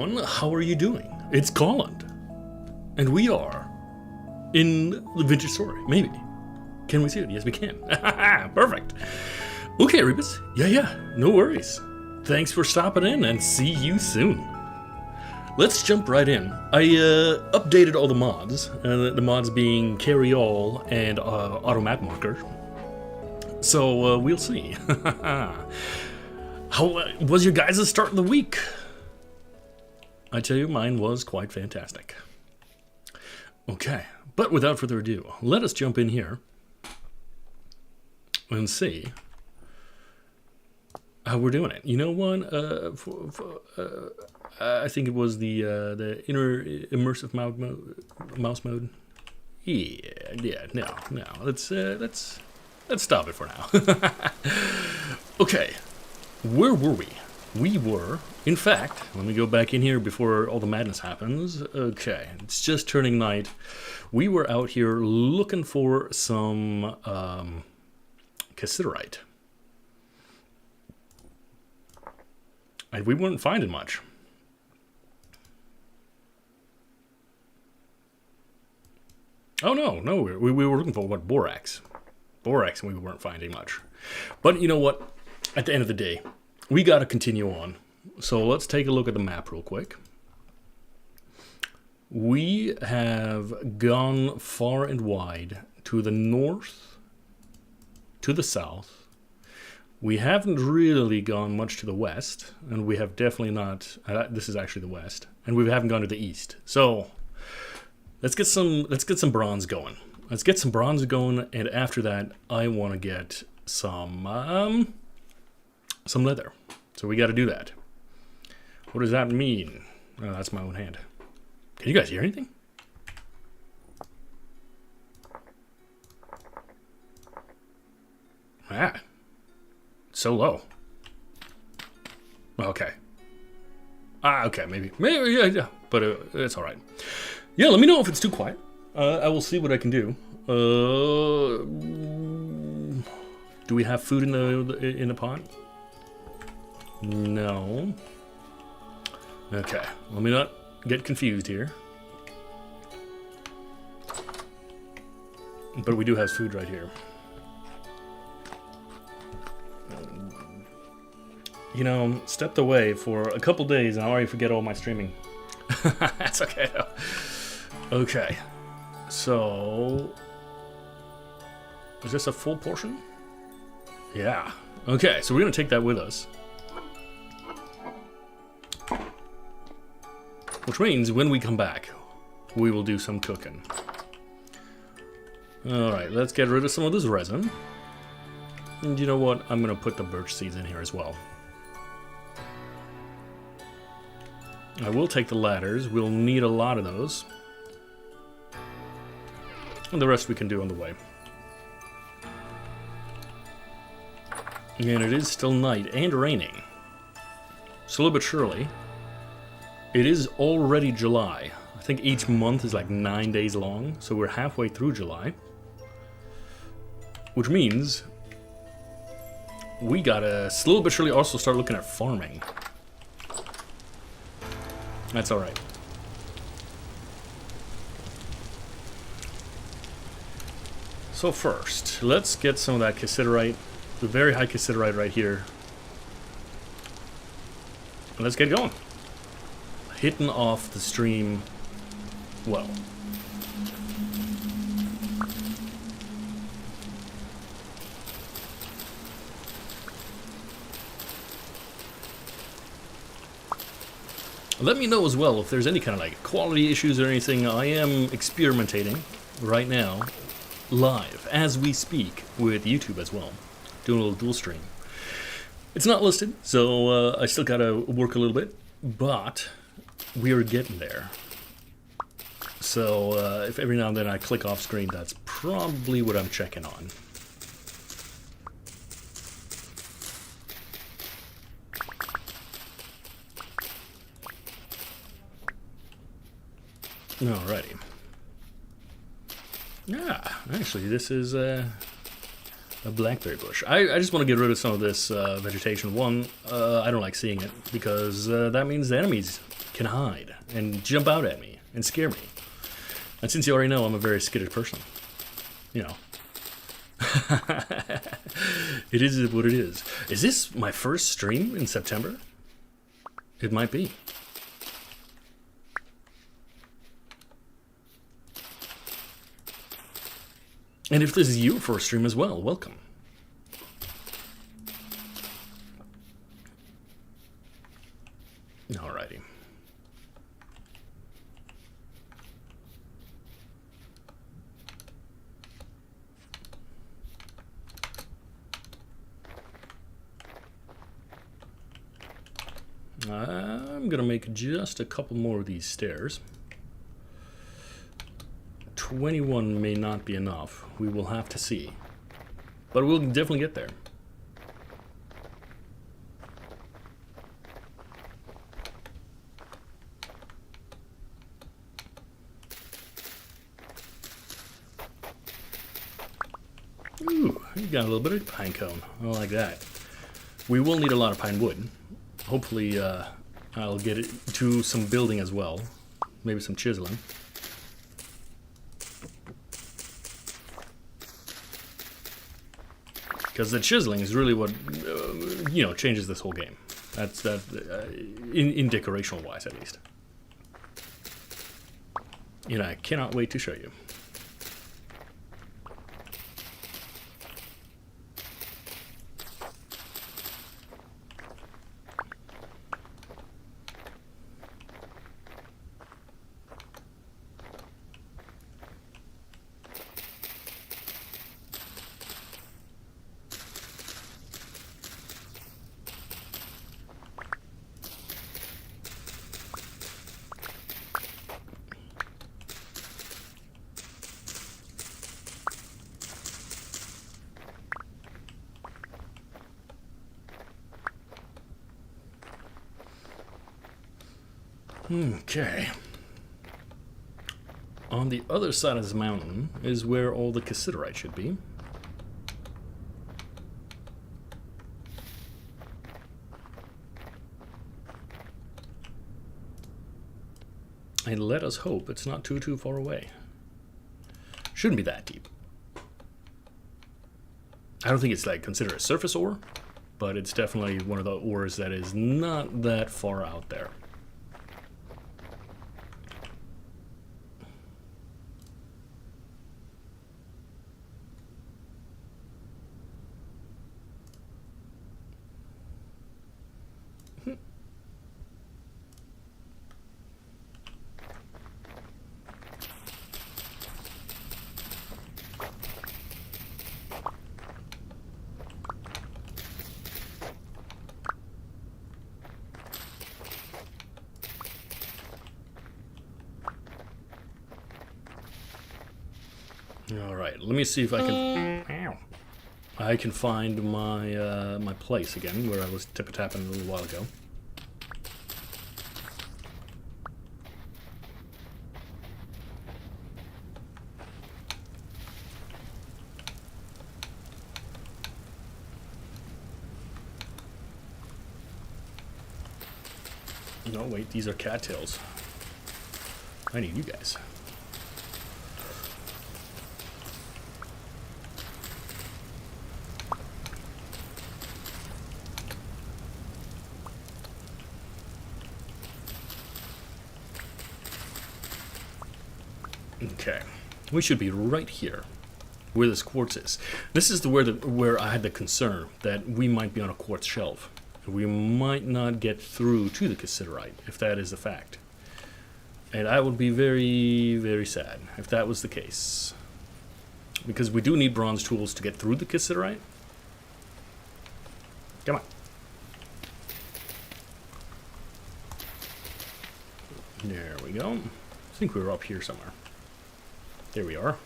everyone, how are you doing? It's Colin, and we are in the vintage story, maybe. Can we see it? Yes, we can. Perfect. Okay, Rebus. Yeah, no worries. Thanks for stopping in, and see you soon. Let's jump right in. I updated all the mods, the mods being Carry All and Auto Map Marker. So we'll see. How was your guys' start of the week? I tell you, mine was quite fantastic. Okay, but without further ado, let us jump in here and see how we're doing it. You know what? I think it was the inner immersive mouse mode. Yeah. No. Let's stop it for now. Okay, where were we? We were, in fact, let me go back in here before all the madness happens. Okay, it's just turning night. We were out here looking for some cassiterite. And we weren't finding much. Oh, no, we were looking for, what, borax. Borax, and we weren't finding much. But you know what? At the end of the day, we got to continue on. So let's take a look at the map real quick. We have gone far and wide to the north, to the south. We haven't really gone much to the west, and we have definitely not, this is actually the west, and we haven't gone to the east. So let's get some bronze going. Let's get some bronze going, and after that, I want to get some leather. So we got to do that. What does that mean? Oh, that's my own hand. Can you guys hear anything? So low. Okay. Okay, maybe, yeah, but it's all right. Yeah, let me know if it's too quiet. I will see what I can do. Do we have food in the pot? No. Okay, let me not get confused here. But we do have food right here. You know, stepped away for a couple days and I already forget all my streaming. That's okay though. Okay, so is this a full portion? Yeah. Okay, so we're gonna take that with us. Which means when we come back, we will do some cooking. Alright, let's get rid of some of this resin. And you know what? I'm gonna put the birch seeds in here as well. I will take the ladders. We'll need a lot of those. And the rest we can do on the way. And it is still night and raining. Slowly but surely. It is already July. I think each month is like 9 days long, so we're halfway through July. Which means we gotta slowly but surely also start looking at farming. That's alright. So first, let's get some of that cassiterite, the very high cassiterite right here. And let's get going. Hitting off the stream well. Let me know as well if there's any kind of like quality issues or anything. I am experimenting right now, live, as we speak, with YouTube as well. Doing a little dual stream. It's not listed, so I still gotta work a little bit, but we are getting there. So if every now and then I click off screen, that's probably what I'm checking on. Alrighty. Yeah, actually, this is a blackberry bush. I just want to get rid of some of this vegetation. One, I don't like seeing it because that means the enemies can hide and jump out at me and scare me. And since you already know I'm a very skittish person, you know. It is what it is. Is this my first stream in September? It might be. And if this is your first stream as well, welcome. Alrighty. I'm gonna make just a couple more of these stairs. 21 may not be enough. We will have to see. But we'll definitely get there. Ooh, you got a little bit of pine cone. I like that. We will need a lot of pine wood. Hopefully, I'll get it to some building as well. Maybe some chiseling. Because the chiseling is really what, you know, changes this whole game. That's that, in decorational wise at least. And I cannot wait to show you. Okay. On the other side of this mountain is where all the cassiterite should be. And let us hope it's not too far away. Shouldn't be that deep. I don't think it's like considered a surface ore, but it's definitely one of the ores that is not that far out there. All right, let me see if I can find my my place again where I was tip-tapping a little while ago. No, wait, these are cattails. I need you guys. Okay, we should be right here, where this quartz is. This is where I had the concern that we might be on a quartz shelf. We might not get through to the cassiterite, if that is the fact. And I would be very, very sad if that was the case. Because we do need bronze tools to get through the cassiterite. Come on. There we go. I think we were up here somewhere. There we are.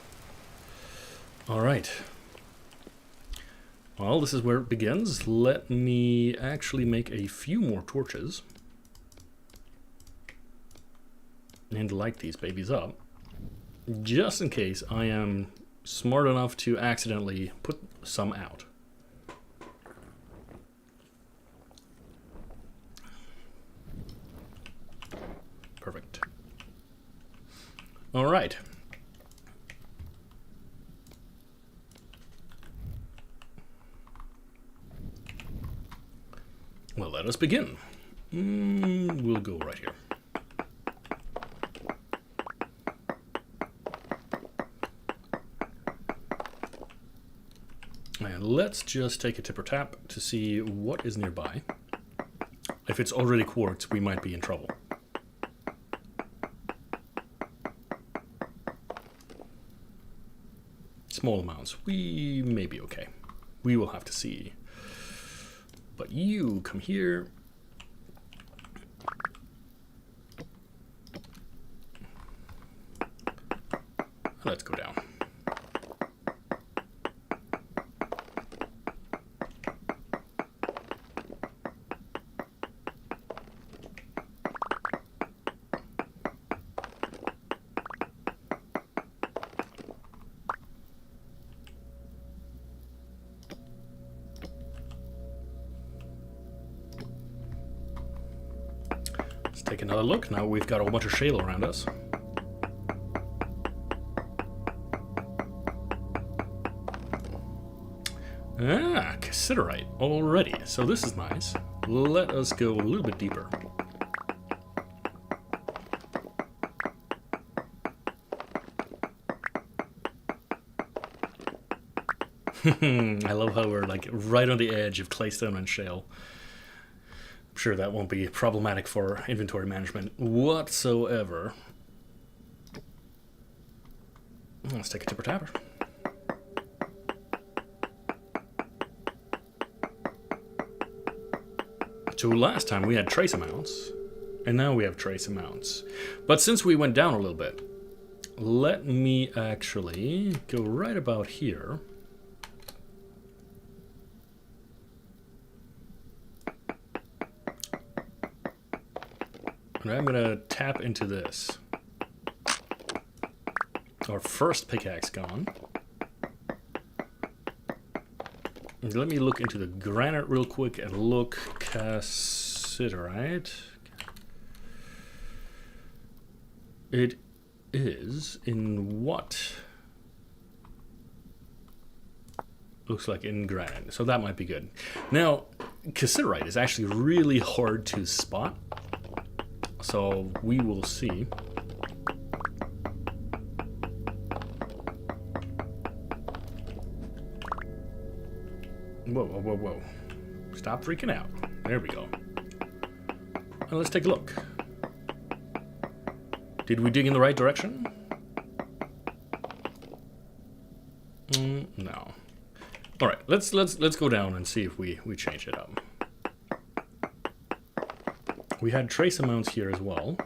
All right. Well, this is where it begins. Let me actually make a few more torches. And light these babies up. Just in case I am smart enough to accidentally put some out. All right. Well, let us begin. We'll go right here. And let's just take a tipper tap to see what is nearby. If it's already quartz, we might be in trouble. Small amounts, we may be okay. We will have to see. But you come here. Let's go down. Take another look. Now we've got a whole bunch of shale around us. Ah, cassiterite already. So this is nice. Let us go a little bit deeper. I love how we're like right on the edge of claystone and shale. I'm sure that won't be problematic for inventory management whatsoever. Let's take a tipper tapper. So last time we had trace amounts, and now we have trace amounts. But since we went down a little bit, let me actually go right about here. And I'm going to tap into this. Our first pickaxe gone. And let me look into the granite real quick and look cassiterite. It is in what? Looks like in granite, so that might be good. Now, cassiterite is actually really hard to spot. So we will see. Whoa, whoa, whoa, whoa. Stop freaking out. There we go. Now let's take a look. Did we dig in the right direction? No. All right, let's go down and see if we change it up. We had trace amounts here as well.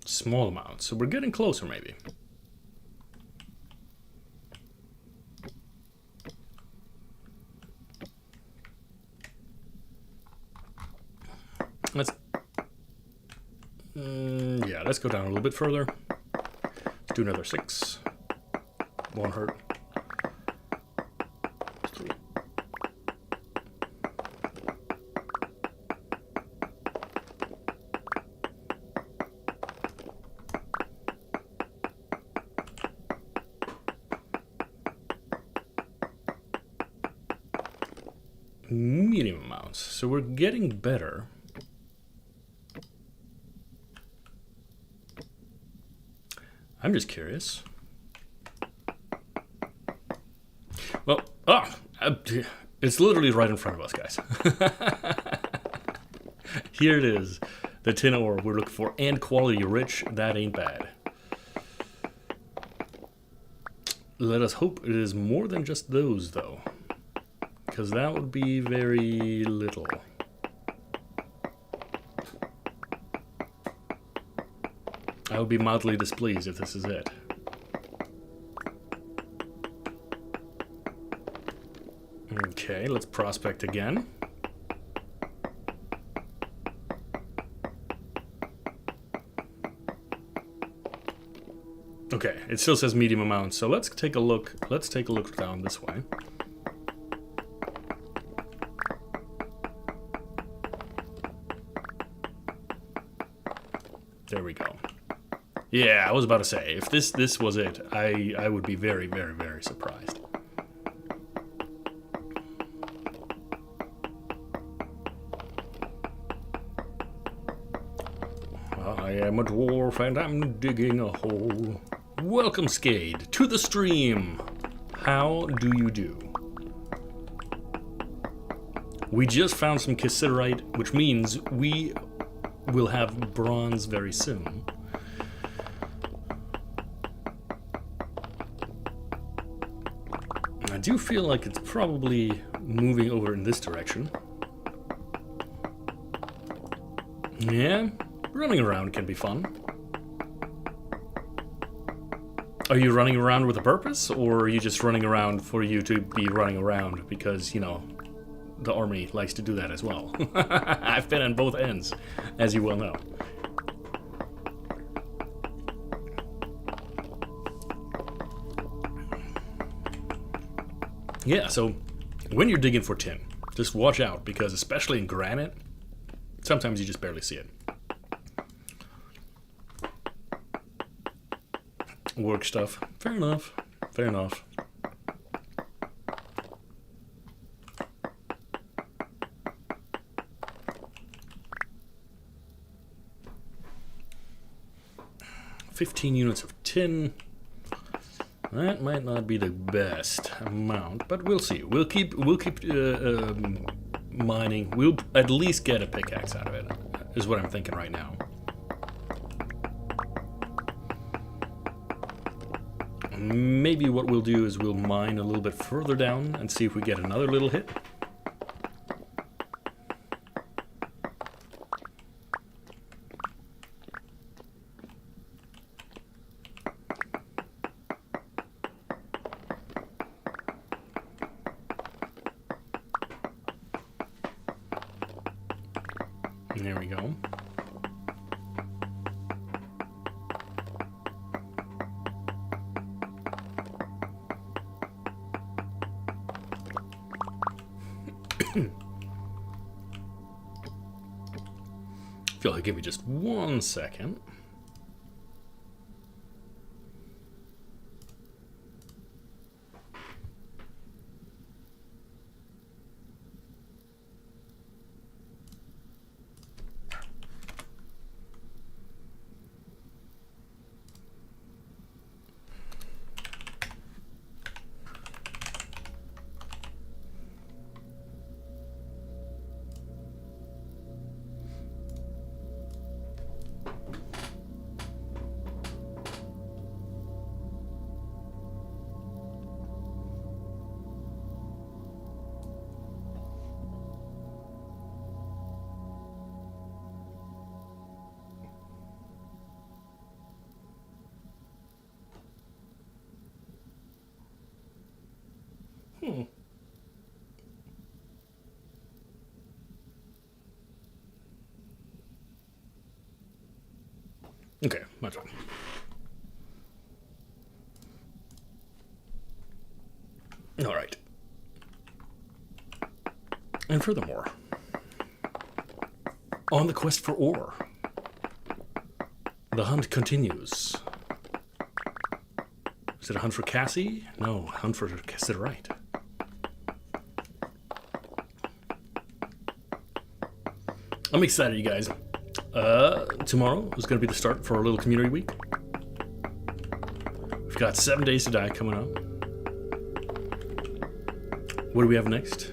Small amounts, so we're getting closer maybe. Let's, yeah, let's go down a little bit further. Let's do another 6. Won't hurt. 3. Medium amounts, so we're getting better. I'm just curious. Well, it's literally right in front of us, guys. Here it is. The tin ore we're looking for, and quality rich. That ain't bad. Let us hope it is more than just those, though. Because that would be very little. I would be mildly displeased if this is it. Okay, let's prospect again. Okay, it still says medium amount, so let's take a look. Let's take a look down this way. There we go. Yeah, I was about to say, if this was it, I would be very, very, very surprised. I am a dwarf and I'm digging a hole. Welcome, Skade, to the stream. How do you do? We just found some cassiterite, which means we will have bronze very soon. I do feel like it's probably moving over in this direction. Yeah, running around can be fun. Are you running around with a purpose, or are you just running around for you to be running around because, you know, the army likes to do that as well? I've been on both ends, as you well know. Yeah, so when you're digging for tin, just watch out, because especially in granite, sometimes you just barely see it. Work stuff. Fair enough. Fair enough. $15 units of tin. That might not be the best amount, but we'll see. We'll keep mining. We'll at least get a pickaxe out of it, is what I'm thinking right now. Maybe what we'll do is we'll mine a little bit further down and see if we get another little hit. There we go. If you'll give me just 1 second. Okay, my turn. All right. And furthermore, on the quest for ore, the hunt continues. Is it a hunt for Cassie? No, hunt for cassiterite. I'm excited, you guys. Tomorrow is going to be the start for our little community week. We've got 7 days to die coming up. What do we have next?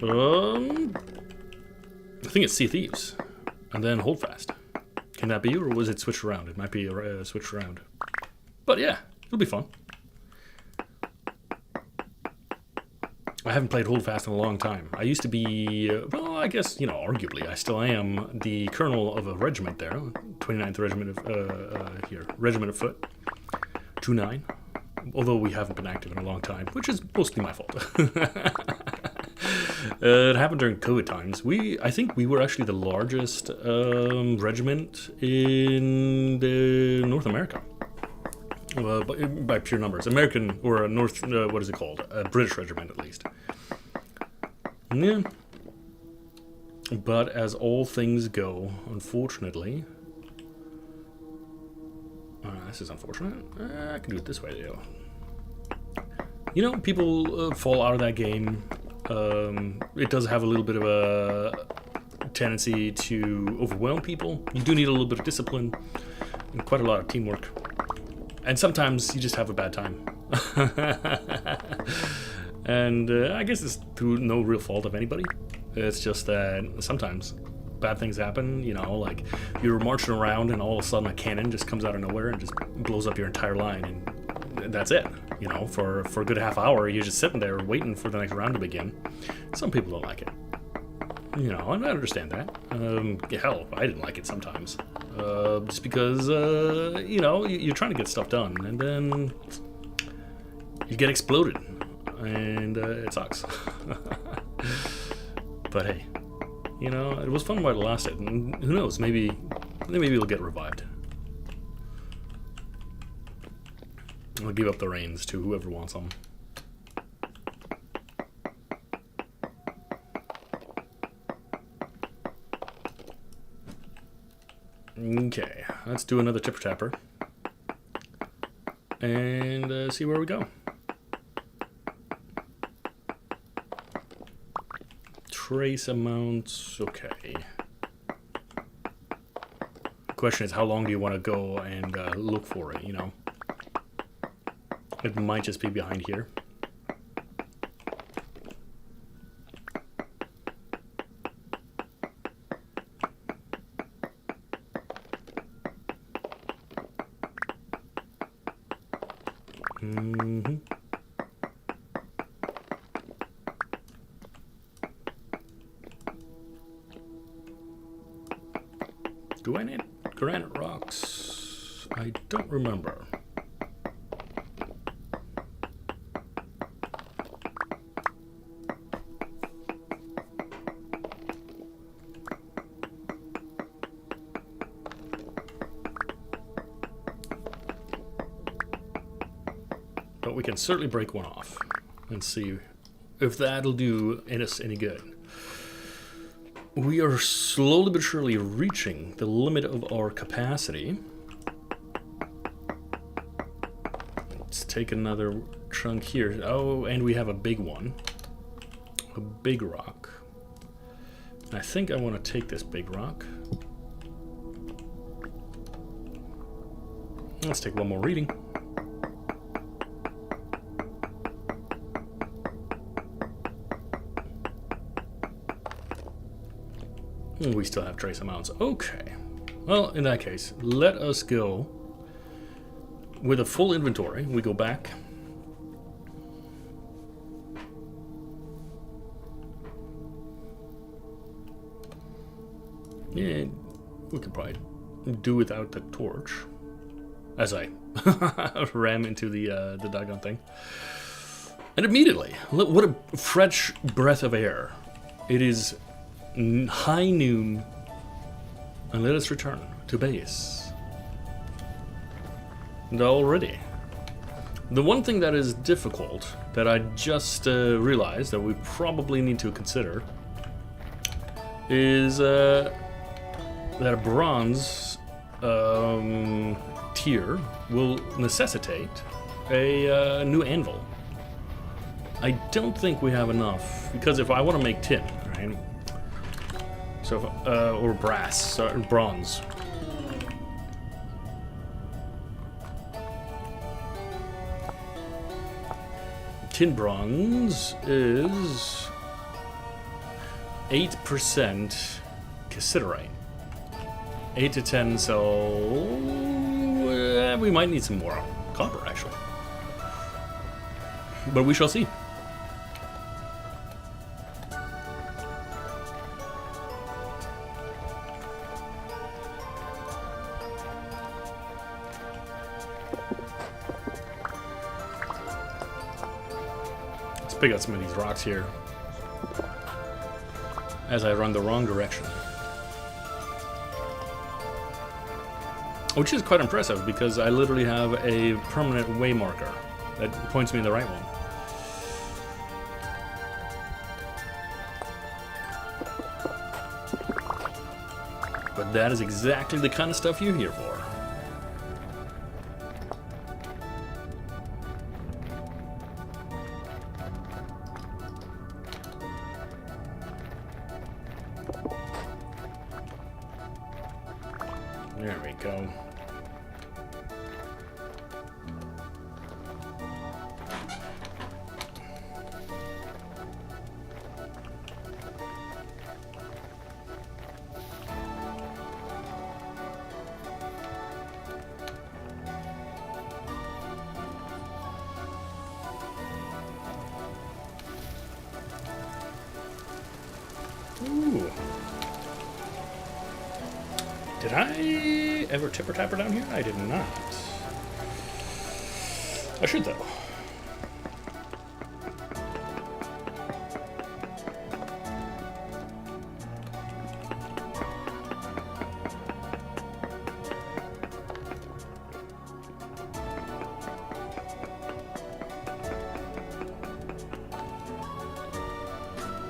I think it's Sea of Thieves, and then Holdfast. Can that be, or was it switched around? It might be switched around. But yeah, it'll be fun. I haven't played Holdfast in a long time. I used to be, well, I guess, you know, arguably, I still am the colonel of a regiment there. 29th Regiment of, here, Regiment of Foot. 2-9. Although we haven't been active in a long time, which is mostly my fault. It happened during COVID times. I think we were actually the largest regiment in North America. By pure numbers. American, or a North, what is it called? A British regiment, at least. Yeah. But as all things go, unfortunately... this is unfortunate. I can do it this way, though. You know, people fall out of that game. It does have a little bit of a tendency to overwhelm people. You do need a little bit of discipline and quite a lot of teamwork. And sometimes you just have a bad time. And I guess it's through no real fault of anybody. It's just that sometimes bad things happen, you know, like you're marching around and all of a sudden a cannon just comes out of nowhere and just blows up your entire line, and that's it. You know, for a good half hour, you're just sitting there waiting for the next round to begin. Some people don't like it. You know, and I understand that. Hell, I didn't like it sometimes. Just because, you know, you're trying to get stuff done, and then you get exploded, and it sucks. But hey, you know, it was fun while it lasted, and who knows, maybe it'll get revived. I'll give up the reins to whoever wants them. Okay, let's do another tipper tapper and see where we go. Trace amounts, okay. The question is, how long do you want to go and look for it, you know? It might just be behind here. Do I need granite rocks? I don't remember. But we can certainly break one off and see if that'll do us any good. We are slowly but surely reaching the limit of our capacity. Let's take another chunk here. Oh, and we have a big one. A big rock. I think I want to take this big rock. Let's take one more reading. We still have trace amounts. Okay. Well, in that case, let us go with a full inventory. We go back. Yeah, we could probably do without the torch. As I ram into the doggone thing. And immediately, what a fresh breath of air. It is high noon, and let us return to base. And already, the one thing that is difficult that I just realized that we probably need to consider is that a bronze tier will necessitate a new anvil. I don't think we have enough, because if I want to make tin, right? So, or brass, or bronze. Tin bronze is 8% cassiterite. 8 to 10, so we might need some more copper, actually. But we shall see. Pick out some of these rocks here. as I run the wrong direction. Which is quite impressive, because I literally have a permanent way marker that points me in the right one. But that is exactly the kind of stuff you're here for. There we go. Ooh. Did I ever tipper tapper down here? I did not. I should, though.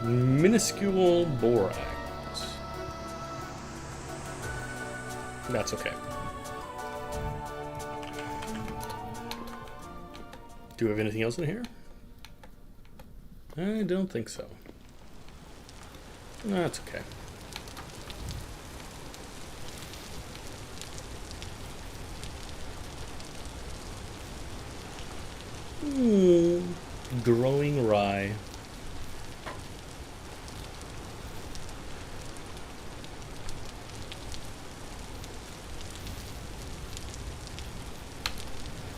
Minuscule borax. That's okay. Do we have anything else in here? I don't think so. No, that's okay. Growing rye.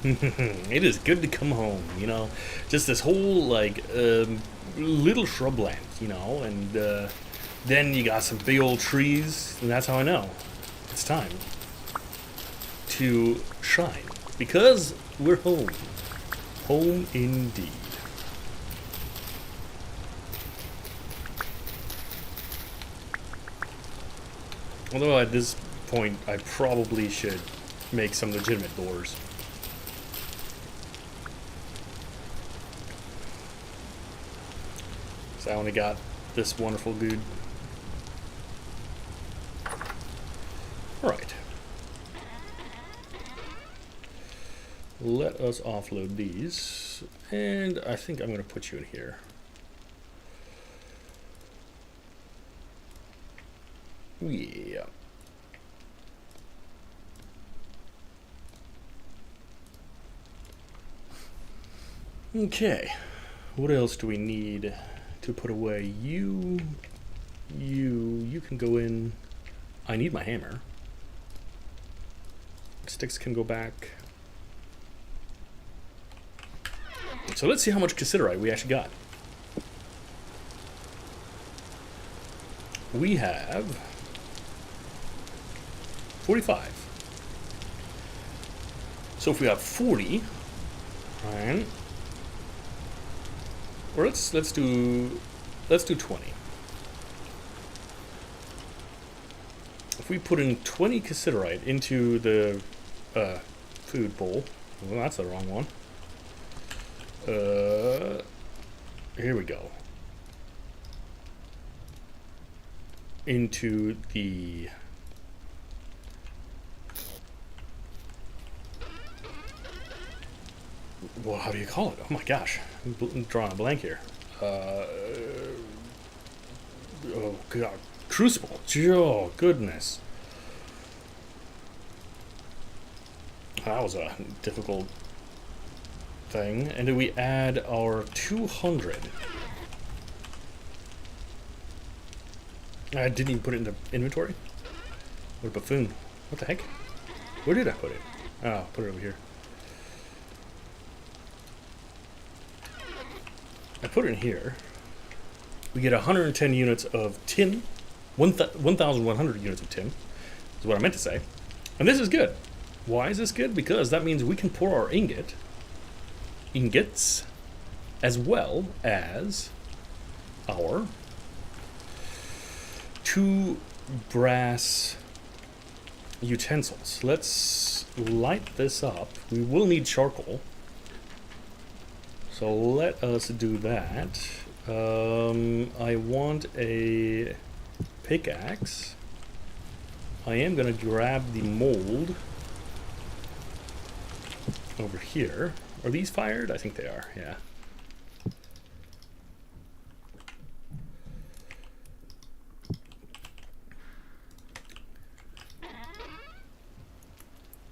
It is good to come home, you know. Just this whole like little shrubland, you know, and then you got some big old trees, and that's how I know it's time to shine, because we're home. Home indeed. Although at this point, I probably should make some legitimate doors. So I only got this wonderful dude. Alright. Let us offload these. And I think I'm going to put you in here. Yeah. Okay. What else do we need to put away? You can go in. I need my hammer. Sticks can go back. So let's see how much cassiterite we actually got. We have 45. So if we have 40, right? Or let's do 20. If we put in 20 cassiterite into the food bowl, well, that's the wrong one. Here we go. Into the well, how do you call it? Oh my gosh, I'm drawing a blank here. Oh god, crucible. Oh goodness, that was a difficult thing. And do we add our 200? I didn't even put it in the inventory. What a buffoon. What the heck? Where did I put it? Oh, put it over here. I put it in here. We get 110 units of tin. 1,100 units of tin is what I meant to say. And this is good. Why is this good? Because that means we can pour our ingots, as well as our 2 brass utensils. Let's light this up. We will need charcoal. So let us do that. I want a pickaxe. I am gonna grab the mold over here. Are these fired? I think they are, yeah.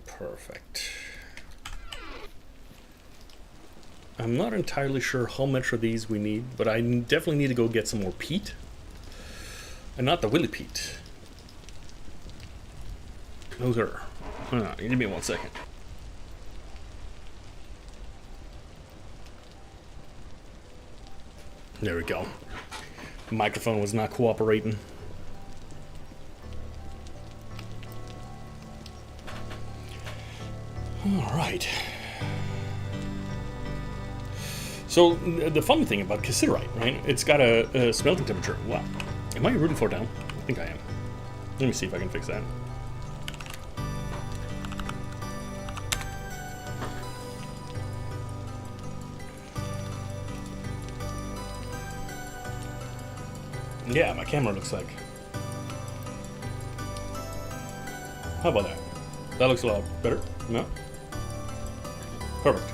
Perfect. I'm not entirely sure how much of these we need, but I definitely need to go get some more peat. And not the willy peat. Those are... Hold on, give me 1 second. There we go. The microphone was not cooperating. All right. So the fun thing about cassiterite, right? It's got a smelting temperature. Wow. Am I rooting 4 down? I think I am. Let me see if I can fix that. Yeah, my camera looks like. How about that? That looks a lot better. No? Perfect.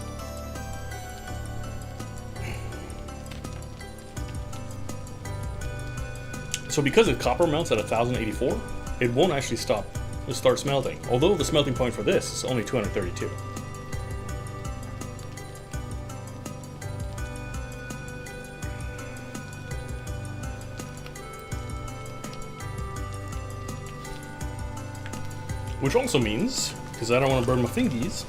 So because the copper melts at 1084, it won't actually start smelting. Although the smelting point for this is only 232. Which also means, because I don't want to burn my fingies,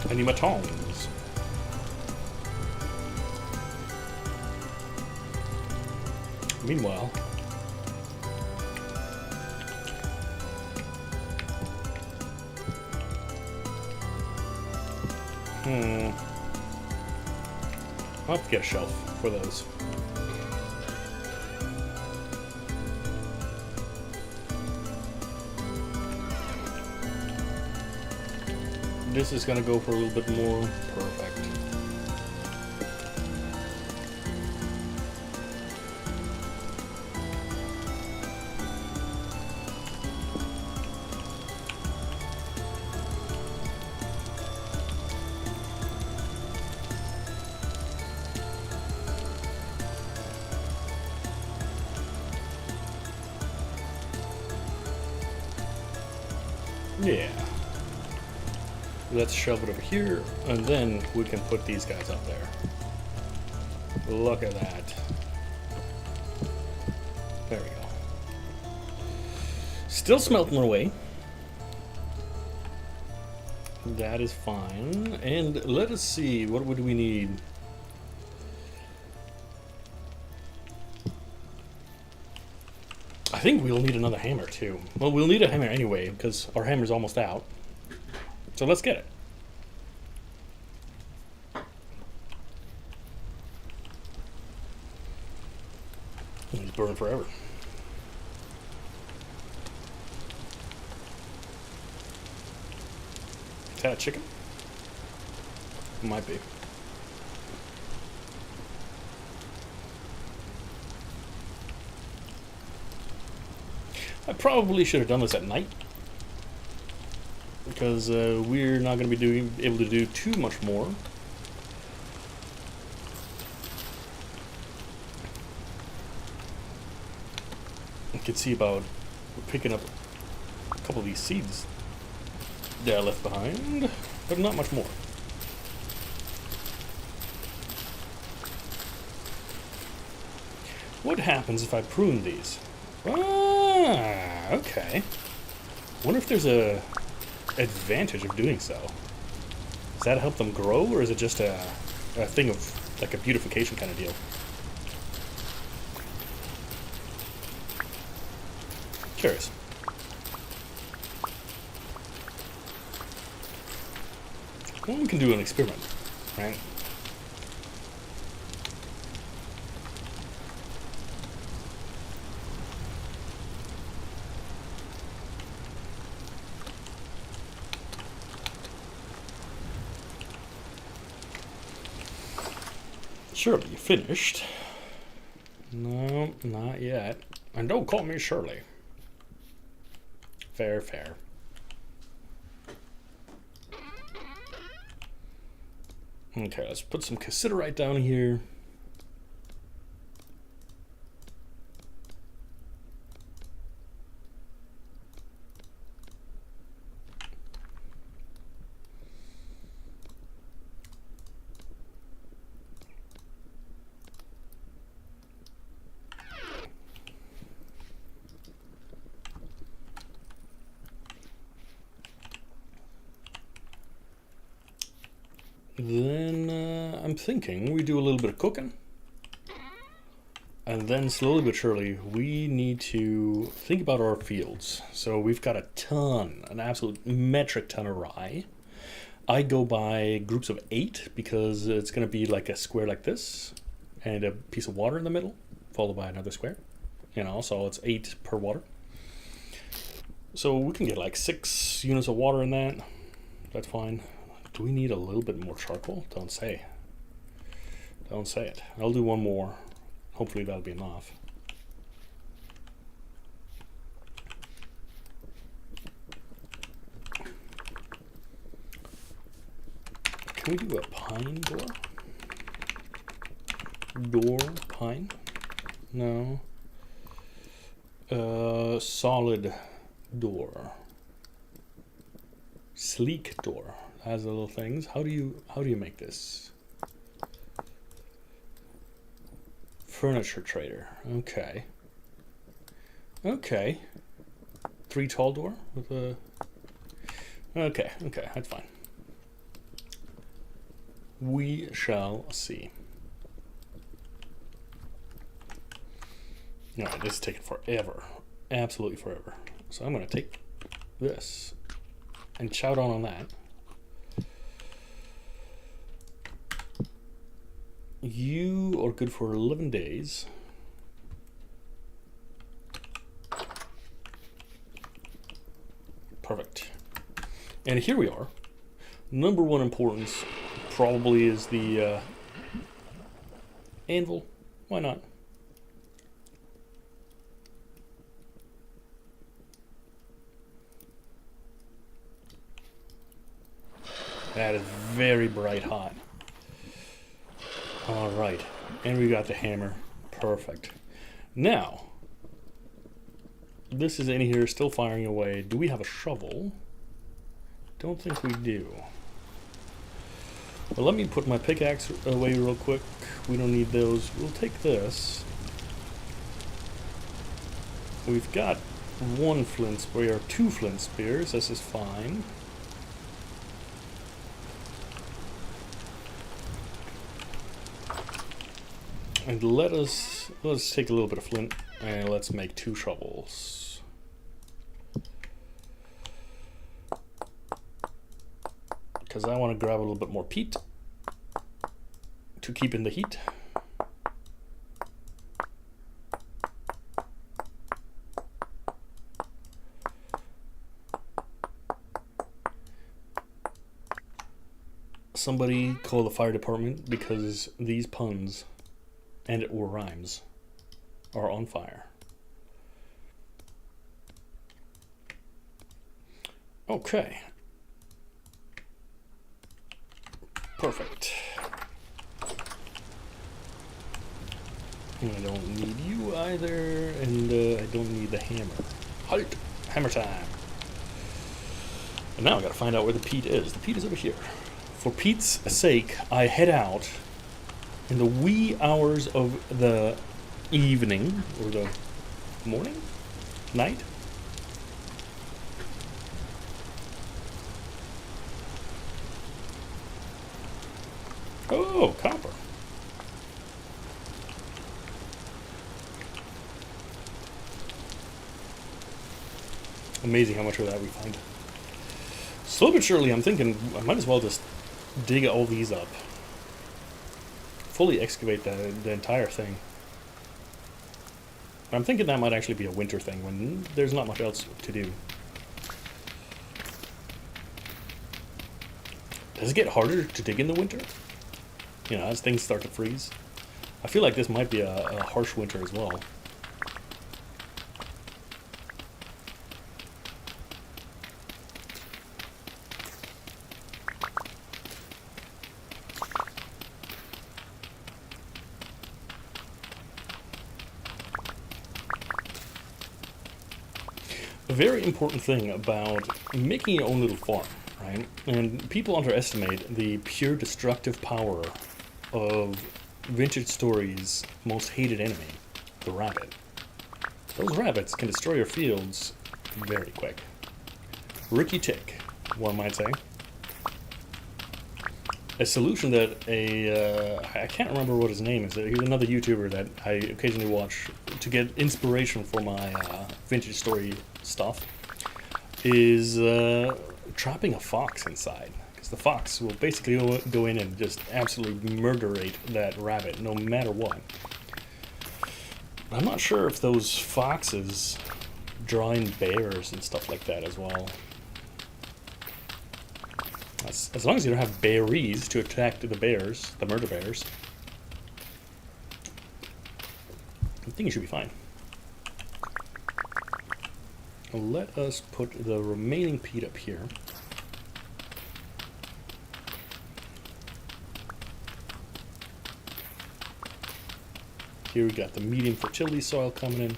I need my tongs. Meanwhile, I'll have to get a shelf for those. This is gonna go for a little bit more. Perfect. Yeah. Let's shove it over here, and then we can put these guys up there. Look at that. There we go. Still smelting away. That is fine. And let us see, what would we need? I think we'll need another hammer too. Well, we'll need a hammer anyway, because our hammer's almost out. So let's get it. It's burning forever. Is that a chicken? Might be. I probably should have done this at night, because we're not going to be able to do too much more. You can see about picking up a couple of these seeds that are left behind, but not much more. What happens if I prune these? Ah, okay. Wonder if there's a advantage of doing so. Does that help them grow, or is it just a thing of like a beautification kind of deal? Curious. Well, we can do an experiment, right? Shirley, you finished? No, not yet. And don't call me Shirley. Fair, fair. Okay, let's put some cassiterite down here. Then I'm thinking we do a little bit of cooking. And then slowly but surely, we need to think about our fields. So we've got a ton, an absolute metric ton of rye. I go by groups of 8 because it's going to be like a square like this and a piece of water in the middle, followed by another square. You know, so it's 8 per water. So we can get like 6 units of water in that. That's fine. Do we need a little bit more charcoal? Don't say. Don't say it. I'll do one more. Hopefully that'll be enough. Can we do a pine door? Door, pine? No. Solid door. Sleek door. Has the little things. How do you make this? Furniture trader. Okay. Okay. 3 tall door with a. Okay, that's fine. We shall see. No, this is taking forever. Absolutely forever. So I'm gonna take this and chow down on that. You are good for 11 days. Perfect. And here we are. Number 1 importance probably is the anvil. Why not? That is very bright hot. All right, and we got the hammer. Perfect. Now, this is in here still firing away. Do we have a shovel? Don't think we do. Well, let me put my pickaxe away real quick. We don't need those. We'll take this. We've got 1 flint spear, 2 flint spears. This is fine. And let's take a little bit of flint and let's make 2 shovels. Because I want to grab a little bit more peat to keep in the heat. Somebody call the fire department because these puns and or rhymes are on fire. Okay. Perfect. And I don't need you either, and I don't need the hammer. Halt! Hammer time! And now I gotta find out where the peat is. The peat is over here. For Pete's sake, I head out in the wee hours of the evening, or the morning? Night? Oh, copper. Amazing how much of that we find. Slow but surely, I'm thinking I might as well just dig all these up. Fully excavate the entire thing. I'm thinking that might actually be a winter thing when there's not much else to do. Does it get harder to dig in the winter? You know, as things start to freeze? I feel like this might be a harsh winter as well. A very important thing about making your own little farm, right? And people underestimate the pure destructive power of Vintage Story's most hated enemy, the rabbit. Those rabbits can destroy your fields very quick. Ricky Tick, one might say. A solution that I can't remember what his name is. He's another YouTuber that I occasionally watch to get inspiration for my Vintage Story stuff, is trapping a fox inside. Because the fox will basically go in and just absolutely murderate that rabbit no matter what. I'm not sure if those foxes draw in bears and stuff like that as well. As long as you don't have berries to attack the bears, the murder bears, I think you should be fine. Let us put the remaining peat up here. Here we got the medium fertility soil coming in.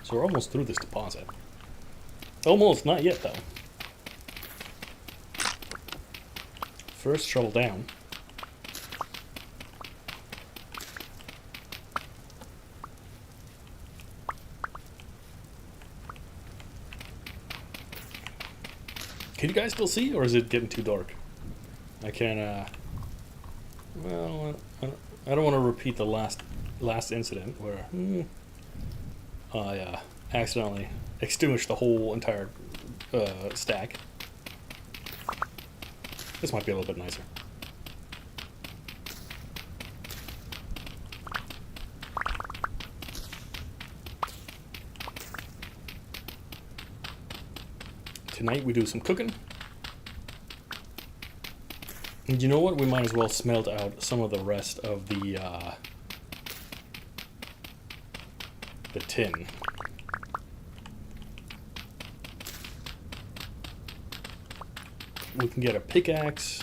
So we're almost through this deposit. Almost, not yet though. First shovel down. Can you guys still see, or is it getting too dark? I can't, well, I don't want to repeat the last incident where I accidentally extinguished the whole entire stack. This might be a little bit nicer. Tonight we do some cooking. And you know what? We might as well smelt out some of the rest of the tin. We can get a pickaxe,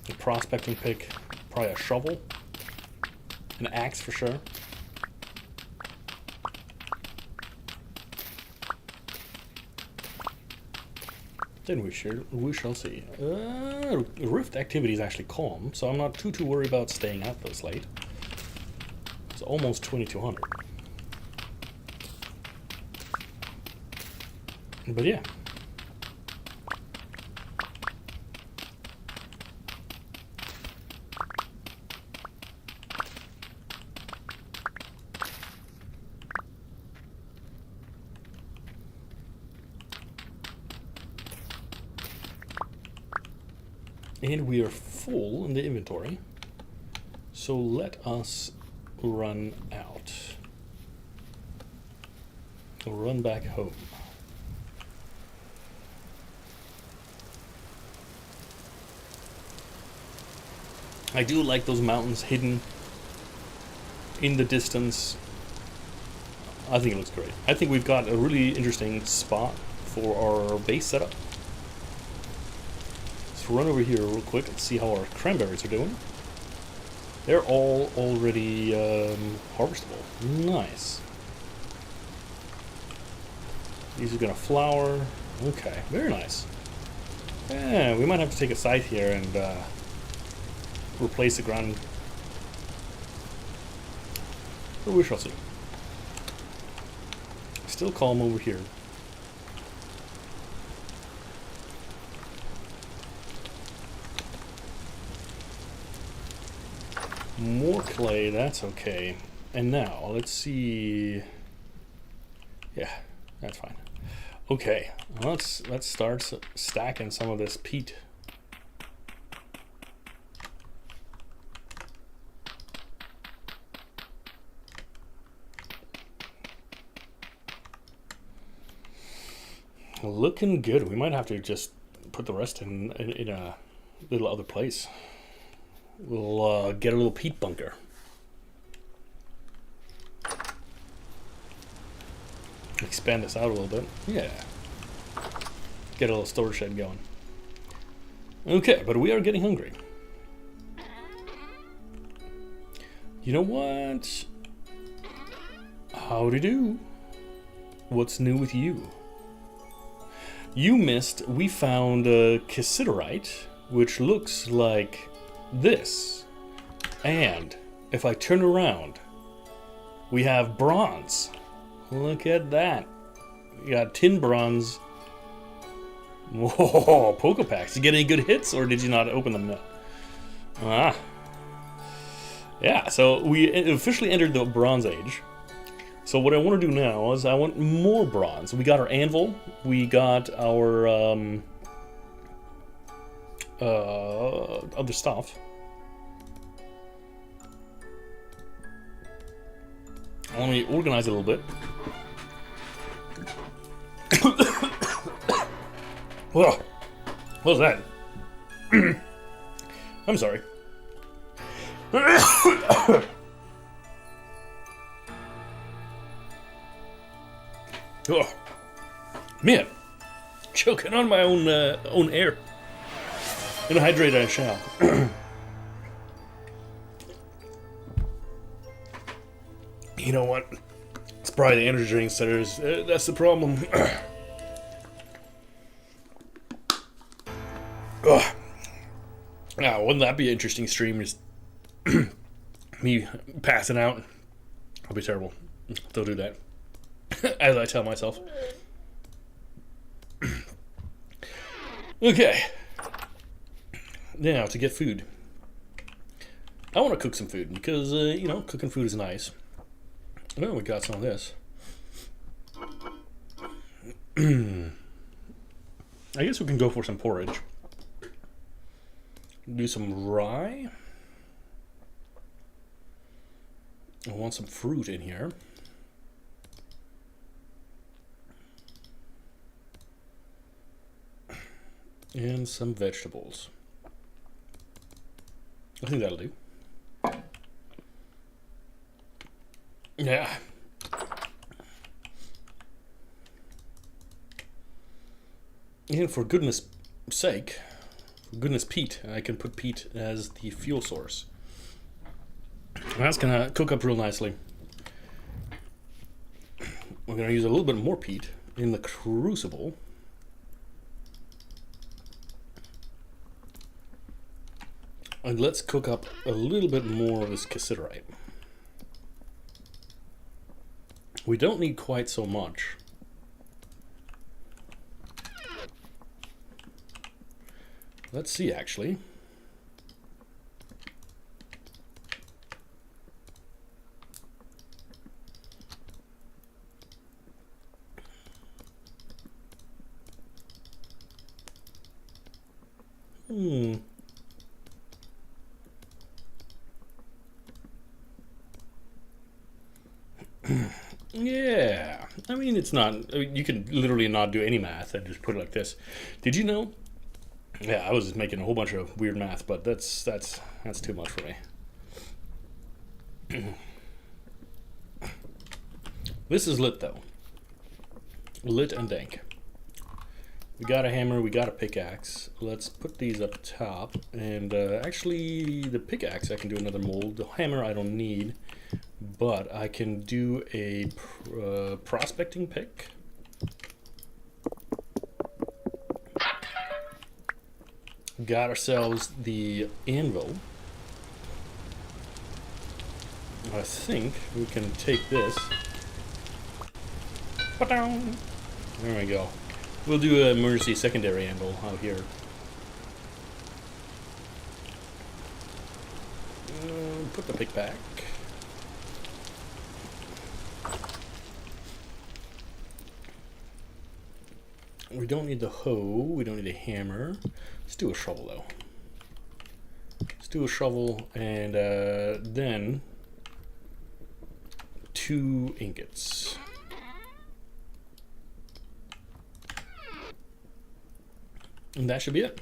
a prospecting pick, probably a shovel, an axe for sure. Then we shall see. Rift activity is actually calm, so I'm not too worried about staying out this late. It's almost 2200. But yeah. And we are full in the inventory, so let us run out. We'll run back home. I do like those mountains hidden in the distance. I think it looks great. I think we've got a really interesting spot for our base setup. So run over here real quick and see how our cranberries are doing. They're all already harvestable. Nice. These are gonna flower. Okay, very nice. Yeah, we might have to take a scythe here and replace the ground. But we shall see. Still calm over here. More clay, that's okay. And now, let's see. Yeah, that's fine. Okay, let's start stacking some of this peat. Looking good. We might have to just put the rest in a little other place. We'll get a little peat bunker. Expand this out a little bit. Yeah. Get a little storage shed going. Okay, but we are getting hungry. You know what? Howdy do. What's new with you? You missed, we found a cassiterite, which looks like this. And if I turn around, we have bronze. Look at that. We got tin bronze. Whoa, Poke Packs. Did you get any good hits, or did you not open them yet? Ah. Yeah, so we officially entered the Bronze Age. So what I want to do now is I want more bronze. We got our anvil. We got our other stuff. Let me organize it a little bit. Whoa. What was that? I'm sorry. Oh, man, choking on my own air. And hydrate I shall. You know what? It's probably the energy drinks that's the problem. Oh. Now, wouldn't that be an interesting stream? Just me passing out. I'll be terrible. Don't do that. As I tell myself. Okay. Now, to get food. I want to cook some food because, you know, cooking food is nice. Oh, we got some of this. I guess we can go for some porridge. Do some rye. I want some fruit in here. And some vegetables. I think that'll do. Yeah. And for goodness sake, for goodness Pete, I can put peat as the fuel source. That's gonna cook up real nicely. We're gonna use a little bit more peat in the crucible. And let's cook up a little bit more of this cassiterite. We don't need quite so much. Let's see, actually. Yeah, I mean, it's not, you can literally not do any math and just put it like this. Did you know? Yeah, I was just making a whole bunch of weird math, but that's too much for me. This is lit, though. Lit and dank. We got a hammer, we got a pickaxe. Let's put these up top. And actually, the pickaxe, I can do another mold. The hammer I don't need. But I can do a prospecting pick. Got ourselves the anvil. I think we can take this. There we go. We'll do an emergency secondary anvil out here. Put the pick back. We don't need the hoe, we don't need a hammer. Let's do a shovel though. Let's do a shovel and then 2 ingots. And that should be it.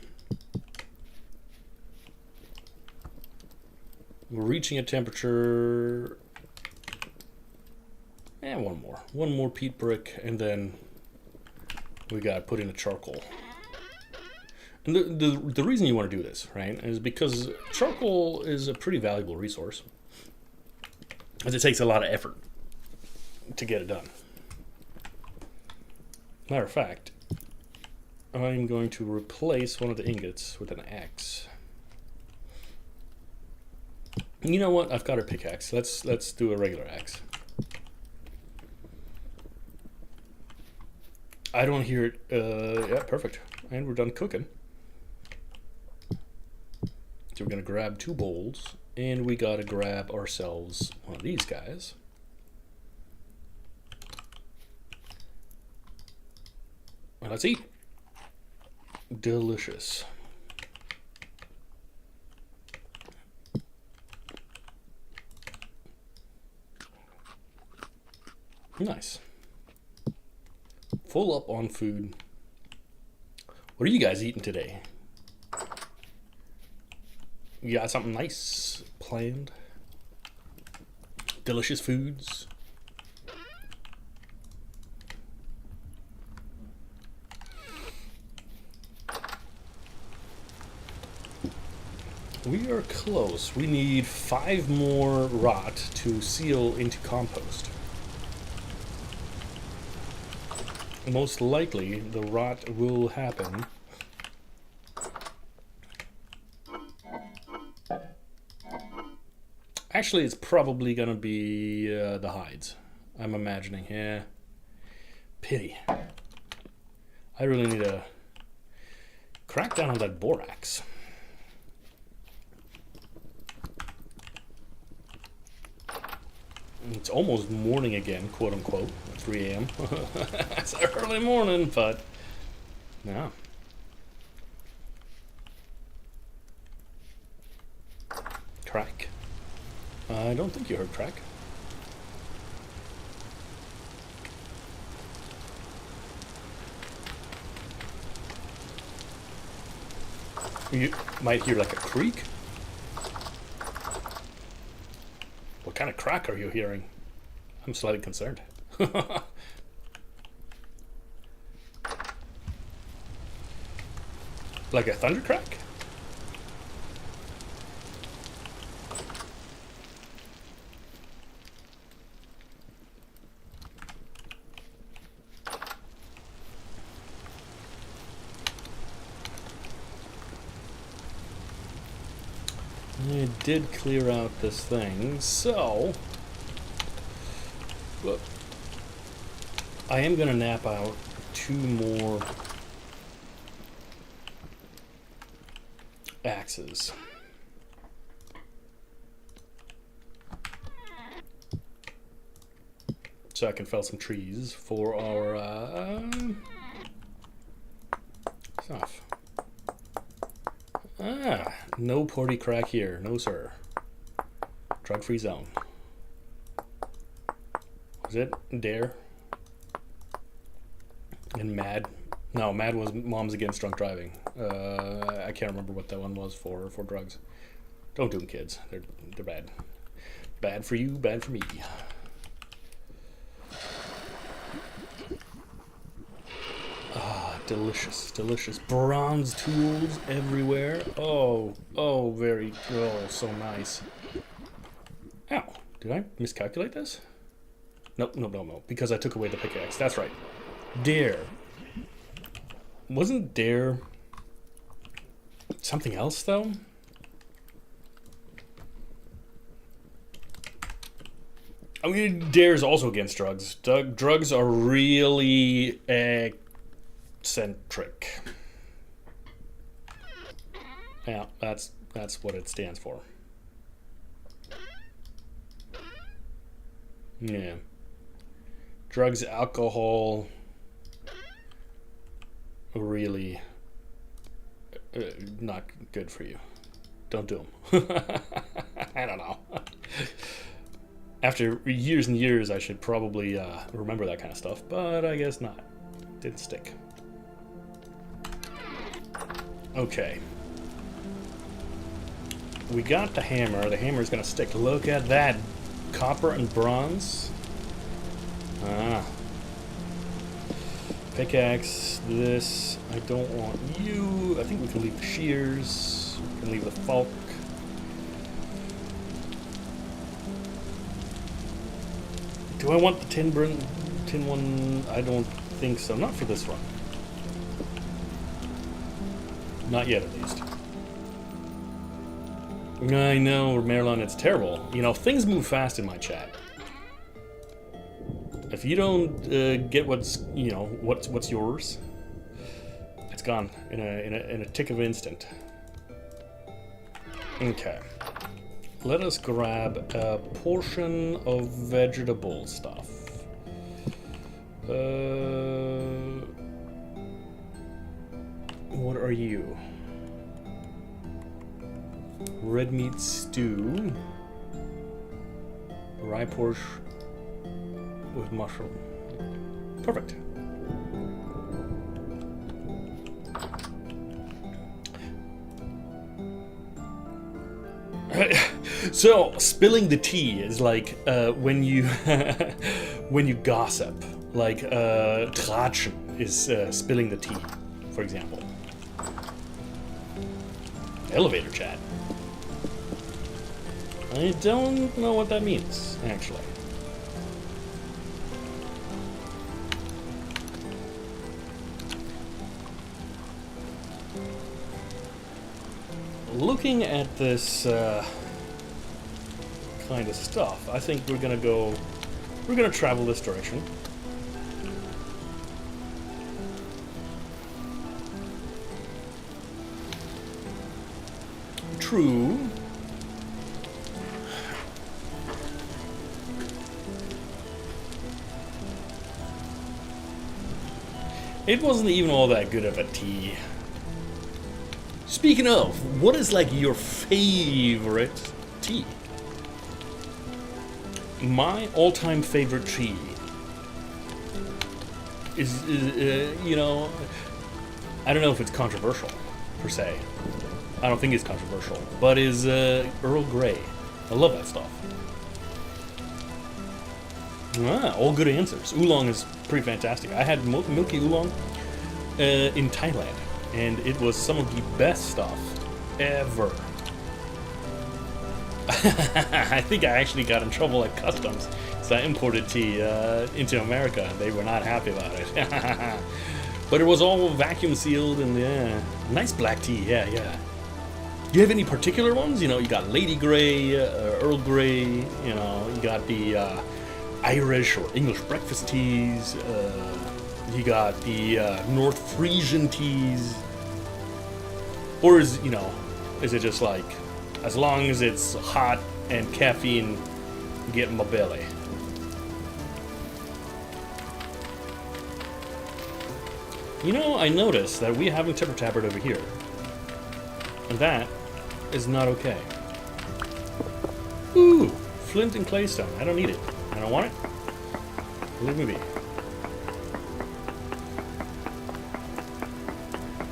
We're reaching a temperature. And one more peat brick, and then we got to put in a charcoal. And the reason you want to do this, right, is because charcoal is a pretty valuable resource, as it takes a lot of effort to get it done. Matter of fact, I'm going to replace one of the ingots with an axe. You know what? I've got a pickaxe. Let's do a regular axe. I don't hear it. Yeah, perfect. And we're done cooking. So we're gonna grab 2 bowls, and we gotta grab ourselves one of these guys. Well, let's eat. Delicious. Nice. Full up on food. What are you guys eating today? You got something nice planned? Delicious foods? We are close. We need 5 more rot to seal into compost. Most likely, the rot will happen. Actually, it's probably gonna be the hides. I'm imagining. Yeah. Pity. I really need to crack down on that borax. It's almost morning again, quote unquote, 3 a.m. It's early morning, but yeah. Crack. I don't think you heard crack. You might hear like a creak. What kind of crack are you hearing? I'm slightly concerned. Like a thunder crack? I did clear out this thing, so look, I am gonna nap out 2 more axes. So I can fell some trees for our stuff. Ah, no party crack here. No, sir. Drug-free zone. Was it Dare? And Mad? No, Mad was Moms Against Drunk Driving. I can't remember what that one was for drugs. Don't do them, kids. They're bad. Bad for you, bad for me. Delicious, delicious. Bronze tools everywhere. Oh, so nice. Ow, did I miscalculate this? No, because I took away the pickaxe. That's right. Dare. Wasn't Dare something else, though? I mean, Dare is also against drugs. Drugs are really eccentric. Yeah, that's what it stands for. Yeah. Drugs, alcohol, really not good for you. Don't do them. I don't know. After years and years, I should probably remember that kind of stuff, but I guess not. Didn't stick. Okay. we got the hammer. The hammer's gonna stick. Look at that. Copper and bronze. Ah. Pickaxe, this. I don't want you. I think we can leave the shears. We can leave the fork. Do I want the tin one? I don't think so. Not for this one. Not yet, at least. I know, Marilyn, it's terrible. You know, things move fast in my chat. If you don't get what's, you know, what's yours, it's gone in a tick of instant. Okay. Let us grab a portion of vegetable stuff. What are you? Red meat stew. Rye porch with mushroom. Perfect. So spilling the tea is like when you when you gossip. Like tratschen is spilling the tea, for example. Elevator chat. I don't know what that means, actually. Looking at this kind of stuff, I think we're gonna travel this direction. True. It wasn't even all that good of a tea. Speaking of, what is like your favorite tea? My all-time favorite tea is you know, I don't know if it's controversial per se. I don't think it's controversial, but is Earl Grey. I love that stuff. Ah, all good answers. Oolong is pretty fantastic. I had milky oolong in Thailand, and it was some of the best stuff ever. I think I actually got in trouble at customs, so I imported tea into America, and they were not happy about it. But it was all vacuum sealed, and yeah, nice black tea. Yeah. Do you have any particular ones? You know, you got Lady Grey, Earl Grey, you know, you got the Irish or English breakfast teas, you got the North Frisian teas, or is it just like, as long as it's hot and caffeine getting my belly? You know, I noticed that we have a tipper tabard over here, and that is not okay. Ooh, flint and claystone. I don't need it. I don't want it. Leave me be.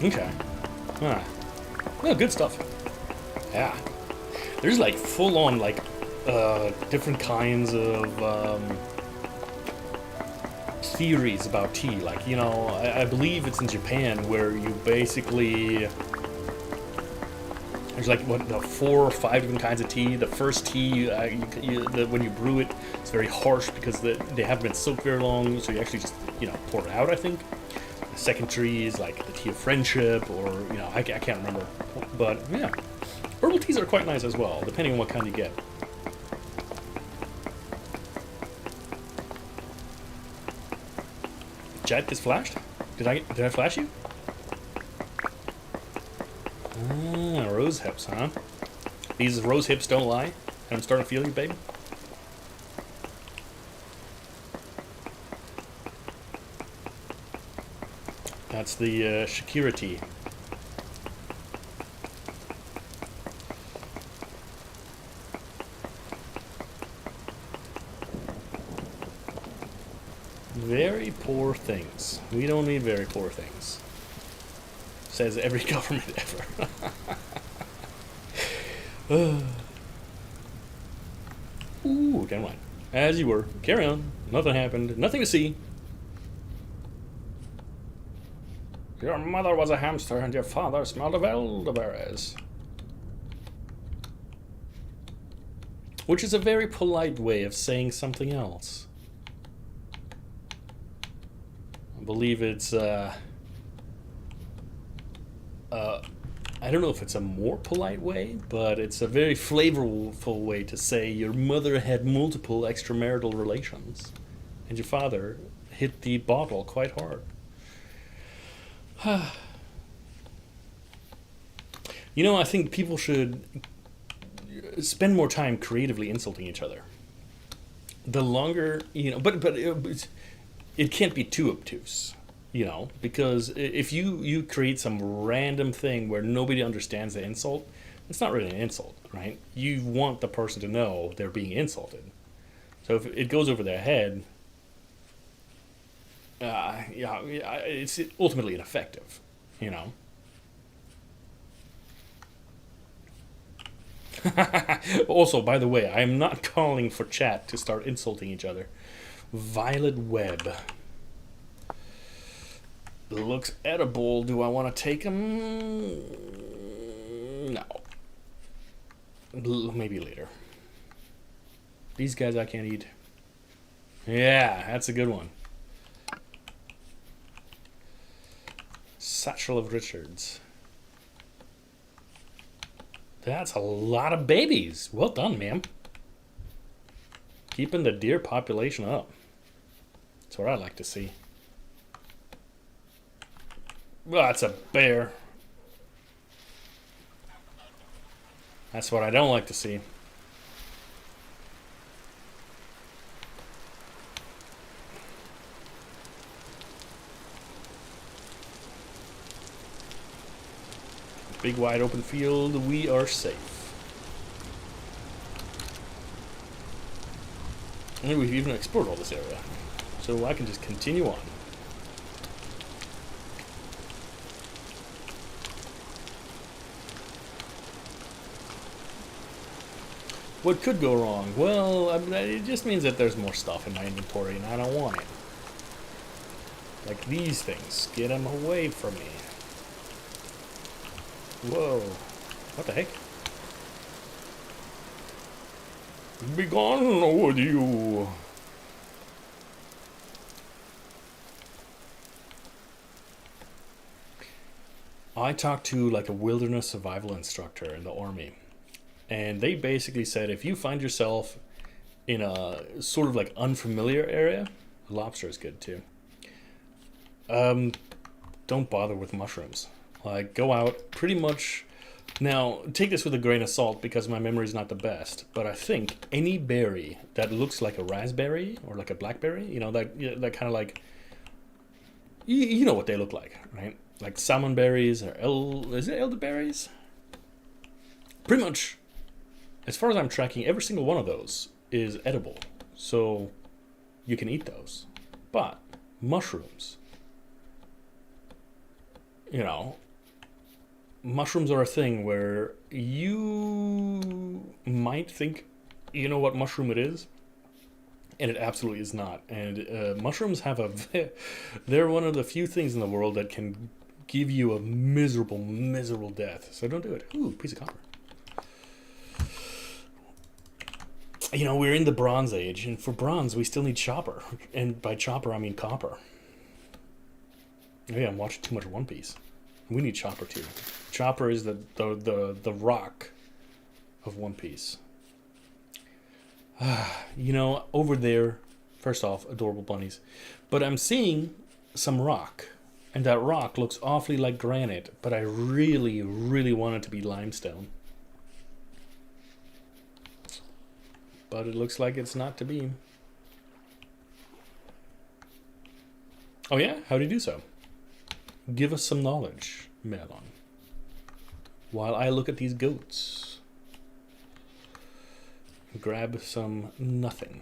Okay. Ah. Oh, good stuff. Yeah. There's like full-on like different kinds of theories about tea. Like, you know, I believe it's in Japan where you basically, there's like what, 4 or 5 different kinds of tea. The first tea, when you brew it, it's very harsh because they haven't been soaked very long, so you actually just, you know, pour it out, I think. The second tree is like the tea of friendship, or, you know, I can't remember. But yeah, herbal teas are quite nice as well, depending on what kind you get. Jet gets flashed? Did I flash you? Ah, rose hips, huh? These rose hips don't lie, and I'm starting to feel you, baby. That's the Shakira tea. Very poor things. We don't need very poor things. Says every government ever. Ooh, never mind. As you were. Carry on. Nothing happened. Nothing to see. Your mother was a hamster and your father smelled of elderberries. Which is a very polite way of saying something else. I believe it's, I don't know if it's a more polite way, but it's a very flavorful way to say your mother had multiple extramarital relations and your father hit the bottle quite hard. You know, I think people should spend more time creatively insulting each other. The longer, you know, but it can't be too obtuse, you know, because if you create some random thing where nobody understands the insult, it's not really an insult, right? You want the person to know they're being insulted. So if it goes over their head, yeah, it's ultimately ineffective, you know. Also, by the way, I am not calling for chat to start insulting each other. Violet web. Looks edible. Do I want to take them? No. Maybe later. These guys I can't eat. Yeah, that's a good one. Satchel of Richards. That's a lot of babies. Well done, ma'am. Keeping the deer population up. That's what I like to see. Well, that's a bear. That's what I don't like to see. Big wide open field, we are safe. And we've even explored all this area, so I can just continue on. What could go wrong? Well, it just means that there's more stuff in my inventory and I don't want it. Like these things. Get them away from me. Whoa. What the heck? Be gone with you. I talked to like a wilderness survival instructor in the army. And they basically said if you find yourself in a sort of like unfamiliar area, lobster is good too. Don't bother with mushrooms. Like, go out pretty much. Now, take this with a grain of salt because my memory is not the best. But I think any berry that looks like a raspberry or like a blackberry, you know, that kind of like, you know what they look like, right? Like salmon berries or is it elderberries? Pretty much, as far as I'm tracking, every single one of those is edible. So you can eat those. But mushrooms, you know, mushrooms are a thing where you might think you know what mushroom it is, and it absolutely is not. And mushrooms have they're one of the few things in the world that can give you a miserable, miserable death. So don't do it. Ooh, piece of copper. You know, we're in the Bronze Age, and for bronze, we still need chopper. And by chopper, I mean copper. Oh yeah, I'm watching too much One Piece. We need chopper too. Chopper is the rock of One Piece. You know, over there, first off, adorable bunnies. But I'm seeing some rock. And that rock looks awfully like granite. But I really, really want it to be limestone. But it looks like it's not to be. Oh yeah? How do you do so? Give us some knowledge, Melon. While I look at these goats. Grab some nothing.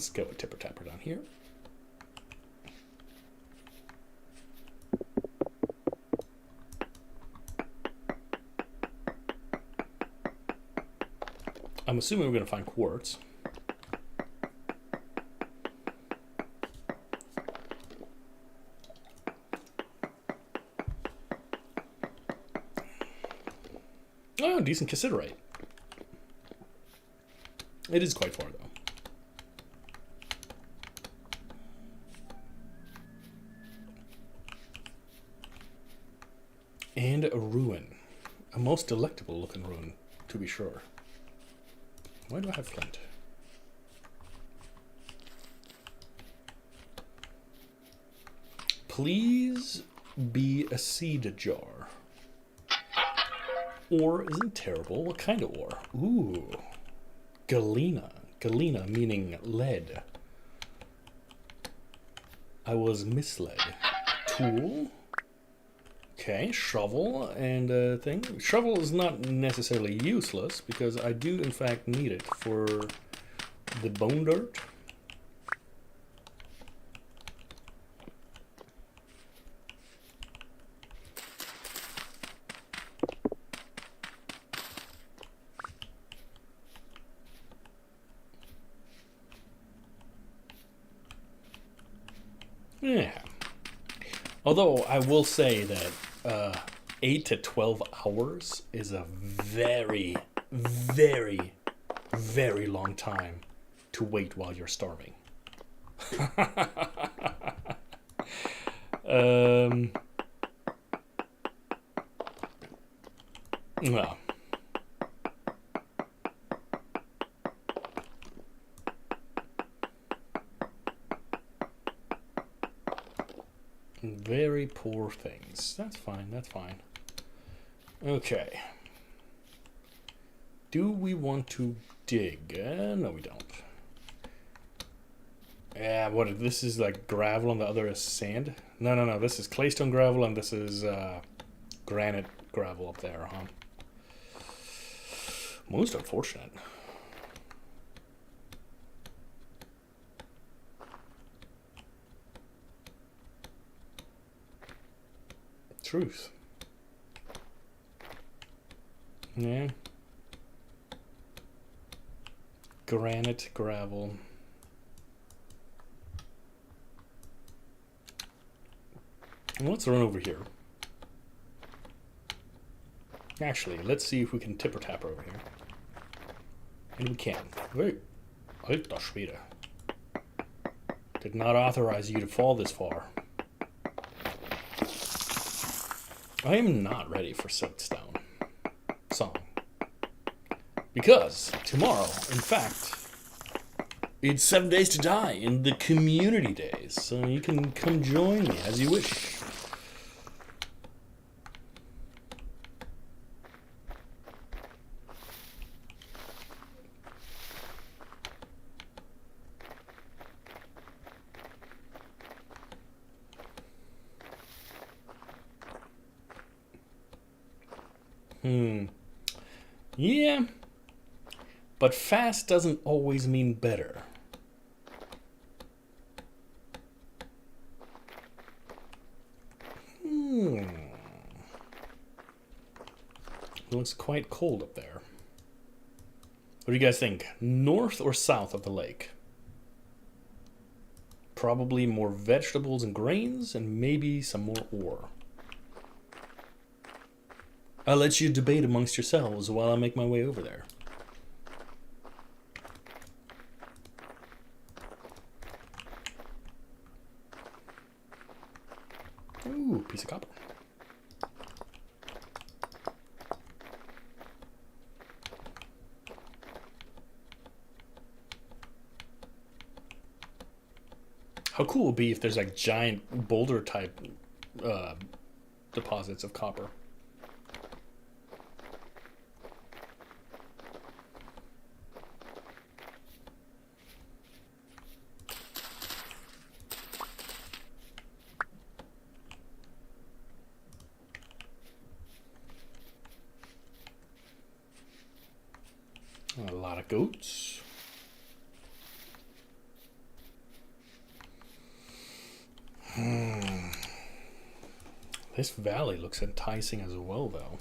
Let's go with Tipper Tapper down here. I'm assuming we're going to find quartz. Oh, decent cassiterite. It is quite far, though. And a ruin. A most delectable looking ruin, to be sure. Why do I have flint? Please be a seed jar. Ore isn't terrible. What kind of ore? Ooh. Galena. Galena meaning lead. I was misled. Tool. Okay, shovel and thing. Shovel is not necessarily useless because I do in fact need it for the bone dirt. Yeah. Although I will say that 8 to 12 hours is a very, very, very long time to wait while you're starving. Well. Very poor things. That's fine, that's fine. Okay. Do we want to dig? No, we don't. Yeah, what? This is like gravel and the other is sand? No, no, no. This is claystone gravel and this is granite gravel up there, huh? Most unfortunate. Truth. Yeah. Granite, gravel. Let's run over here. Actually, let's see if we can tipper tapper over here. And we can. Wait. Alter Schwede. Did not authorize you to fall this far. I am not ready for Silkstone song. Because tomorrow, in fact, it's 7 days to die in the community days. So you can come join me as you wish. Yeah, but fast doesn't always mean better. It looks quite cold up there. What do you guys think? North or south of the lake? Probably more vegetables and grains and maybe some more ore. I'll let you debate amongst yourselves while I make my way over there. Ooh, piece of copper. How cool it would be if there's like giant boulder type deposits of copper. A lot of goats. This valley looks enticing as well, though.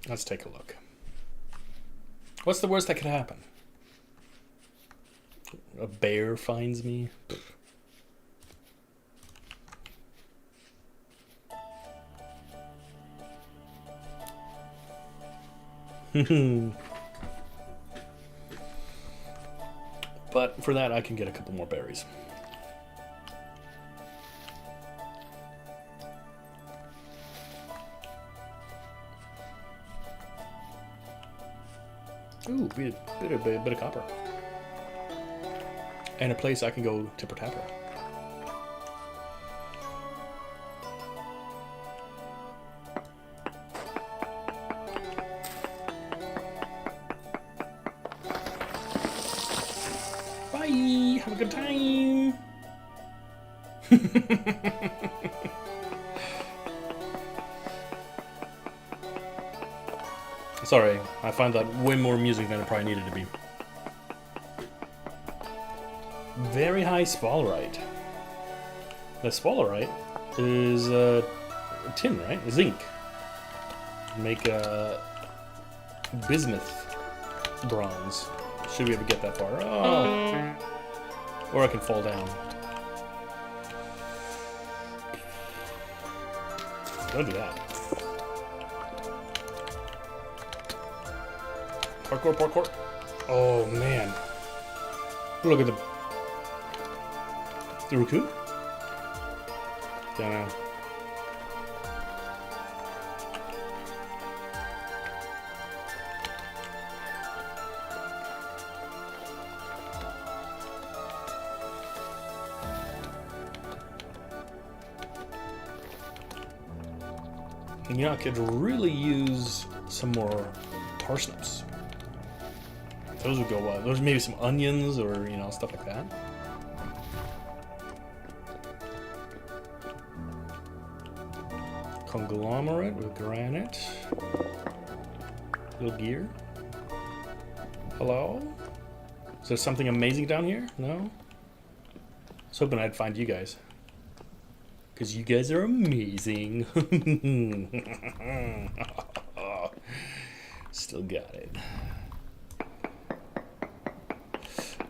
Let's take a look. What's the worst that could happen? A bear finds me? But for that, I can get a couple more berries. Ooh, bit of copper. And a place I can go tipper-tapper. Bye! Have a good time! Sorry, I find that way more music than it probably needed to be. Very high sphalerite. The sphalerite is tin, right? Zinc. Make bismuth bronze. Should we ever get that far? Oh. Or I can fall down. Don't do that. Parkour, parkour. Oh, man. Look at the raccoon? Don't know. And you know, I could really use some more parsnips. Those would go well. There's maybe some onions or, you know, stuff like that. Conglomerate with granite. Little gear. Hello? Is there something amazing down here? No? I was hoping I'd find you guys. Because you guys are amazing. Still got it.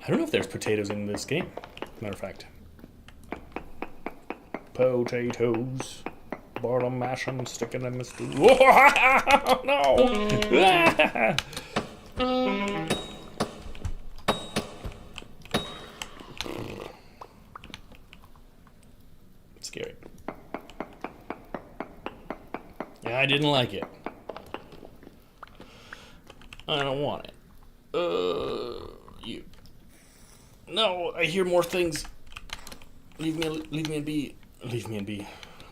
I don't know if there's potatoes in this game. Matter of fact. Potatoes. Bottom mash them, stick it in the stew. Oh, no! Scary. Yeah, I didn't like it. I don't want it. You. No, I hear more things. Leave me in be. Leave me in be.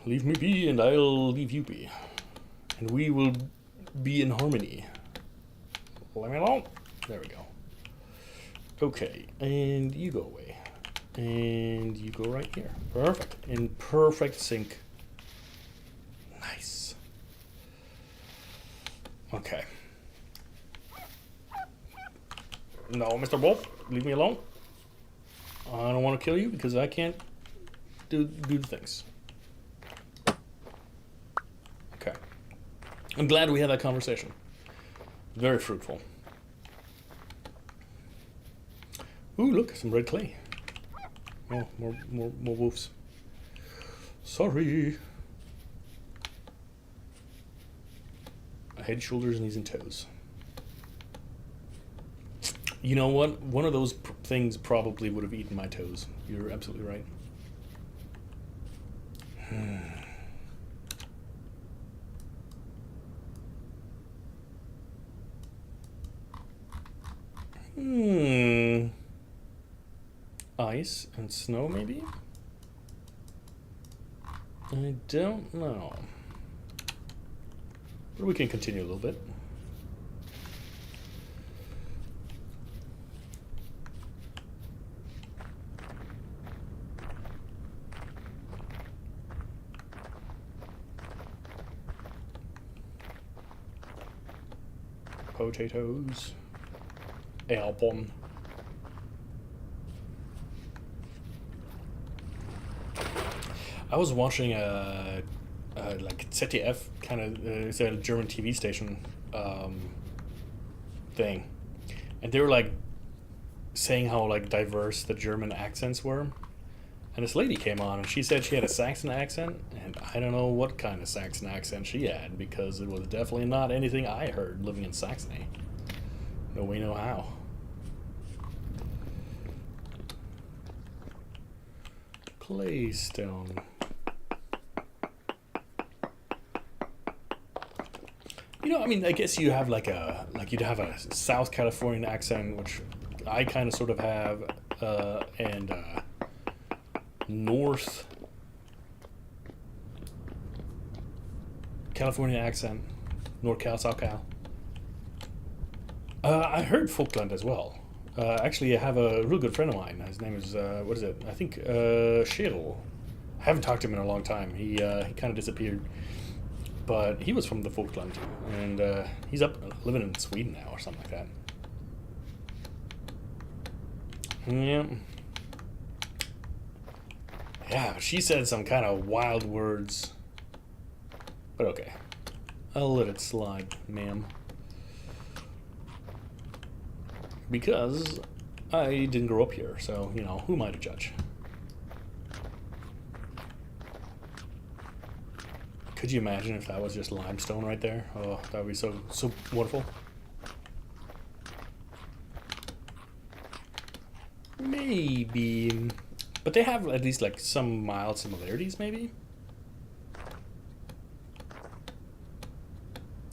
Leave me be, and I'll leave you be. And we will be in harmony. Let me alone. There we go. Okay, and you go away. And you go right here. Perfect. In perfect sync. Nice. Okay. No, Mr. Wolf, leave me alone. I don't want to kill you because I can't do the things. Okay. I'm glad we had that conversation. Very fruitful. Ooh, look, some red clay. Oh, more wolves. Sorry. Head, shoulders, knees, and toes. You know what? One of those things probably would have eaten my toes. You're absolutely right. Ice and snow, maybe? I don't know. But we can continue a little bit. Potatoes. Albon. I was watching like ZDF kind of it's a German TV station thing, and they were like saying how like diverse the German accents were. And this lady came on and she said she had a Saxon accent, and I don't know what kind of Saxon accent she had because it was definitely not anything I heard living in Saxony. No way, no how. Claystone. You know, I mean, I guess you have like you'd have a South Californian accent, which I kind of sort of have, and North California accent, North Cal, South Cal. I heard Falkland as well. Actually, I have a real good friend of mine. His name is what is it? I think Cheryl. I haven't talked to him in a long time. He kind of disappeared, but he was from the Falkland, and he's up living in Sweden now or something like that. Yeah. Yeah, she said some kind of wild words. But okay. I'll let it slide, ma'am. Because I didn't grow up here, so, you know, who am I to judge? Could you imagine if that was just limestone right there? Oh, that would be so wonderful. Maybe. But they have at least like some mild similarities, maybe?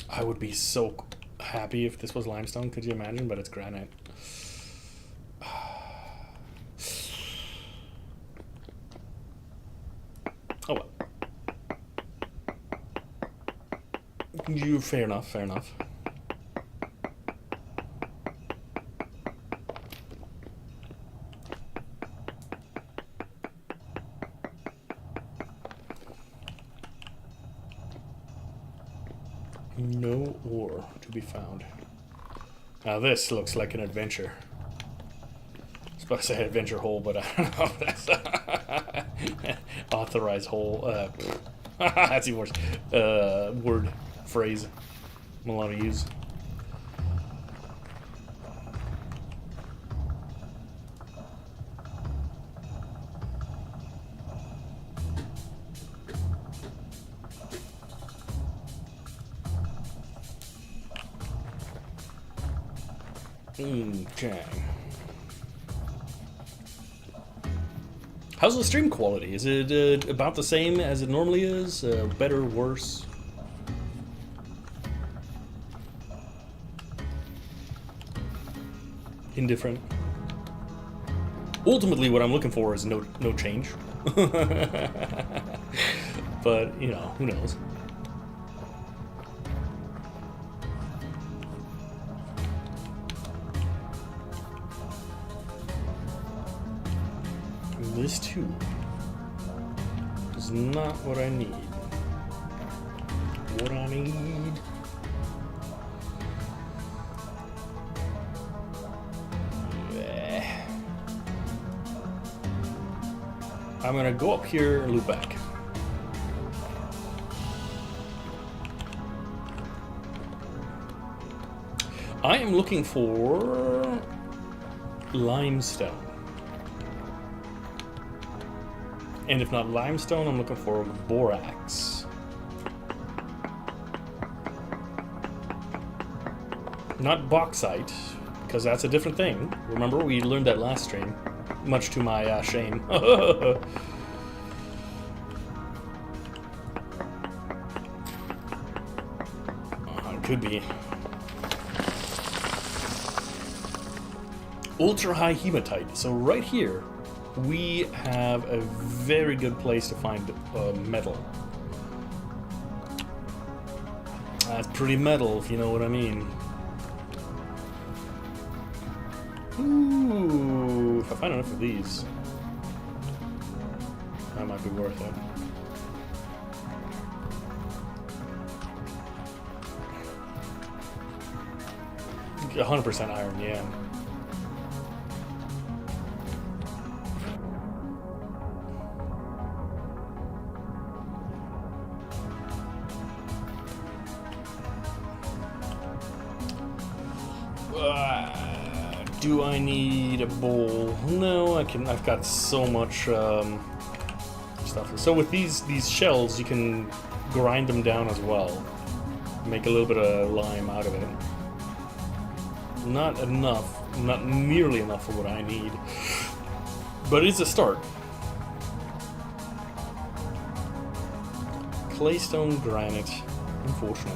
I would be so happy if this was limestone, could you imagine? But it's granite. Oh well. Fair enough, fair enough. No ore to be found. Now this looks like an adventure. I was about to say adventure hole, but I don't know if that's authorized hole. That's even worse. Word, phrase I'm allowed to use. Okay. How's the stream quality? Is it about the same as it normally is? Better, worse? Indifferent? Ultimately, what I'm looking for is no change. But, you know, who knows? This too is not what I need. What I need. I'm gonna go up here and loop back. I am looking for limestone. And if not limestone, I'm looking for borax. Not bauxite, because that's a different thing. Remember, we learned that last stream, much to my shame. It could be. Ultra high hematite. So right here, we have a very good place to find metal. That's pretty metal, if you know what I mean. Ooh, if I find enough of these, that might be worth it. A 100% iron, yeah. Do I need a bowl? No, I've got so much stuff. So with these shells, you can grind them down as well. Make a little bit of lime out of it. Not enough, not nearly enough for what I need, but it's a start. Claystone granite, unfortunate.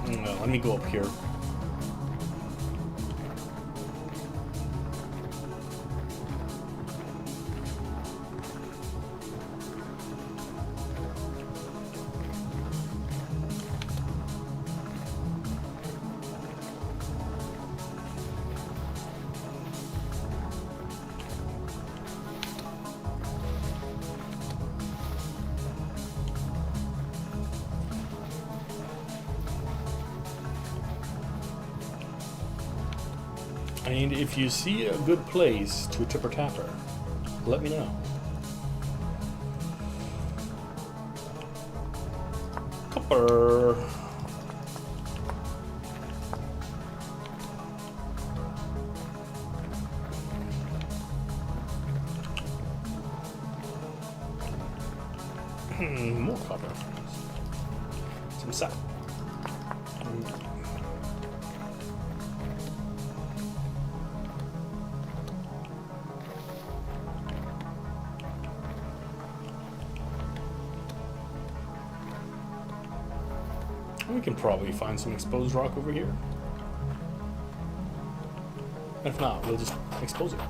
No, let me go up here. And if you see a good place to tipper tapper, let me know. Copper. More copper. Some sap. We can probably find some exposed rock over here. If not, we'll just expose it.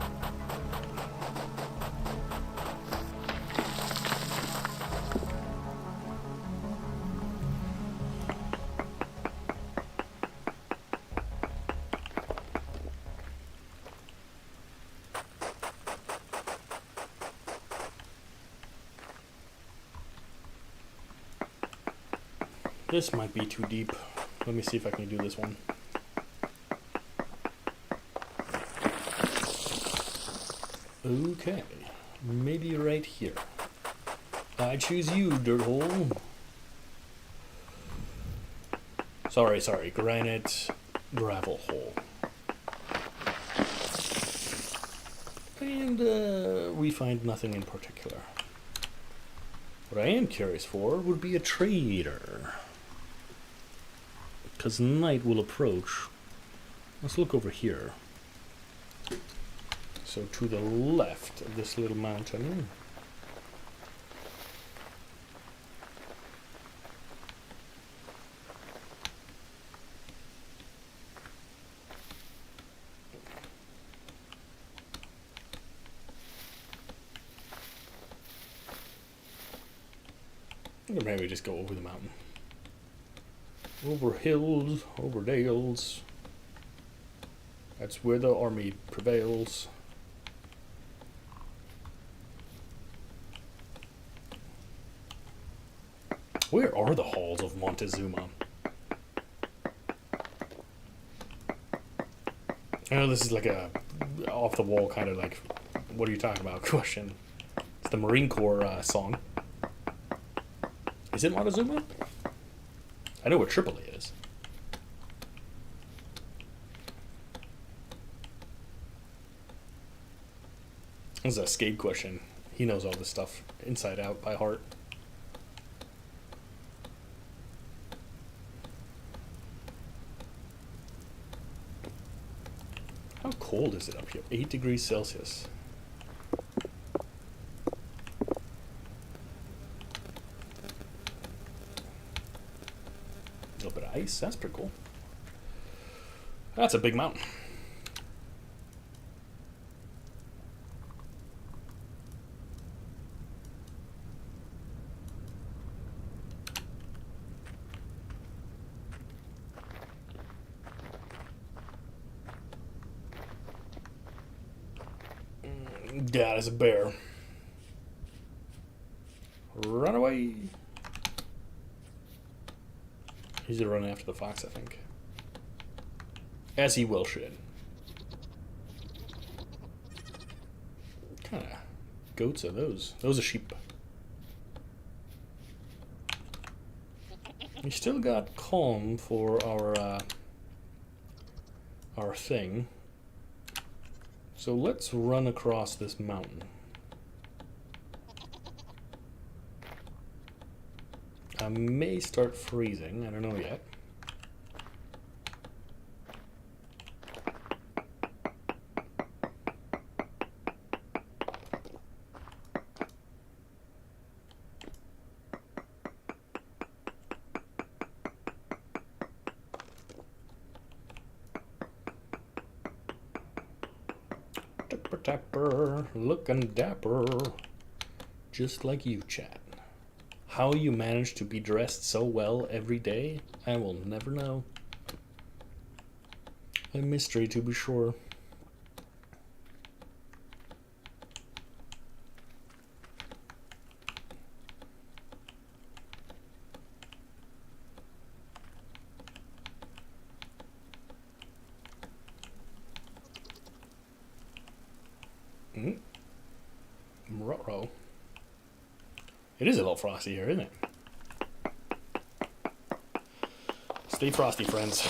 This might be too deep. Let me see if I can do this one. Okay, maybe right here. I choose you, dirt hole. Sorry, granite gravel hole. And we find nothing in particular. What I am curious for would be a trader. Because night will approach. Let's look over here. So to the left of this little mountain. Or maybe just go over the mountain. Over hills, over dales. That's where the army prevails. Where are the halls of Montezuma? I know this is like a off the wall kind of like, what are you talking about question. It's the Marine Corps song. Is it Montezuma? I know where Tripoli is. This is a Skate question. He knows all this stuff inside out by heart. How cold is it up here? 8 degrees Celsius. A little bit of ice. That's pretty cool. That's a big mountain. That is a bear. Run away. He's running after the fox, I think. As he well should. What kind of goats are those? Those are sheep. We still got calm for our thing. So let's run across this mountain. I may start freezing, I don't know yet. Dapper dapper, looking dapper, just like you, chat. How you manage to be dressed so well every day, I will never know. A mystery, to be sure. Ruh-roh. It is a little frosty here, isn't it? Stay frosty, friends.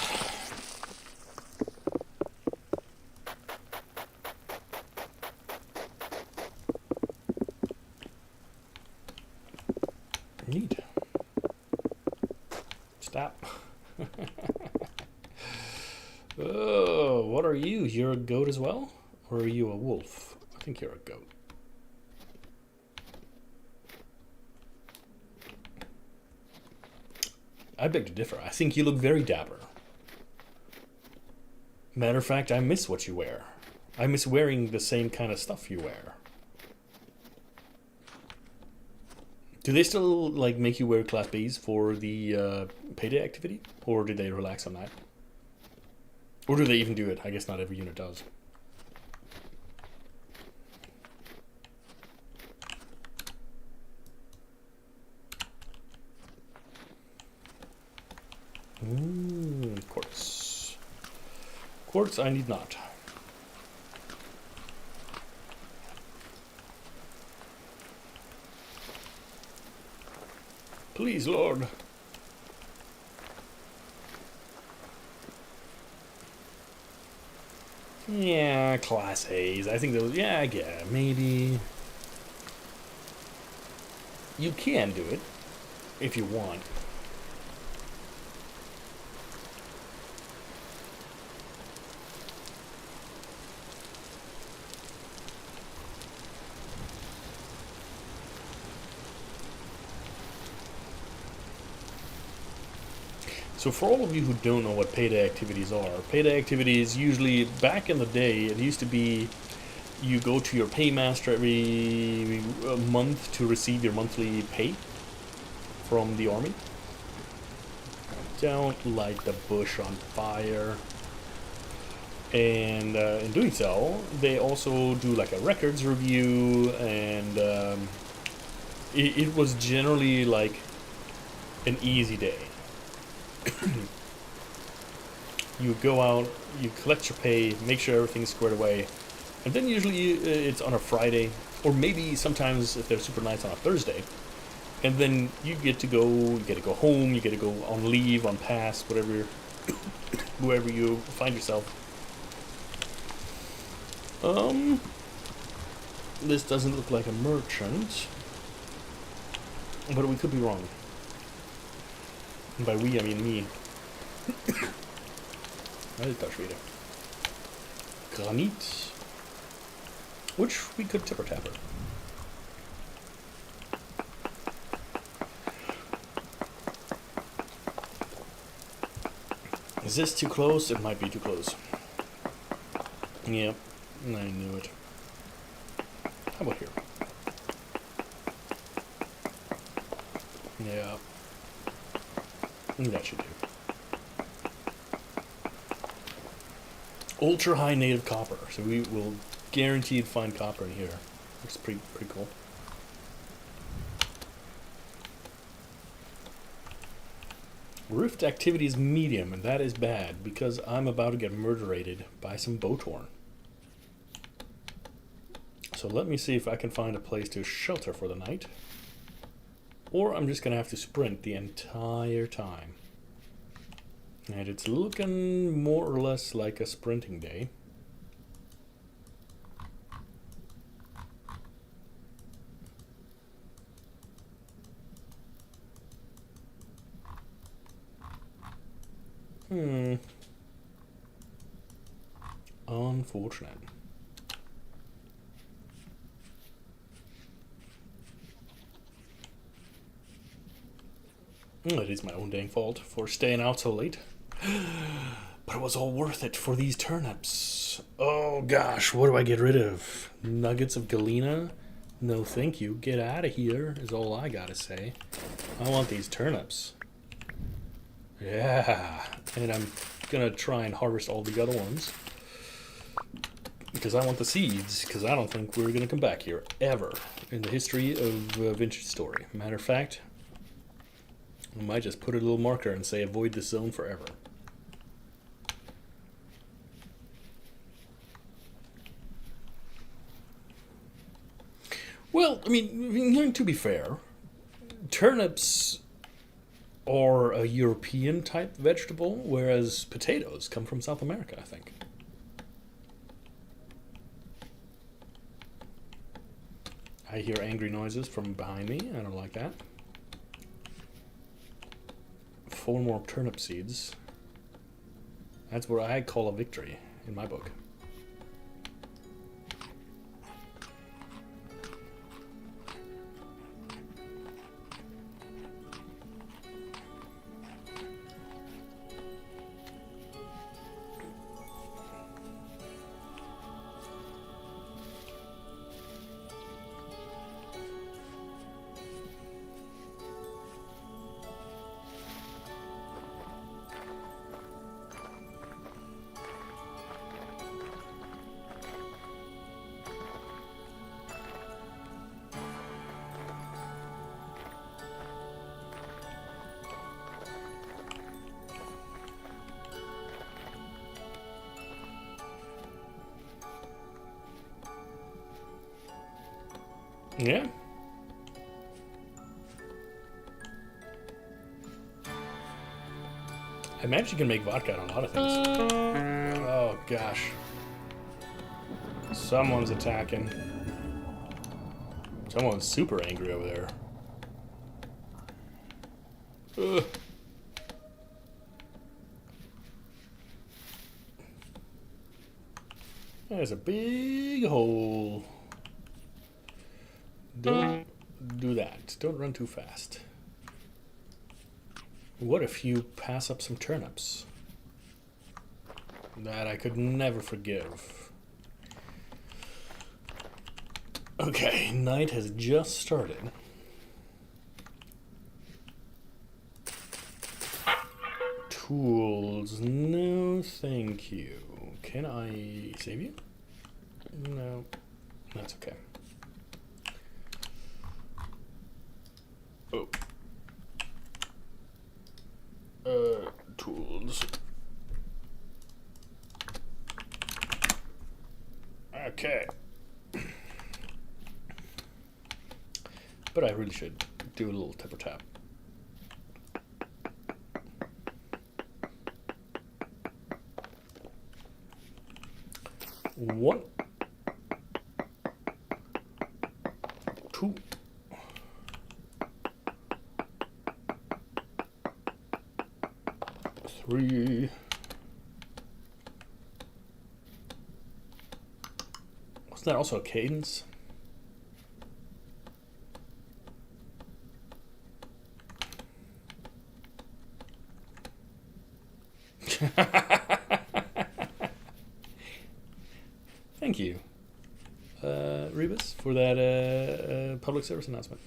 Neat. Stop. Oh, what are you? You're a goat as well? Or are you a wolf? I think you're a goat. I beg to differ. I think you look very dapper. Matter of fact, I miss what you wear. I miss wearing the same kind of stuff you wear. Do they still like make you wear Class Bs for the payday activity? Or do they relax on that? Or do they even do it? I guess not every unit does. Quartz. Quartz I need not. Please, Lord. Yeah, Class A's. I think those, yeah, maybe. You can do it if you want. So for all of you who don't know what payday activities are, payday activities usually, back in the day, it used to be you go to your paymaster every month to receive your monthly pay from the army. Don't light the bush on fire. And in doing so, they also do like a records review, and it was generally like an easy day. You go out, you collect your pay, make sure everything's squared away, and then usually it's on a Friday, or maybe sometimes if they're super nice on a Thursday, and then you get to go home, you get to go on leave, on pass, whatever, whoever you find yourself. This doesn't look like a merchant, but we could be wrong. And by we, I mean me. Alter Schwede. Granit. Which we could tipper-tapper. Is this too close? It might be too close. Yep, I knew it. How about here? Yeah. That should do. Ultra high native copper, so we will guaranteed find copper in here. Looks pretty cool. Rift activity is medium, and that is bad because I'm about to get murderated by some Botorn. So let me see if I can find a place to shelter for the night. or I'm just gonna have to sprint the entire time. And it's looking more or less like a sprinting day. Unfortunate. It is my own dang fault for staying out so late. But it was all worth it for these turnips. Oh gosh, what do I get rid of? Nuggets of galena? No thank you. Get out of here is all I gotta say. I want these turnips. Yeah. And I'm gonna try and harvest all the other ones. Because I want the seeds, because I don't think we're gonna come back here ever in the history of Vintage Story. Matter of fact, I might just put a little marker and say avoid this zone forever. Well, I mean, to be fair, turnips are a European type vegetable, whereas potatoes come from South America, I think. I hear angry noises from behind me. I don't like that. 4 more turnip seeds. That's what I call a victory in my book. Yeah. I imagine you can make vodka out of a lot of things. Oh gosh. Someone's attacking. Someone's super angry over there. Ugh. There's a big hole. Don't do that. Don't run too fast. What if you pass up some turnips? That I could never forgive. Okay, night has just started. Tools. No, thank you. Can I save you? No. That's okay. Oh. Tools. Okay. But I really should do a little tipper tap. One. 2. 3. Wasn't that also a cadence? Thank you, Rebus, for that public service announcement.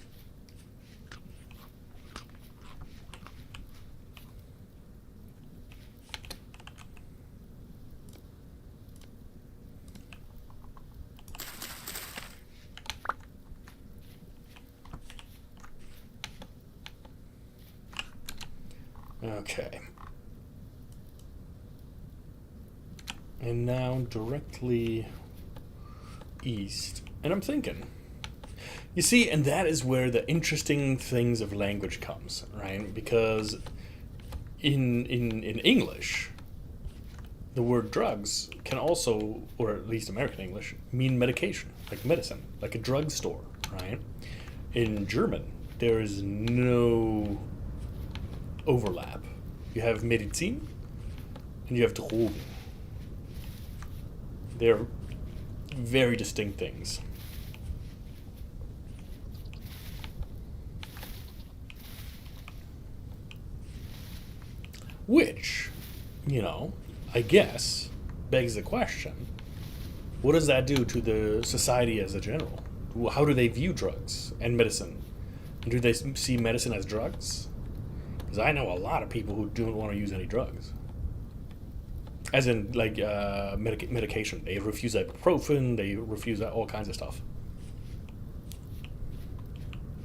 Okay. And now directly east. And I'm thinking, You see, and that is where the interesting things of language comes, right? Because in English, the word drugs can also, or at least American English, mean medication, like medicine, like a drugstore, right? In German, there is no overlap. You have Medizin and you have Drogen. They're very distinct things. Which, I guess, begs the question, what does that do to the society as a general? How do they view drugs and medicine? Do they see medicine as drugs? Because I know a lot of people who don't want to use any drugs. As in, like, medication. They refuse ibuprofen, they refuse all kinds of stuff.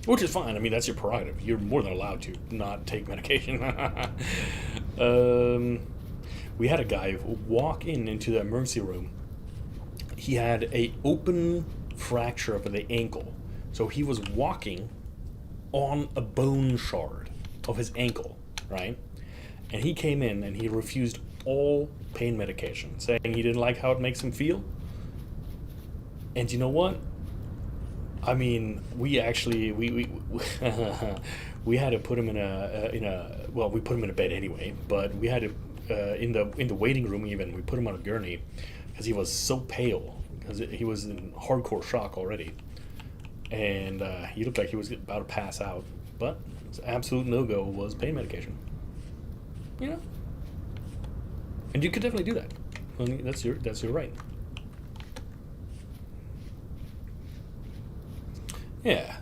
Which is fine. I mean, that's your prerogative. You're more than allowed to not take medication. We had a guy walk into the emergency room. He had a open fracture of the ankle. So he was walking on a bone shard of his ankle, right? And he came in and he refused all pain medication, saying he didn't like how it makes him feel. And you know what? I mean, we actually we had to put him in a well, we put him in a bed anyway, but we had to in the waiting room even we put him on a gurney because he was so pale because he was in hardcore shock already, and he looked like he was about to pass out. But his absolute no-go was pain medication. And you could definitely do that. I mean, that's your right. Yeah.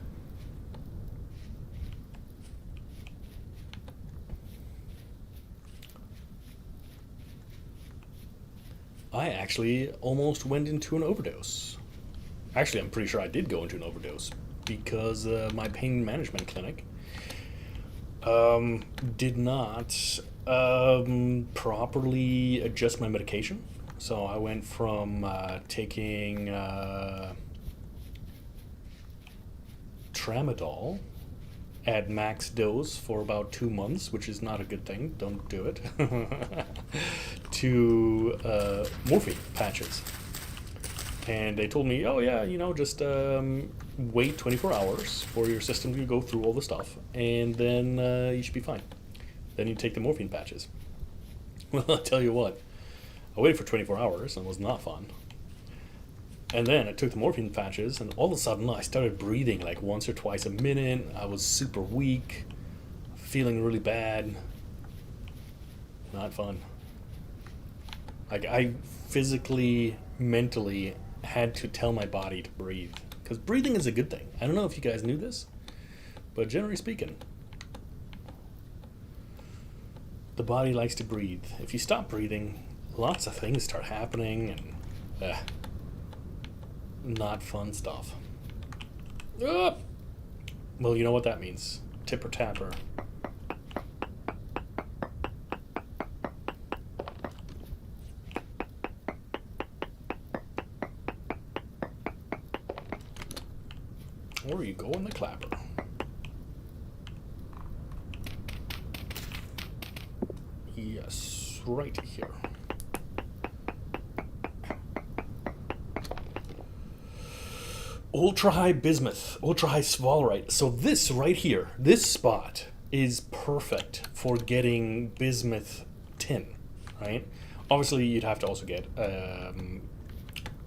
I actually almost went into an overdose. Actually, I'm pretty sure I did go into an overdose because my pain management clinic did not properly adjust my medication. So I went from taking tramadol at max dose for about 2 months, which is not a good thing. Don't do it. To morphine patches. And they told me, oh yeah, just wait 24 hours for your system to go through all the stuff, and then you should be fine. Then you take the morphine patches. Well, I'll tell you what, I waited for 24 hours and it was not fun. And then I took the morphine patches, and all of a sudden I started breathing like once or twice a minute. I was super weak, feeling really bad. Not fun. Like, I physically, mentally had to tell my body to breathe. Because breathing is a good thing. I don't know if you guys knew this, but generally speaking, the body likes to breathe. If you stop breathing, lots of things start happening, and not fun stuff. Well, you know what that means. Tipper tapper. Or you go in the clapper. Yes, right here. Ultra high bismuth, ultra high svalrite. So this right here, this spot is perfect for getting bismuth tin, right? Obviously, you'd have to also get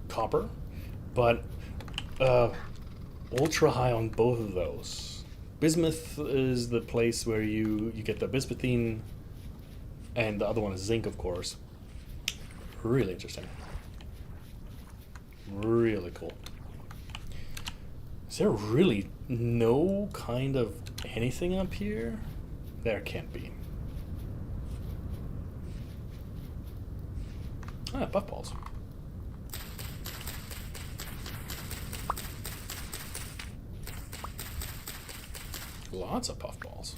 copper, but ultra high on both of those. Bismuth is the place where you get the bismuthine, and the other one is zinc, of course. Really interesting. Really cool. Is there really no kind of anything up here? There can't be. Ah, puffballs. Lots of puffballs.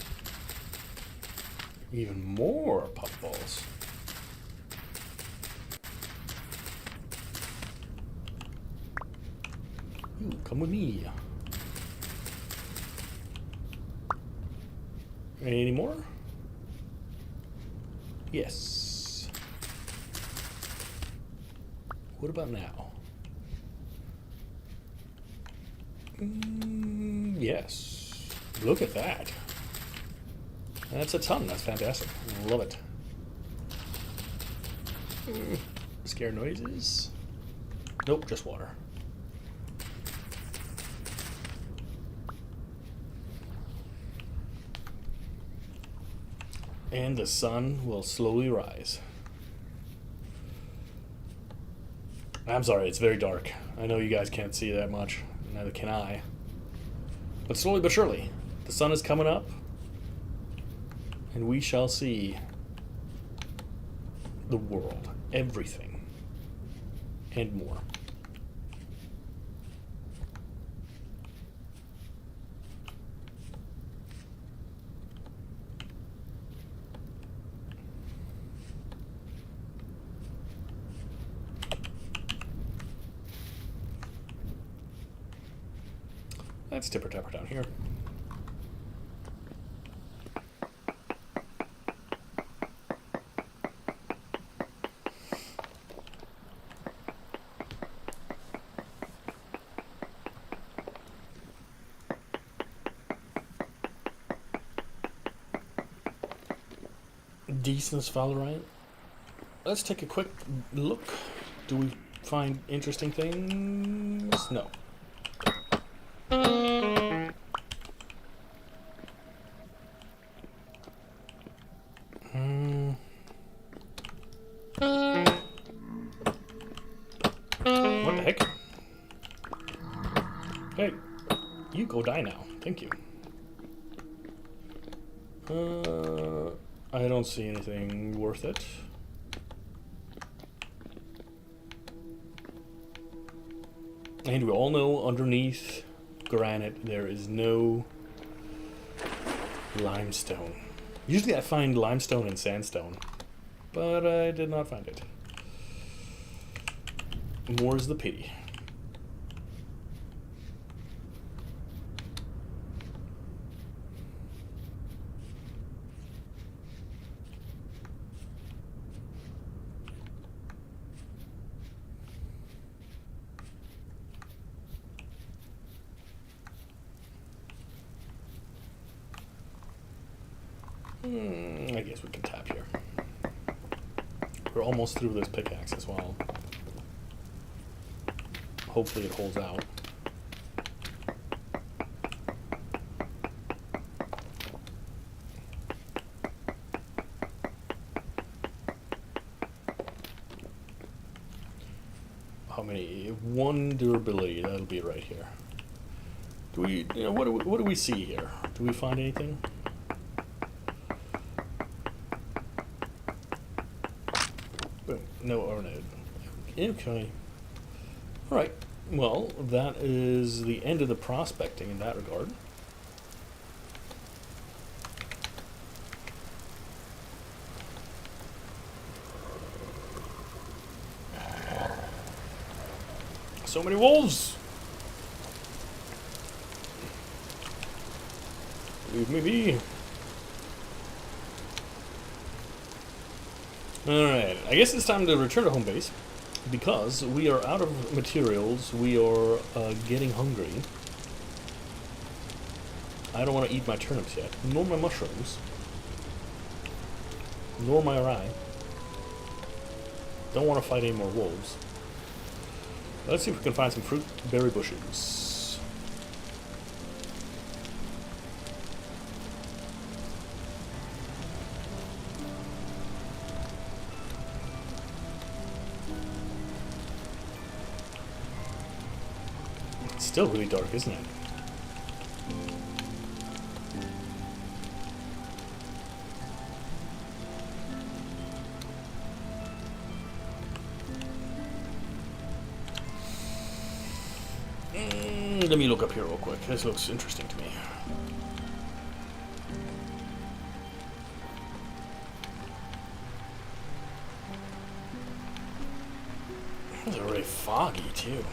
Even more puffballs. Ooh, come with me. Any more? Yes. What about now? Yes. Look at that. That's a ton. That's fantastic. Love it. Scare noises? Nope, just water. And the sun will slowly rise. I'm sorry, it's very dark. I know you guys can't see that much, neither can I. But slowly but surely, the sun is coming up, and we shall see the world, everything, and more. Let's tipper tapper down here. Decent Valorant. Let's take a quick look. Do we find interesting things? No. What the heck? Hey, you go die now. Thank you. I don't see anything worth it. And we all know underneath granite there is no limestone. Usually I find limestone and sandstone, but I did not find it. More's the pity. I guess we can tap here. We're almost through this pickaxe as well. Hopefully it holds out. How many? 1 durability, that'll be right here. Do we, what do we see here? Do we find anything? No, or no. Okay. Alright. Well, that is the end of the prospecting in that regard. So many wolves! Leave me be. Alright, I guess it's time to return to home base, because we are out of materials, we are getting hungry. I don't want to eat my turnips yet, nor my mushrooms, nor my rye. Don't want to fight any more wolves. Let's see if we can find some fruit berry bushes. Still really dark, isn't it? Let me look up here real quick. This looks interesting to me. It's really foggy too.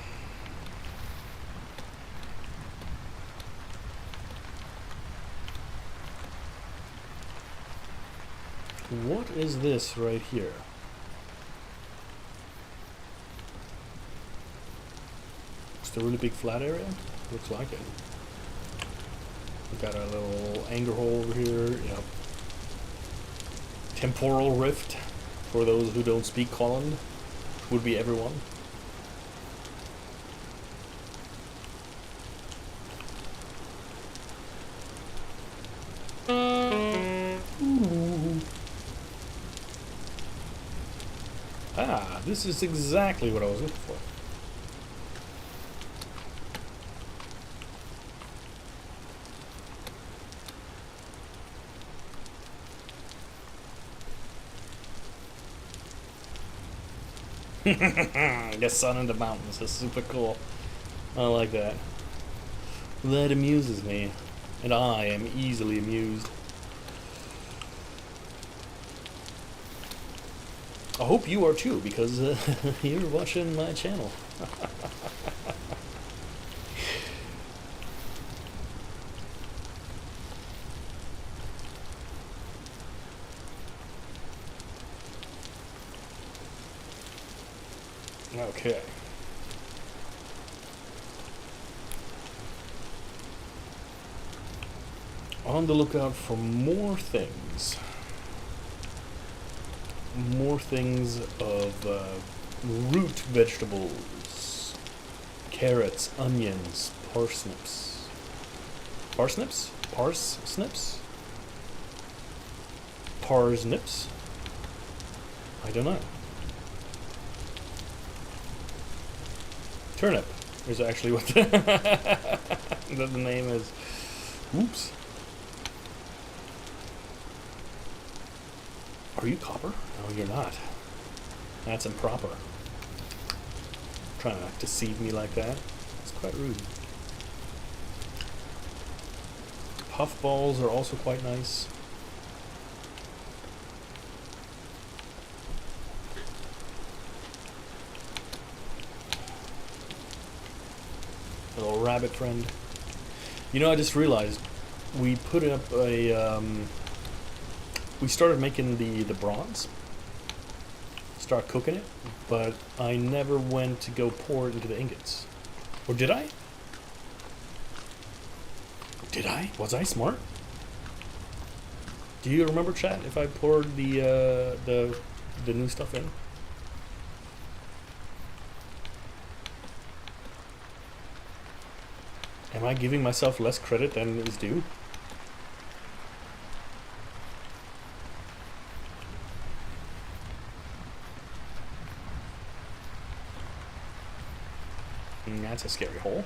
What is this right here? It's the really big flat area? Looks like it. We've got a little anger hole over here. Yep. Temporal rift, for those who don't speak Holland, would be everyone. Ooh. Ah, this is exactly what I was looking for. The sun in the mountains is super cool. I like that. That amuses me. And I am easily amused. I hope you are too, because you're watching my channel. Okay. On the lookout for more things. More things of root vegetables. Carrots, onions, parsnips. Parsnips? Parsnips? Parsnips? I don't know. Turnip is actually what the name is. Oops. Are you copper? No, you're not. That's improper. Trying to deceive me like that. It's quite rude. Puffballs are also quite nice. Little rabbit friend. You know, I just realized we put up a we started making the bronze, start cooking it, but I never went to go pour it into the ingots. Or did I? Did I? Was I smart? Do you remember, chat, if I poured the new stuff in? Am I giving myself less credit than is due? That's a scary hole.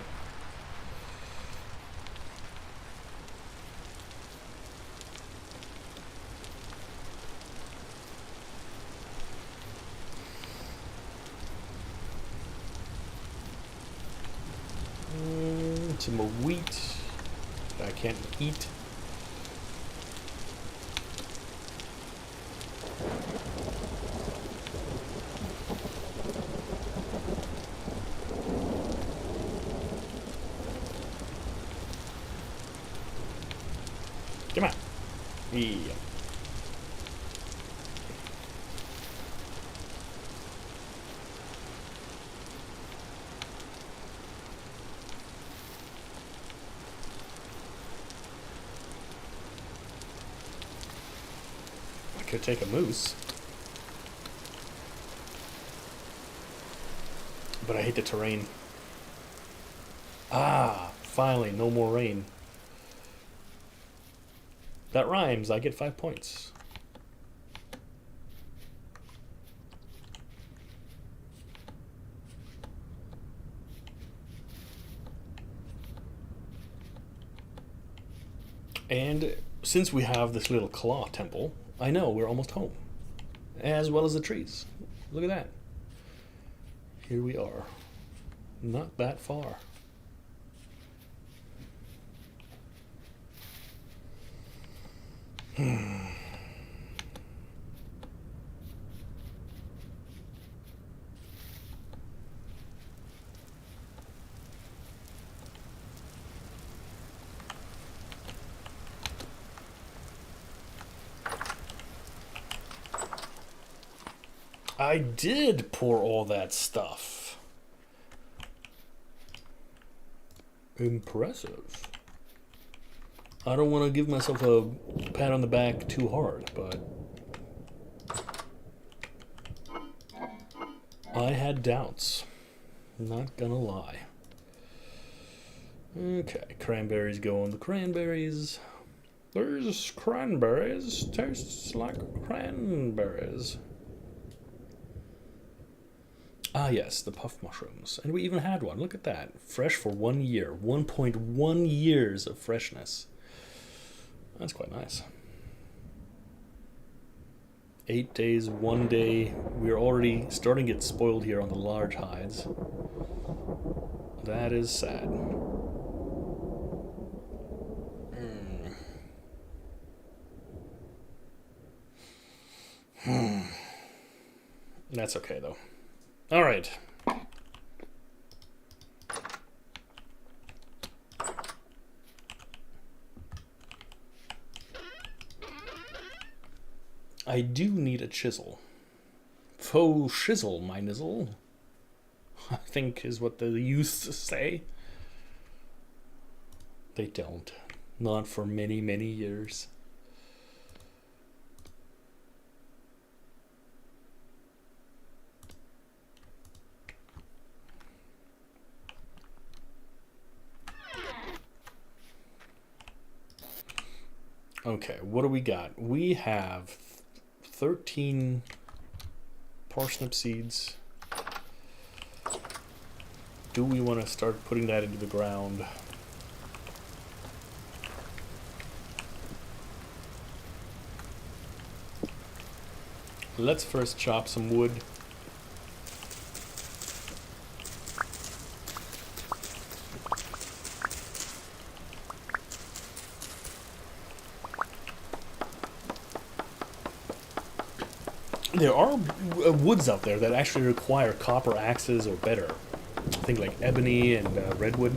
Some more wheat that I can't eat. Come on. Yeah. I could take a moose. But I hate the terrain. Ah, finally, no more rain. That rhymes. I get 5 points. And since we have this little claw temple, I know we're almost home. As well as the trees. Look at that. Here we are. Not that far. I did pour all that stuff. Impressive. I don't want to give myself a pat on the back too hard, but I had doubts. Not gonna lie. Okay, cranberries go on the cranberries. There's cranberries. Tastes like cranberries. Ah, yes, the puff mushrooms. And we even had one. Look at that. Fresh for 1 year. 1.1 years of freshness. That's quite nice. 8 days, 1 day. We're already starting to get spoiled here on the large hides. That is sad. That's okay, though. All right. I do need a chisel. Faux shizzle, my nizzle. I think is what they used to say. They don't. Not for many, many years. Okay, what do we got? We have 13 parsnip seeds. Do we want to start putting that into the ground? Let's first chop some wood. There are woods out there that actually require copper axes or better. I think like ebony and redwood.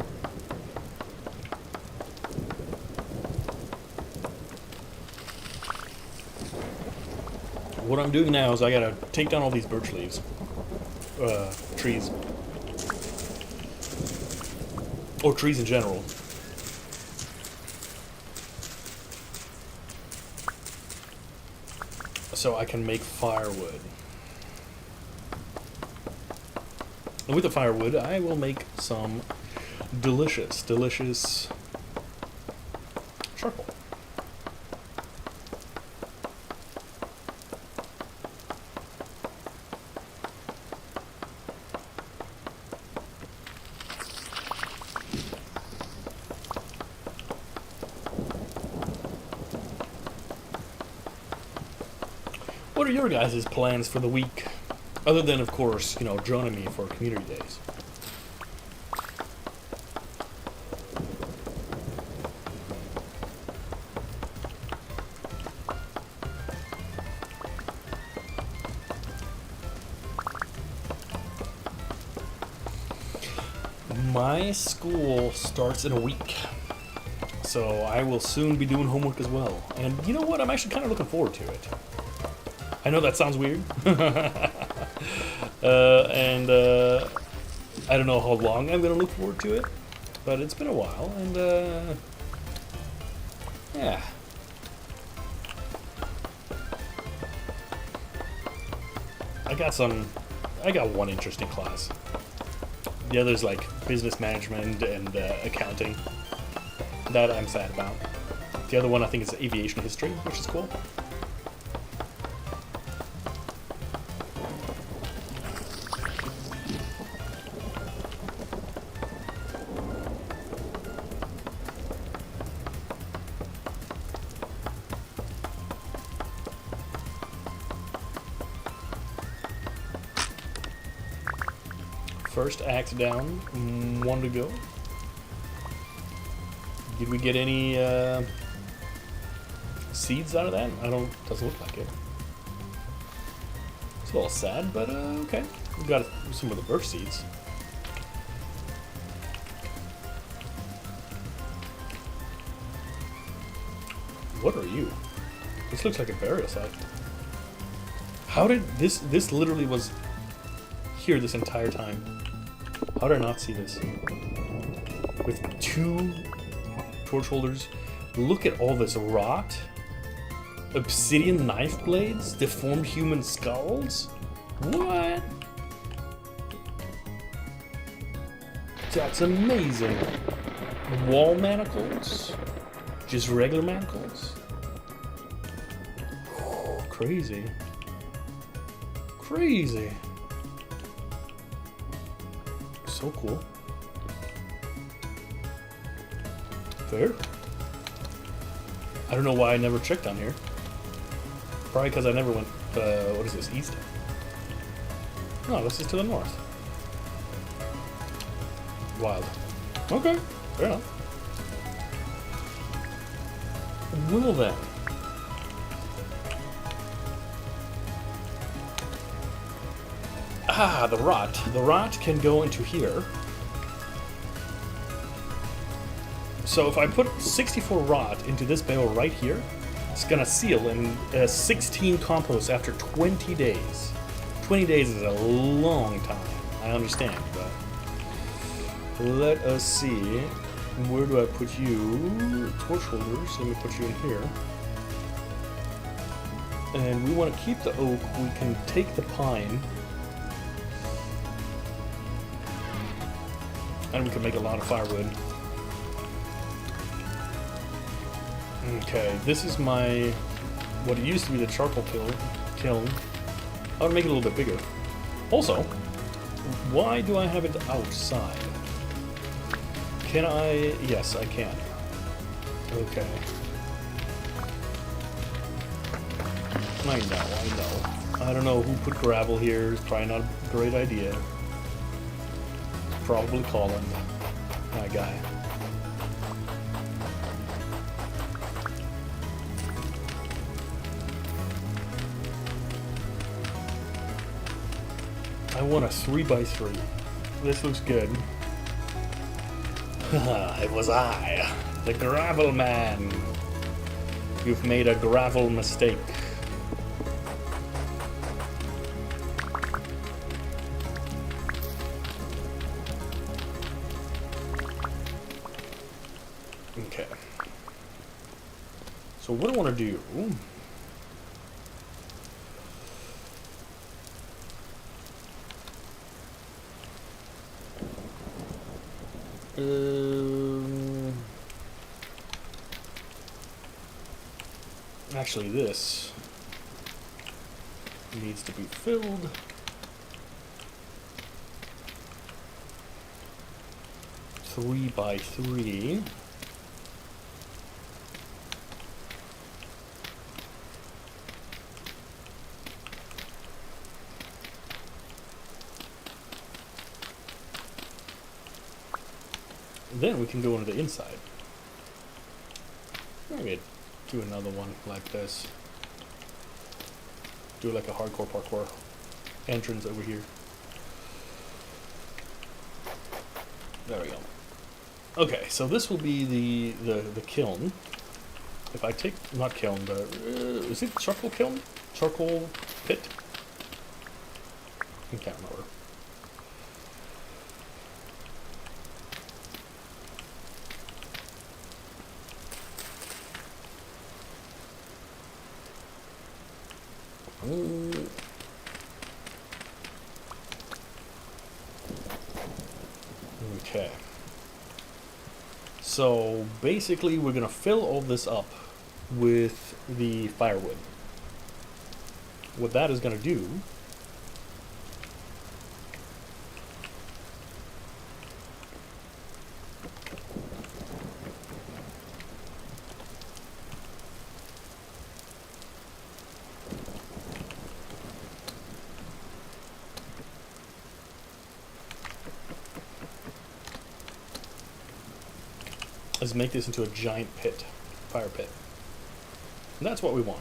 What I'm doing now is I gotta take down all these birch leaves. Trees. Or trees in general. So I can make firewood. And with the firewood, I will make some delicious charcoal. What are your guys' plans for the week? Other than, of course, you know, joining me for community days. My school starts in a week, so I will soon be doing homework as well. And you know what? I'm actually kind of looking forward to it. I know that sounds weird. I don't know how long I'm going to look forward to it, but it's been a while, and yeah. I got one interesting class. The other's like business management and accounting. That I'm sad about. The other one I think is aviation history, which is cool. First axe down, 1 to go. Did we get any seeds out of that? Doesn't look like it. It's a little sad, but okay. We got some of the birch seeds. What are you? This looks like a burial site. How did this literally was here this entire time? How did I not see this? With 2 torch holders. Look at all this rot. Obsidian knife blades, deformed human skulls. What? That's amazing. Wall manacles. Just regular manacles. Crazy. Crazy. So cool. Fair. I don't know why I never checked on here. Probably because I never went, what is this, east? No, this is to the north. Wild. Okay, fair enough. Well then. Ah, the rot. The rot can go into here. So if I put 64 rot into this barrel right here, it's gonna seal in 16 compost after 20 days. 20 days is a long time. I understand, but let us see. Where do I put you? Torch holders. Let me put you in here. And we want to keep the oak. We can take the pine. And we can make a lot of firewood. Okay, this is my, what used to be the charcoal kiln. I want to make it a little bit bigger. Also, why do I have it outside? Can I? Yes, I can. Okay. I know. I don't know who put gravel here. It's probably not a great idea. Probably Colin. That guy. I want a 3x3. This looks good. It was I, the gravel man. You've made a gravel mistake. Okay. So what I want to do... actually, this needs to be filled. Three by three. Then we can go into the inside. Maybe do another one like this. Do like a hardcore parkour entrance over here. There we go. Okay, so this will be the kiln. If I take, not kiln, is it charcoal kiln? Charcoal pit? I can't remember. Okay. So basically we're gonna fill all this up with the firewood. What that is gonna do is make this into a giant pit, fire pit. And that's what we want.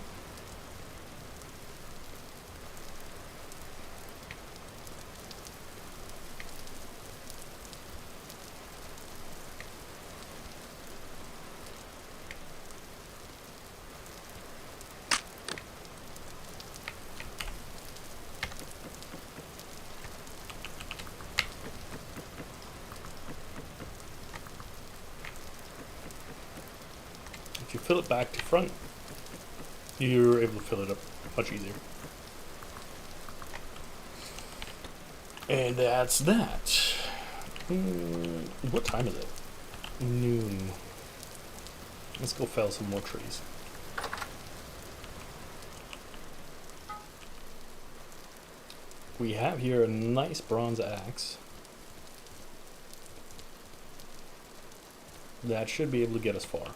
fill it back to front, you're able to fill it up much easier. And that's that. What time is it? Noon. Let's go fell some more trees. We have here a nice bronze axe. That should be able to get us far.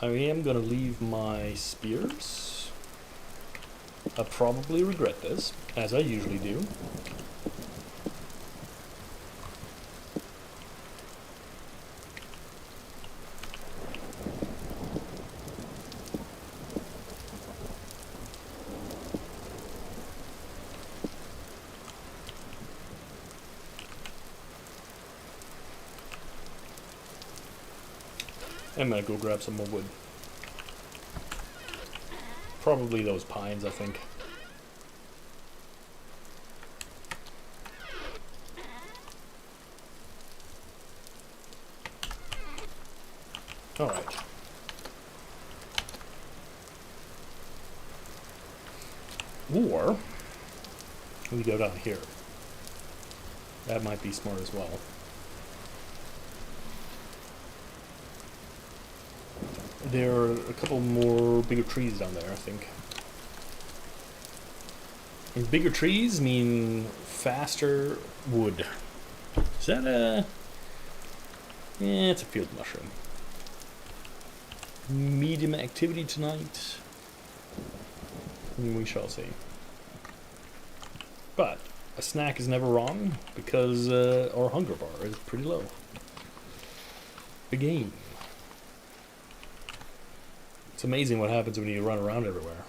I am going to leave my spears. I'll probably regret this, as I usually do. I'm gonna go grab some more wood. Probably those pines, I think. Alright. Or we go down here. That might be smart as well. There are a couple more bigger trees down there, I think. And bigger trees mean faster wood. Is that a... Yeah, it's a field mushroom. Medium activity tonight. We shall see. But a snack is never wrong because our hunger bar is pretty low. The game. It's amazing what happens when you run around everywhere.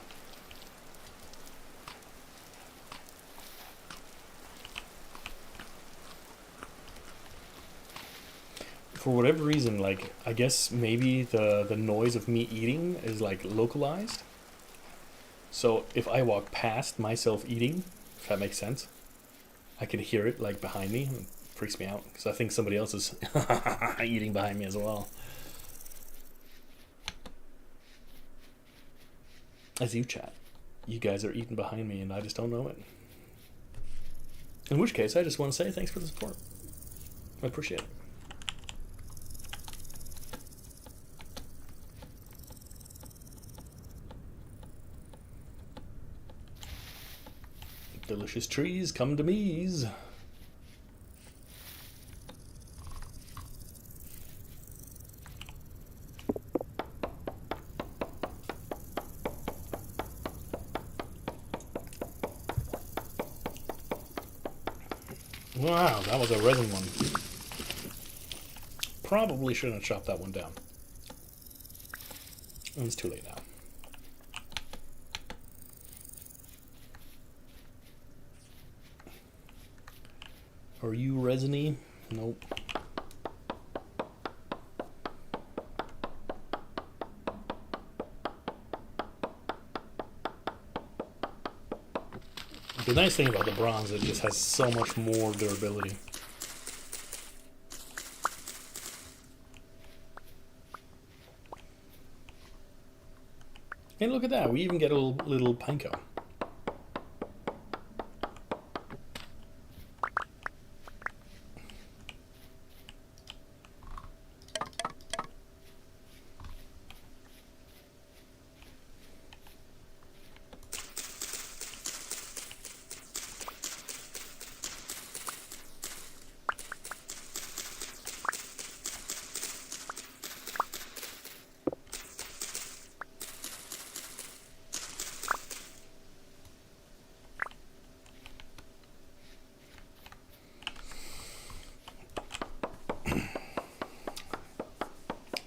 For whatever reason, like, I guess maybe the noise of me eating is like localized. So if I walk past myself eating, if that makes sense, I can hear it like behind me. It freaks me out because I think somebody else is eating behind me as well. As you chat, you guys are eating behind me and I just don't know it. In which case, I just want to say thanks for the support. I appreciate it. Delicious trees, come to me's. Wow, that was a resin one. Probably shouldn't have chopped that one down. It's too late now. Are you resiny? Nope. The nice thing about the bronze is it just has so much more durability. And look at that, we even get a little panko.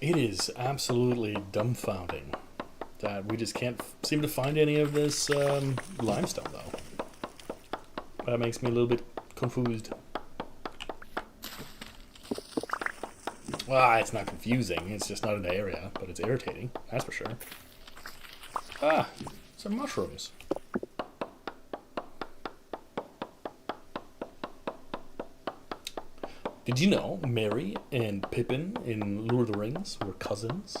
It is absolutely dumbfounding that we just can't seem to find any of this limestone, though. That makes me a little bit confused. Well, it's not confusing. It's just not in the area, but it's irritating. That's for sure. Ah, some mushrooms. Did you know Merry and Pippin in Lord of the Rings were cousins?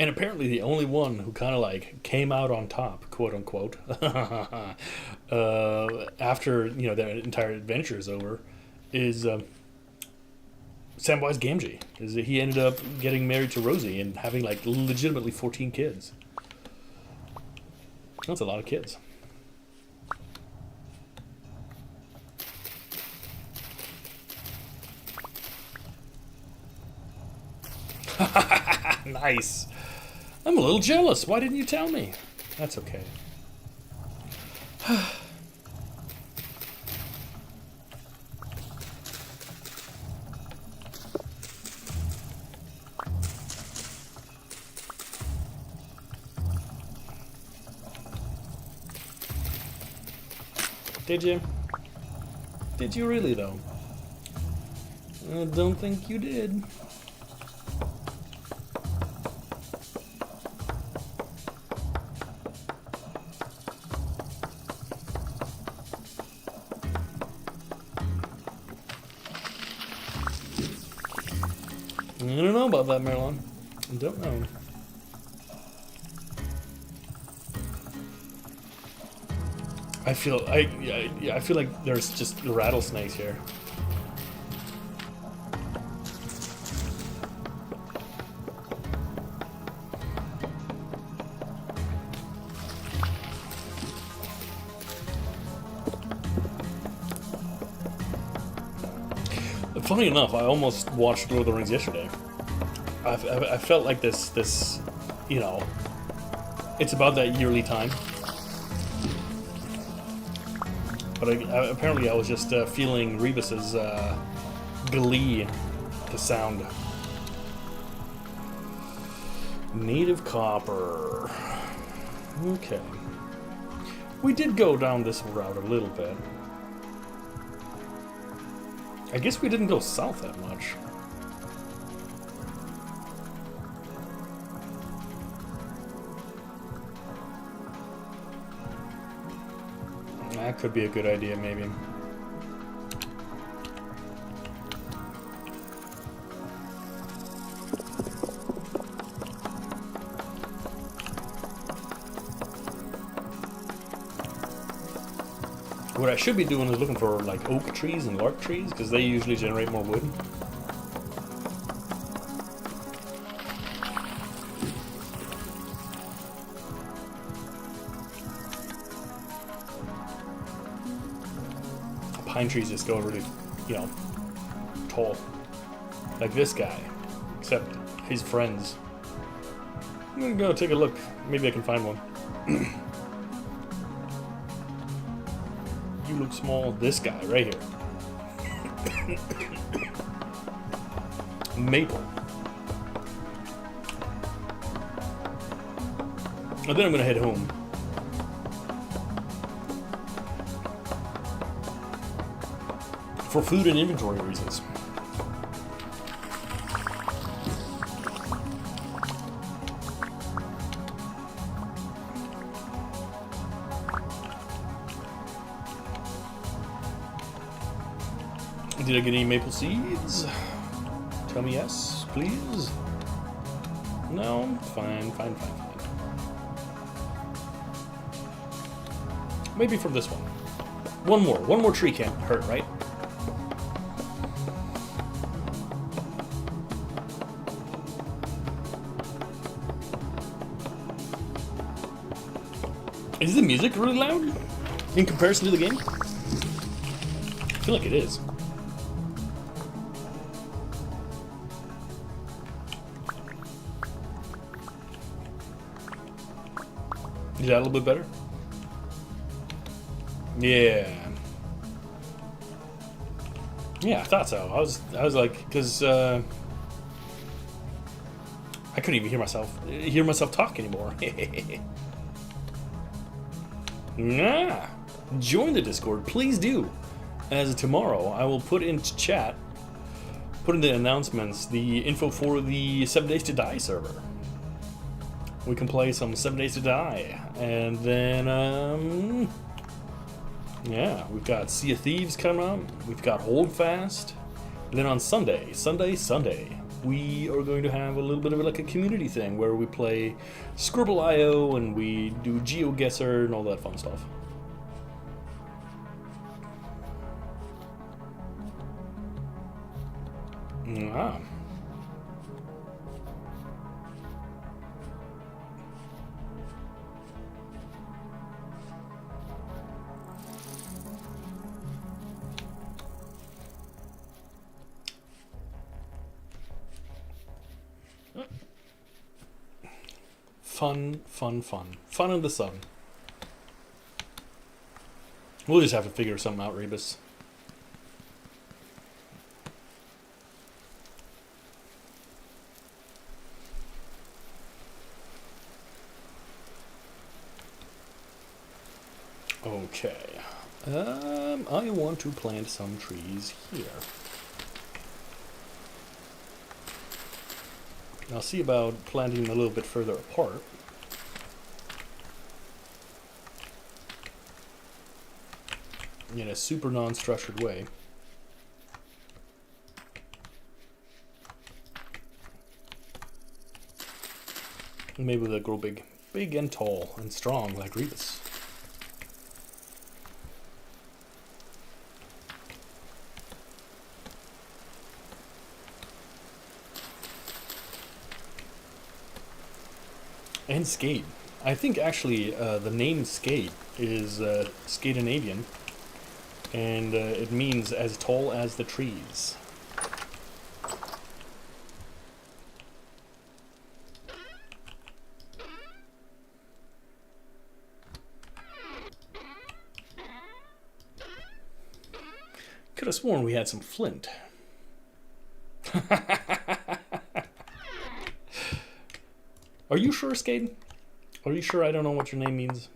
and apparently the only one who kind of like came out on top, quote unquote, after their entire adventure is over, is Samwise Gamgee. Is that he ended up getting married to Rosie and having like legitimately 14 kids. That's a lot of kids. Nice. I'm a little jealous. Why didn't you tell me? That's okay. Did you? Did you really, though? I don't think you did. I don't know about that, Marilyn. I don't know. I feel like there's just rattlesnakes here. Funny enough, I almost watched Lord of the Rings yesterday. I felt like this, it's about that yearly time. But apparently I was just feeling Rebus's glee to sound. Native copper. Okay. We did go down this route a little bit. I guess we didn't go south that much. That could be a good idea, maybe. What I should be doing is looking for like oak trees and larch trees, because they usually generate more wood. Pine trees just go really, tall. Like this guy, except his friends. I'm gonna go take a look. Maybe I can find one. You look small. This guy right here. Maple. And then I'm gonna head home. For food and inventory reasons. Did I get any maple seeds? Tell me yes, please. No? Fine. Maybe from this one. One more tree can't hurt, right? Is the music really loud in comparison to the game? I feel like it is. Is that a little bit better? Yeah. Yeah, I thought so. I was like, because I couldn't even hear myself talk anymore. Nah. Join the Discord, please do. As tomorrow, I will put into chat, put in the announcements, the info for the 7 Days to Die server. We can play some 7 Days to Die, and then yeah, we've got Sea of Thieves coming up. We've got Holdfast, and then on Sunday, we are going to have a little bit of like a community thing where we play Scribble.io and we do GeoGuessr and all that fun stuff. Ah. Fun, fun, fun. Fun in the sun. We'll just have to figure something out, Rebus. Okay. I want to plant some trees here. I'll see about planting them a little bit further apart. In a super non-structured way. Maybe they'll grow big. Big and tall and strong like Rebus. And skate. I think actually the name skate is Scandinavian, and it means as tall as the trees. Could have sworn we had some flint. Are you sure, Skade? Are you sure I don't know what your name means?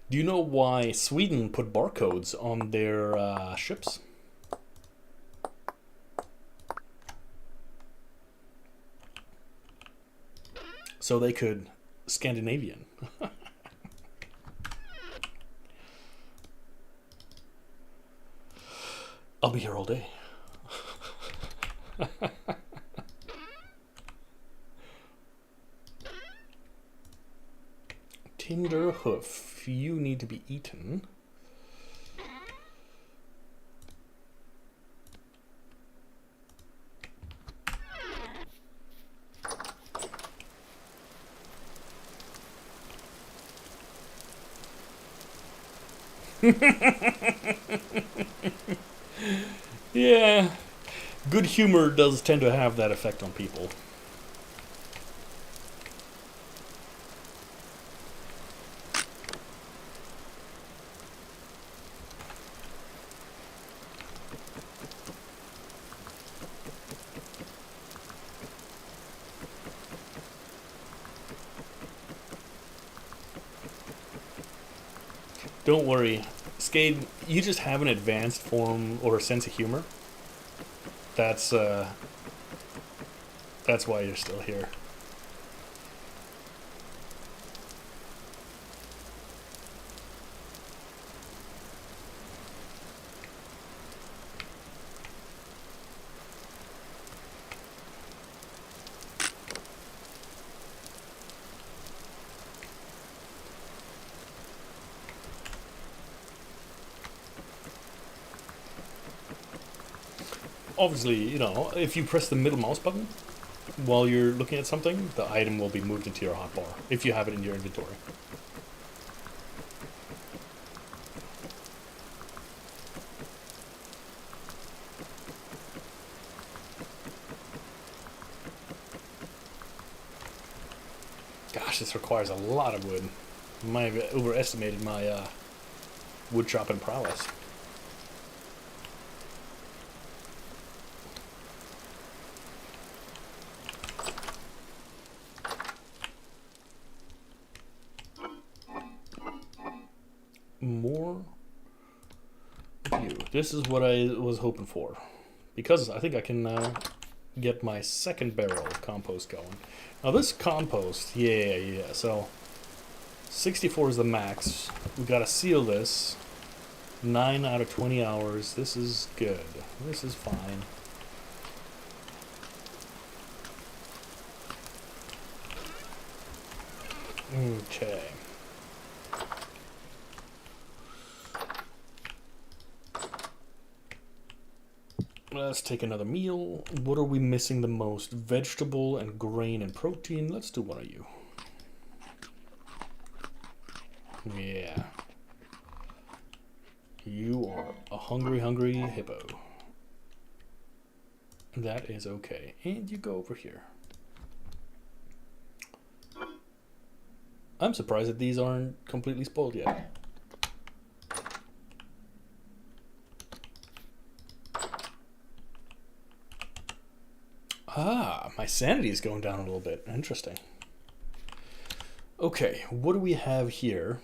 Do you know why Sweden put barcodes on their ships? So they could Scandinavian. I'll be here all day. Tinder hoof, you need to be eaten. Yeah, good humor does tend to have that effect on people. Don't worry, Skade, you just have an advanced form or a sense of humor. That's why you're still here. Obviously, you know, if you press the middle mouse button while you're looking at something, the item will be moved into your hotbar, if you have it in your inventory. Gosh, this requires a lot of wood. I might have overestimated my wood chopping prowess. More of you. This is what I was hoping for, because I think I can get my second barrel of compost going. Now this compost, yeah. So 64 is the max. We gotta seal this. 9 out of 20 hours. This is good. This is fine. Okay. Let's take another meal. What are we missing the most? Vegetable and grain and protein. Let's do one of you. Yeah. You are a hungry hippo. That is okay. And you go over here. I'm surprised that these aren't completely spoiled yet. Ah, my sanity is going down a little bit. Interesting. Okay, what do we have here?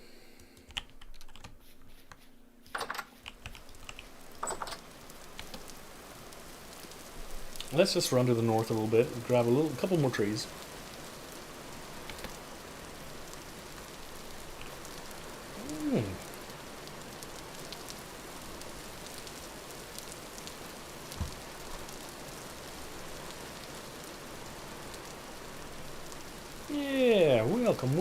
Let's just run to the north a little bit, grab a couple more trees. Yeah, welcome.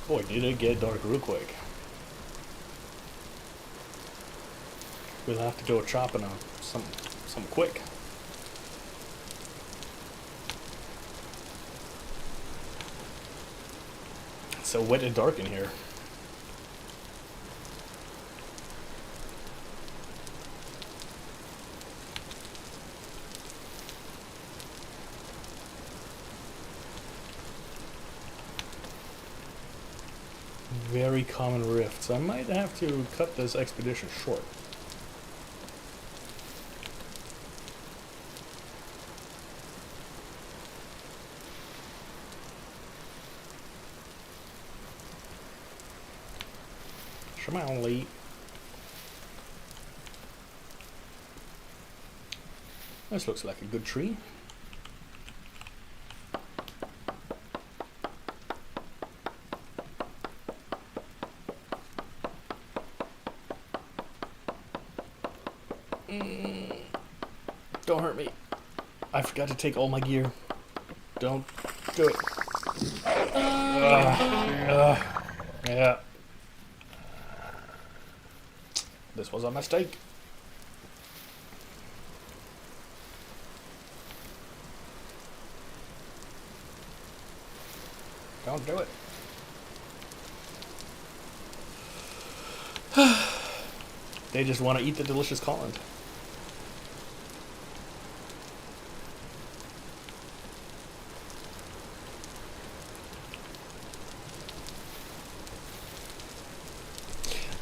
Boy, did it get dark real quick. We'll have to go chopping on some quick. It's so wet and dark in here. Very common rifts. I might have to cut this expedition short. Shmonley. This looks like a good tree. Don't hurt me. I forgot to take all my gear. Don't do it. Yeah. This was a mistake. Don't do it. They just want to eat the delicious colander.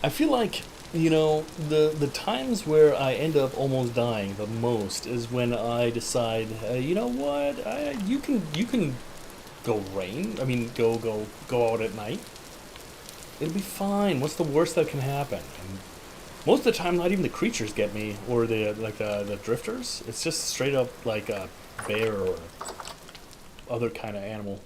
I feel like, you know, the times where I end up almost dying the most is when I decide, you know what, you can go rain. I mean, go out at night. It'll be fine. What's the worst that can happen? And most of the time, not even the creatures get me, or the drifters. It's just straight up like a bear or other kind of animal.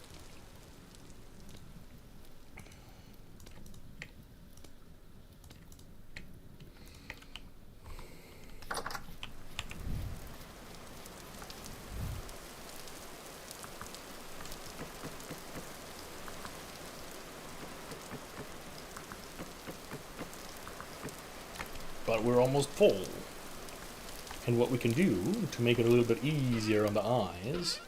But we're almost full. And what we can do to make it a little bit easier on the eyes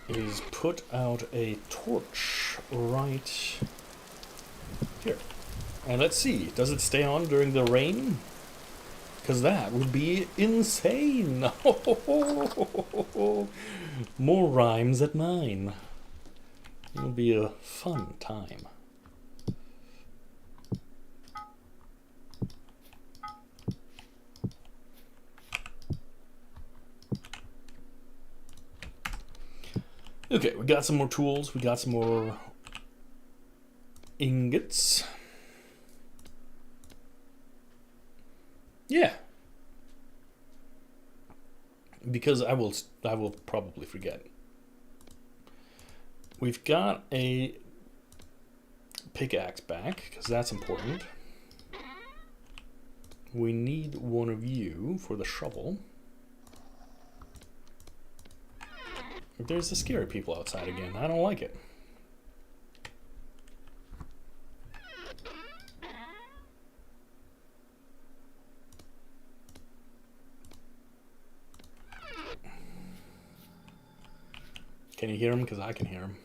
is put out a torch right here. And let's see, does it stay on during the rain? Because that would be insane. More rhymes at 9. It'll be a fun time. Okay, we got some more tools. We got some more ingots. Yeah. Because I will probably forget. We've got a pickaxe back, because that's important. We need one of you for the shovel. There's the scary people outside again. I don't like it. Can you hear him? Because I can hear him.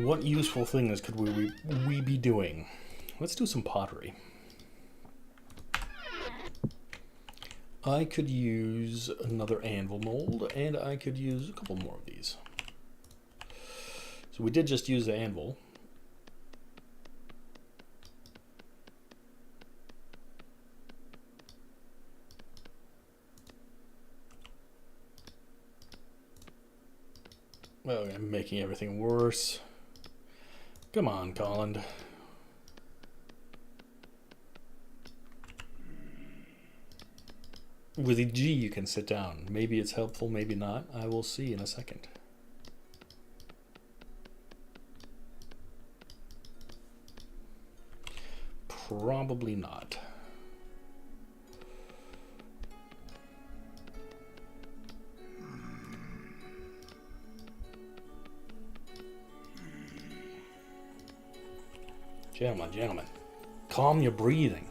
What useful things could we be doing? Let's do some pottery. I could use another anvil mold, and I could use a couple more of these. So we did just use the anvil. Oh, I'm making everything worse. Come on, Colin. With a G, you can sit down. Maybe it's helpful, maybe not. I will see in a second. Probably not. Gentlemen, calm your breathing.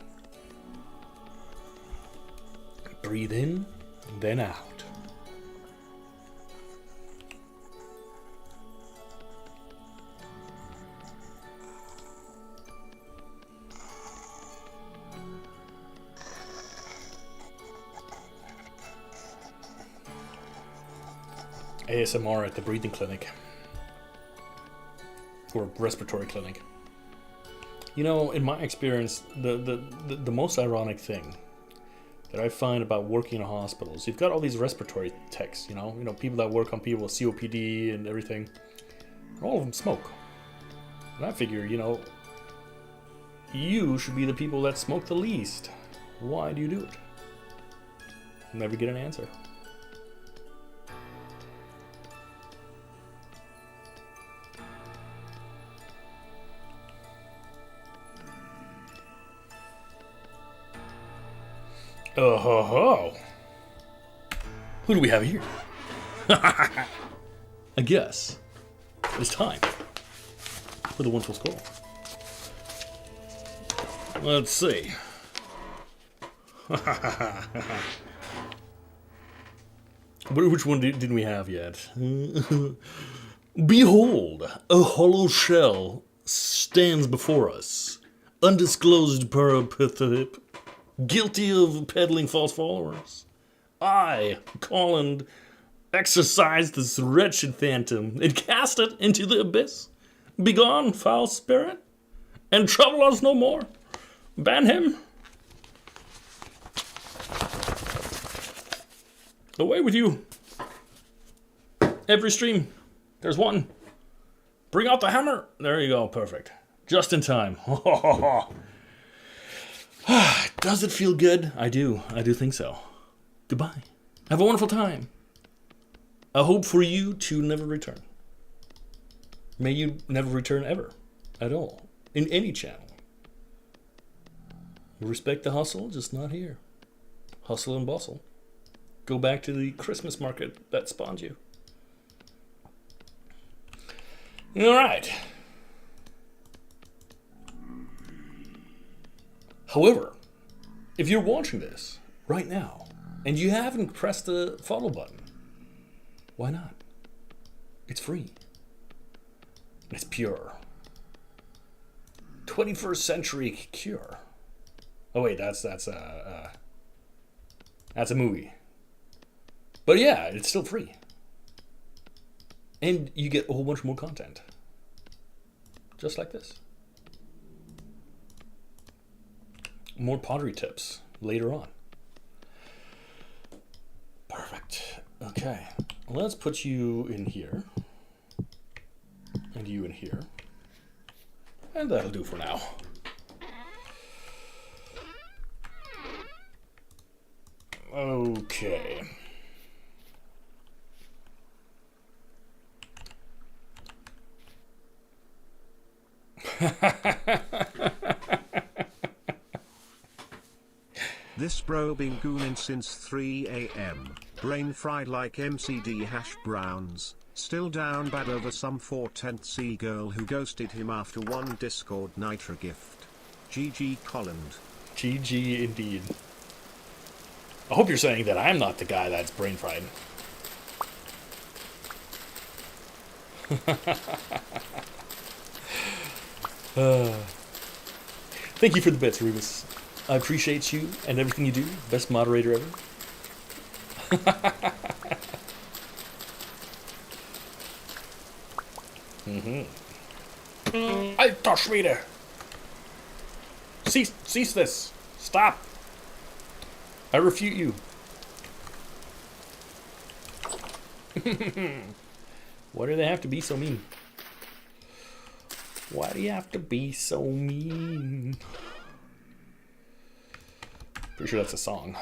Breathe in, then out. ASMR at the breathing clinic. Or respiratory clinic. You know, in my experience, the most ironic thing that I find about working in hospitals, you've got all these respiratory techs, you know, people that work on people with COPD and everything. All of them smoke. And I figure, you should be the people that smoke the least. Why do you do it? Never get an answer. Oh ho ho! Who do we have here? I guess it's time for the wonderful scroll. Let's see. Which one didn't we have yet? Behold, a hollow shell stands before us. Undisclosed parapithip. Guilty of peddling false followers. I, Colin, exorcised this wretched phantom and cast it into the abyss. Begone, foul spirit, and trouble us no more. Ban him. Away with you. Every stream, there's one. Bring out the hammer. There you go, perfect. Just in time. Does it feel good? I do think so. Goodbye. Have a wonderful time. I hope for you to never return. May you never return ever. At all. In any channel. Respect the hustle, just not here. Hustle and bustle. Go back to the Christmas market that spawned you. Alright. However, if you're watching this right now and you haven't pressed the follow button, why not? It's free. It's pure. 21st century cure. Oh wait, that's a movie. But yeah, it's still free. And you get a whole bunch more content. just like this. More pottery tips later on. Perfect. Okay, let's put you in here. And you in here. And that'll do for now. Okay. This bro been gooning since 3 a.m. Brain fried like MCD hash browns. Still down bad over some 4/10 girl who ghosted him after one Discord Nitro gift. GG Colland. GG indeed. I hope you're saying that I'm not the guy that's brain fried. Thank you for the bits, Rubus. I appreciate you and everything you do. Best moderator ever. Alter Schwede! Cease this! Stop! I refute you. Why do they have to be so mean? Why do you have to be so mean? Pretty sure that's a song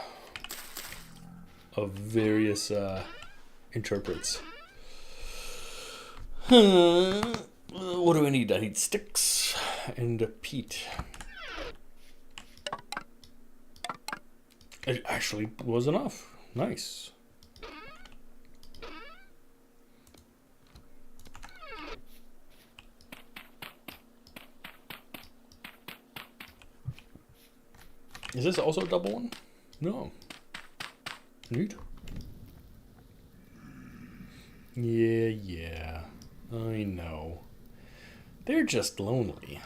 of various interprets. What do I need? I need sticks and a peat. It actually was enough. Nice. Is this also a double one? No. Neat. Yeah. I know. They're just lonely.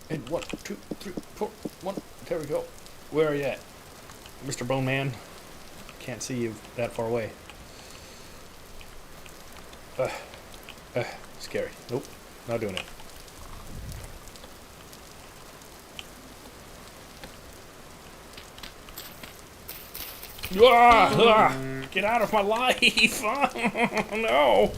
And 1, 2, 3, 4, 1. There we go. Where are you at, Mr. Bone Man? Can't see you that far away. Scary. Nope, not doing it. Get out of my life! No!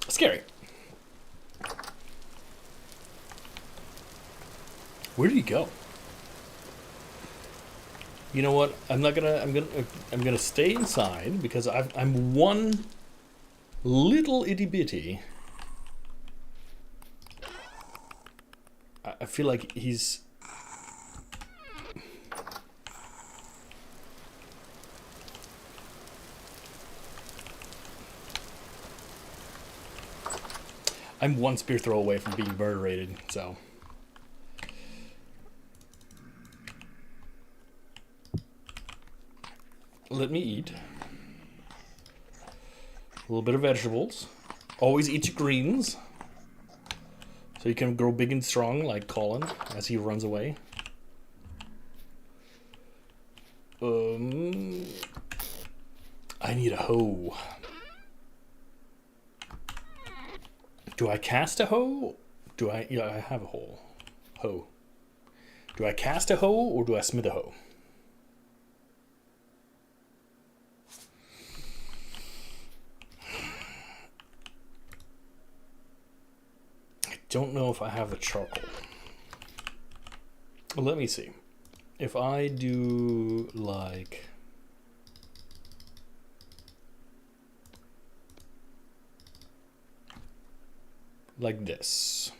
Scary. Where did he go? You know what? I'm gonna stay inside because I'm one little itty bitty. I feel like he's. I'm one spear throw away from being murderated, so. Let me eat. A little bit of vegetables. Always eat your greens. So you can grow big and strong like Colin as he runs away. I need a hoe. Do I cast a hoe? Yeah, I have a hoe. Hoe. Do I cast a hoe or do I smith a hoe? Don't know if I have the charcoal. Well, let me see. If I do like this.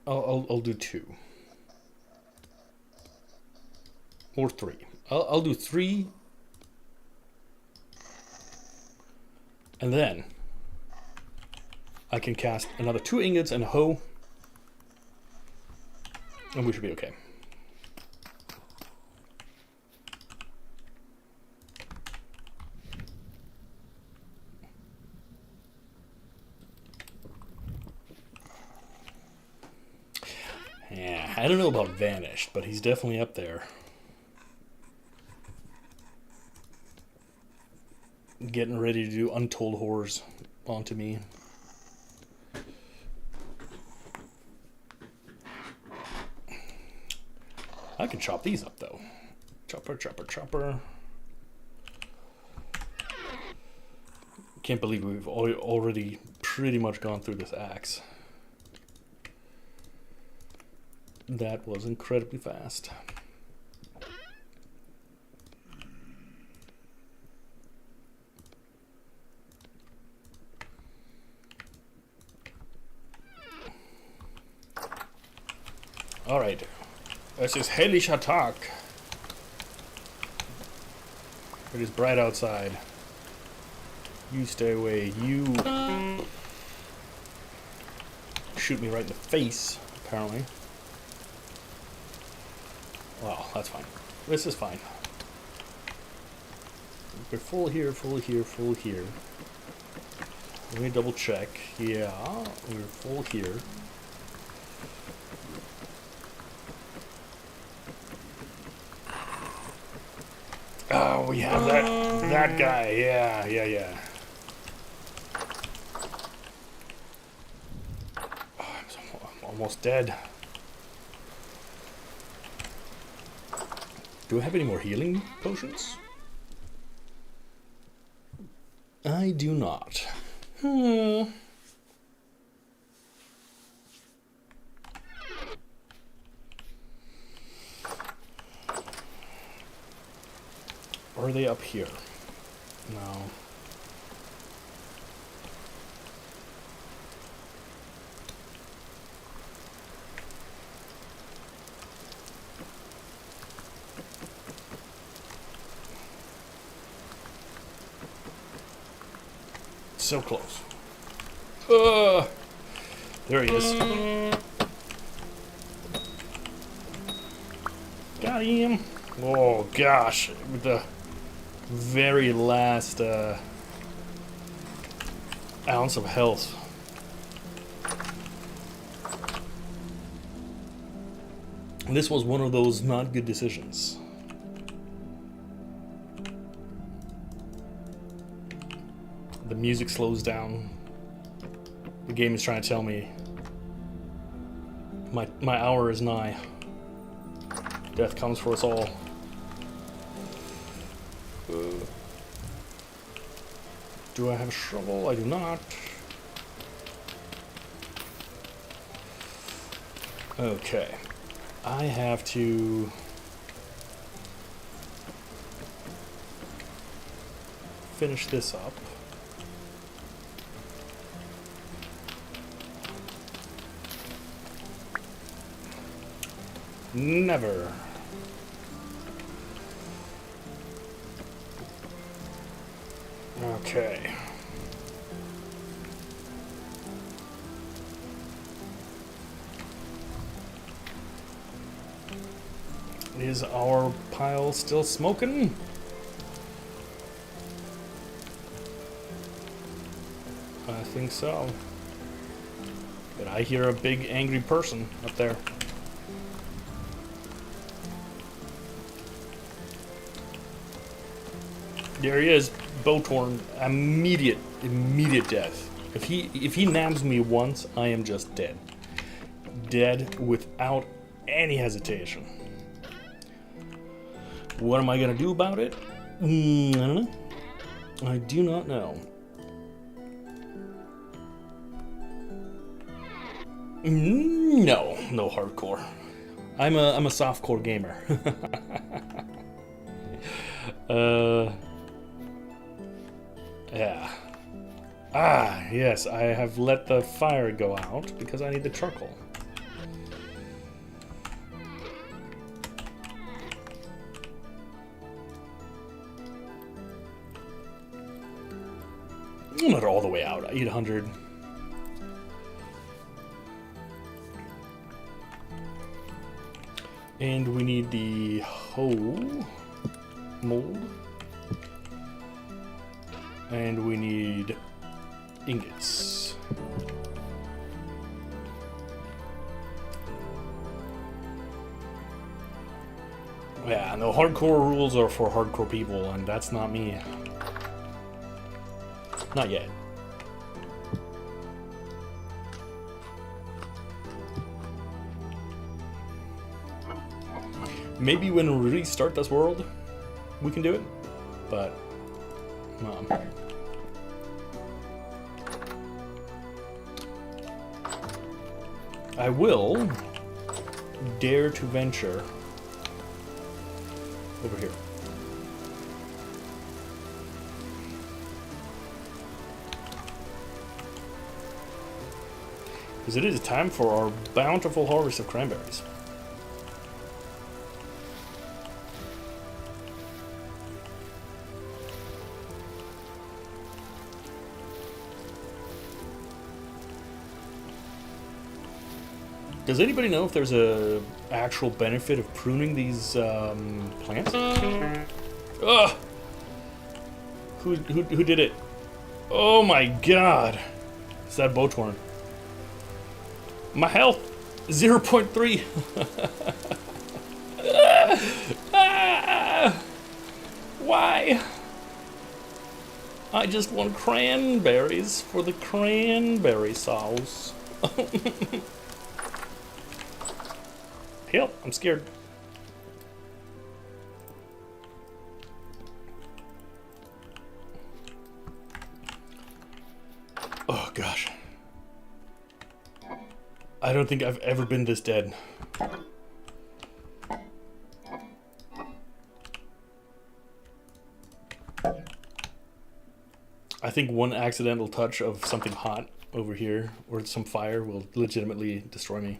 I'll do 2 or 3. I'll do 3. And then I can cast another 2 ingots and a hoe, and we should be okay. Yeah, I don't know about vanished, but he's definitely up there. Getting ready to do untold horrors onto me. I can chop these up, though. Chopper, chopper, chopper. Can't believe we've already pretty much gone through this axe. That was incredibly fast. All right. Es ist hellicher Tag. It is bright outside. You stay away. You shoot me right in the face, apparently. Wow, that's fine. This is fine. We're full here, full here, full here. Let me double check. Yeah, we're full here. Oh, we have that guy. Yeah. Oh, I'm almost dead. Do I have any more healing potions? I do not. Are they up here? No. So close. There he is. Got him. Oh gosh, with the very last ounce of health. This was one of those not good decisions. The music slows down. The game is trying to tell me my hour is nigh. Death comes for us all. Do I have a shovel? I do not. Okay. I have to finish this up. Never. Okay. Is our pile still smoking? I think so. But I hear a big angry person up there. There he is, Bowtorn. Immediate death. If he nabs me once, I am just dead. Dead without any hesitation. What am I gonna do about it? I don't know. I do not know. No hardcore. I'm a softcore gamer. Yeah. Ah, yes, I have let the fire go out because I need the charcoal. I'm not all the way out. I eat 100. And we need the hoe mold. And we need ingots. Yeah, no, hardcore rules are for hardcore people, and that's not me. Not yet. Maybe when we restart this world, we can do it, but I will dare to venture over here. Because it is time for our bountiful harvest of cranberries. Does anybody know if there's a actual benefit of pruning these plants? Ugh! Who did it? Oh my god! It's that Botorn. My health! 0.3! Why? I just want cranberries for the cranberry sauce. Help! I'm scared. Oh gosh. I don't think I've ever been this dead. I think one accidental touch of something hot over here or some fire will legitimately destroy me.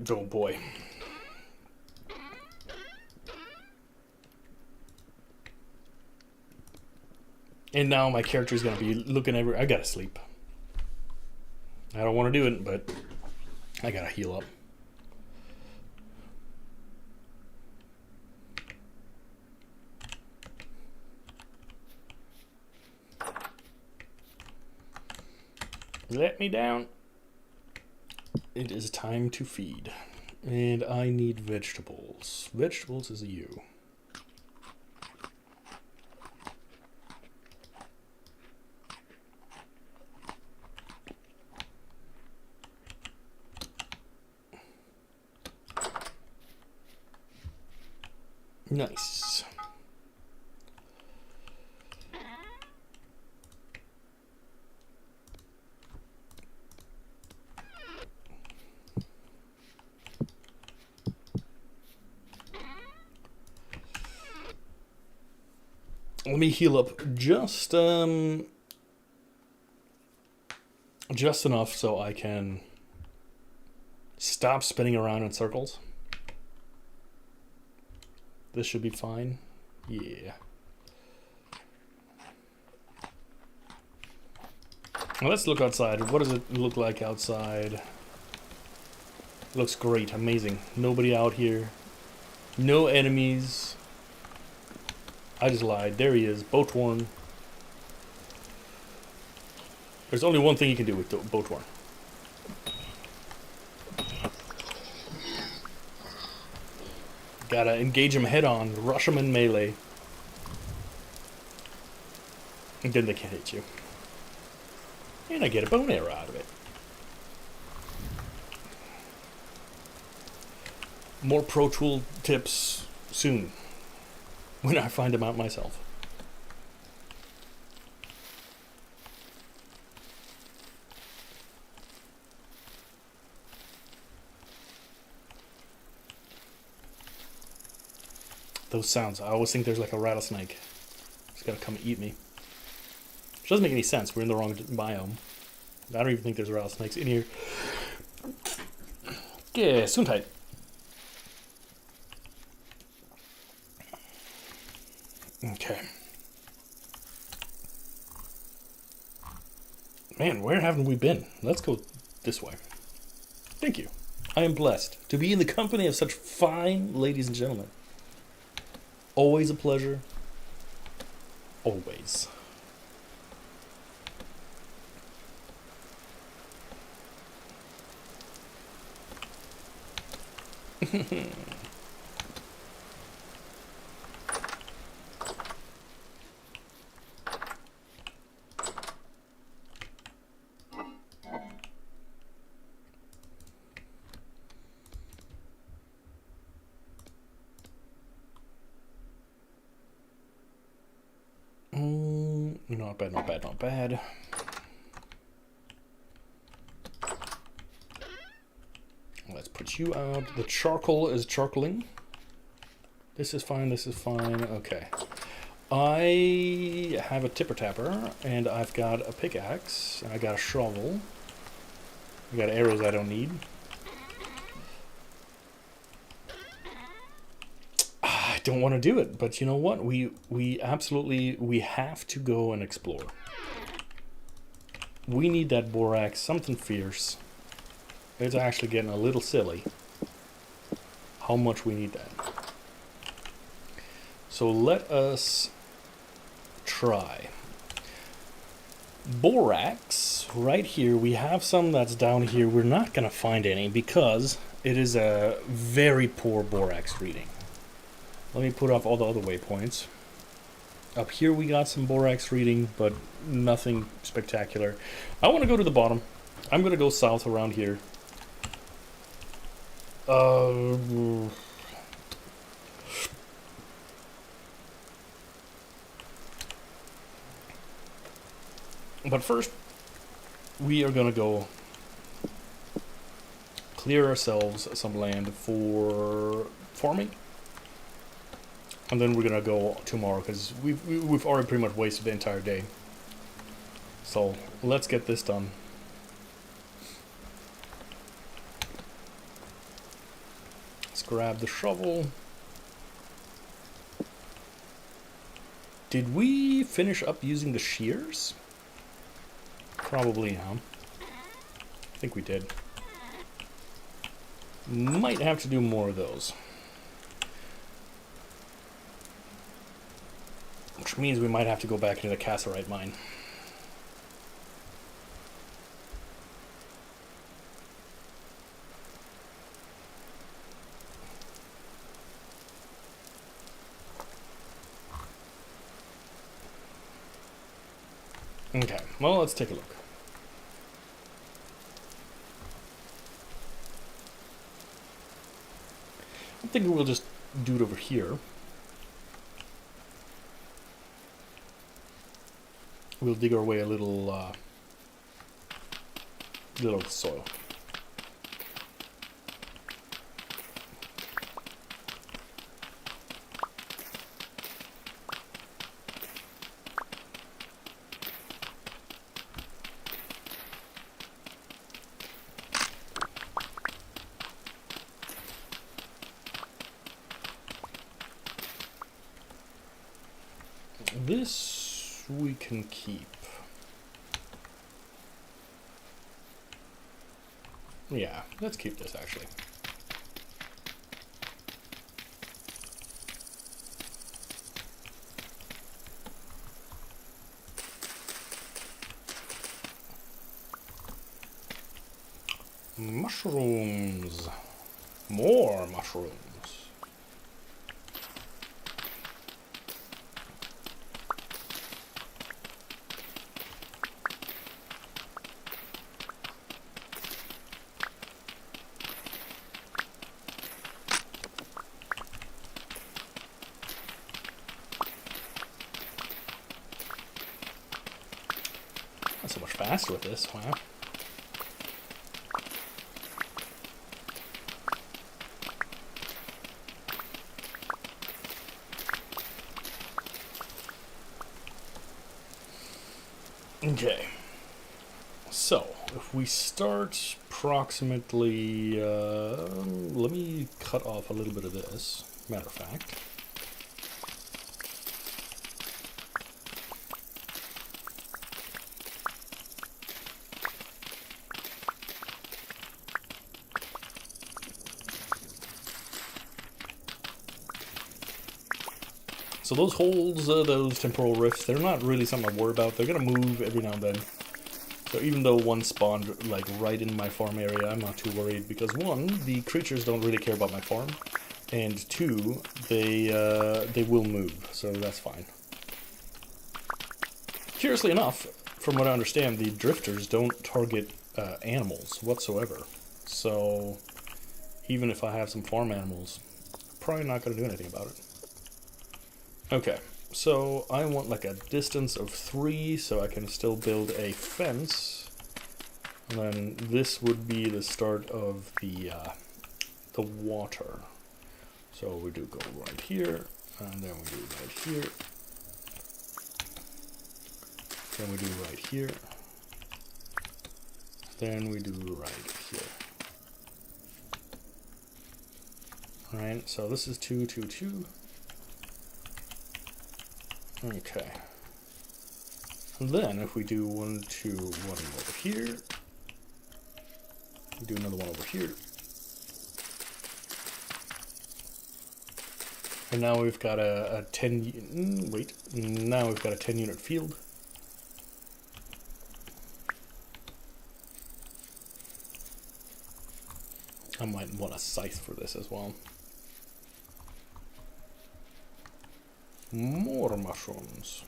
Oh boy. And now my character is going to be looking everywhere. I gotta sleep. I don't want to do it, but I gotta heal up. Let me down. It is time to feed. And I need vegetables. Vegetables is a U. Nice. Let me heal up just enough so I can stop spinning around in circles. This should be fine. Yeah. Well, let's look outside. What does it look like outside? It looks great. Amazing. Nobody out here. No enemies. I just lied. There he is. Botorn. There's only one thing you can do with Botorn. Gotta engage him head on, rush him in melee. And then they can't hit you. And I get a bone arrow out of it. More Pro Tool tips soon. When I find them out myself. Those sounds. I always think there's like a rattlesnake. It's gonna come eat me. Which doesn't make any sense. We're in the wrong biome. I don't even think there's rattlesnakes in here. Gesundheit. Okay. Man, where haven't we been? Let's go this way. Thank you. I am blessed to be in the company of such fine ladies and gentlemen. Always a pleasure. Always. Not bad, not bad, not bad. Let's put you out. The charcoal is charcoaling. This is fine, this is fine. Okay. I have a tipper tapper, and I've got a pickaxe, and I got a shovel. I got arrows I don't need. I don't want to do it, but you know what? We absolutely, we have to go and explore. We need that borax, something fierce. It's actually getting a little silly how much we need that. So let us try. Borax, right here, we have some that's down here. We're not going to find any because it is a very poor borax reading. Let me put off all the other waypoints. Up here we got some borax reading, but nothing spectacular. I want to go to the bottom. I'm going to go south around here. But first, we are going to go clear ourselves some land for farming. And then we're going to go tomorrow because we've already pretty much wasted the entire day. So let's get this done. Let's grab the shovel. Did we finish up using the shears? Probably, huh? I think we did. Might have to do more of those. Which means we might have to go back into the cassiterite mine. Okay, well, let's take a look. I'm thinking we'll just do it over here. We'll dig our way a little soil. This we can keep. Yeah, let's keep this actually. Mushrooms. More mushrooms. Not so much faster with this, wow. Okay, so if we start approximately, let me cut off a little bit of this, matter of fact. so those holes, those temporal rifts, they're not really something I worry about. They're gonna move every now and then. So even though one spawned like right in my farm area, I'm not too worried because one, the creatures don't really care about my farm, and two, they will move, so that's fine. Curiously enough, from what I understand, the drifters don't target animals whatsoever. So even if I have some farm animals, I'm probably not going to do anything about it. Okay, so I want like a distance of 3 so I can still build a fence. And then this would be the start of the water. So we do go right here, and then we do right here. Then we do right here. Then we do right here. Alright, so this is 2, 2, 2. Okay. And then if we do 1, 2, 1 over here, we do another one over here. And now we've got a 10, wait, now we've got a 10 unit field. I might want a scythe for this as well. More mushrooms.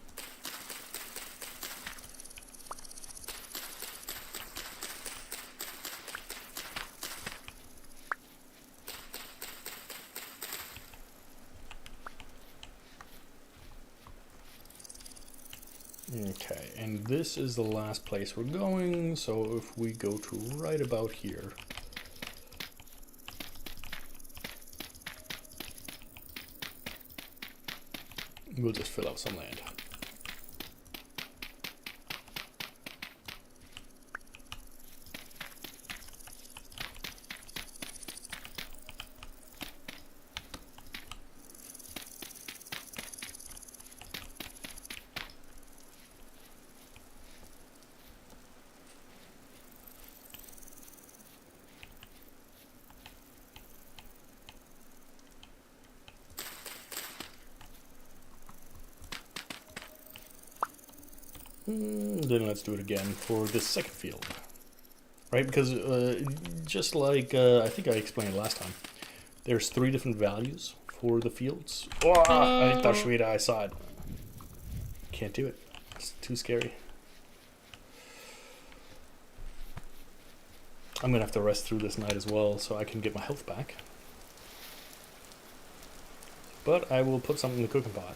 Okay, and this is the last place we're going, so if we go to right about here, we'll just fill out some land. Then let's do it again for this second field. Right, because just like I think I explained last time, there's 3 different values for the fields. Oh, I thought I saw it. Can't do it. It's too scary. I'm gonna have to rest through this night as well so I can get my health back. But I will put something in the cooking pot.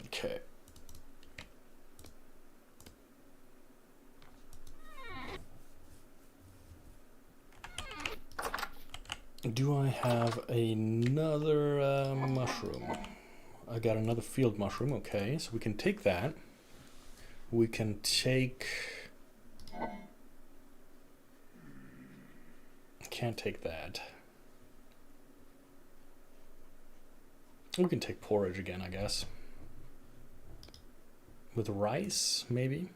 Okay. Do I have another mushroom? I got another field mushroom. Okay, so we can take that. We can take... Can't take that. We can take porridge again, I guess. With rice, maybe?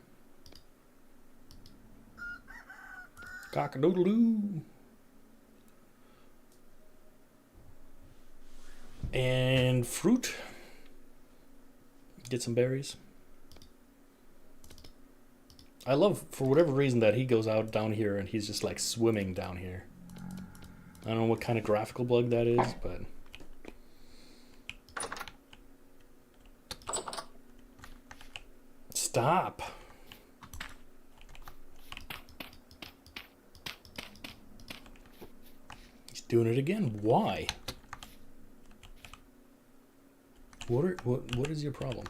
Cock-a-doodle-doo! And fruit. Get some berries. I love, for whatever reason, that he goes out down here and he's just like swimming down here. I don't know what kind of graphical bug that is, but... Stop. He's doing it again. Why? What is your problem?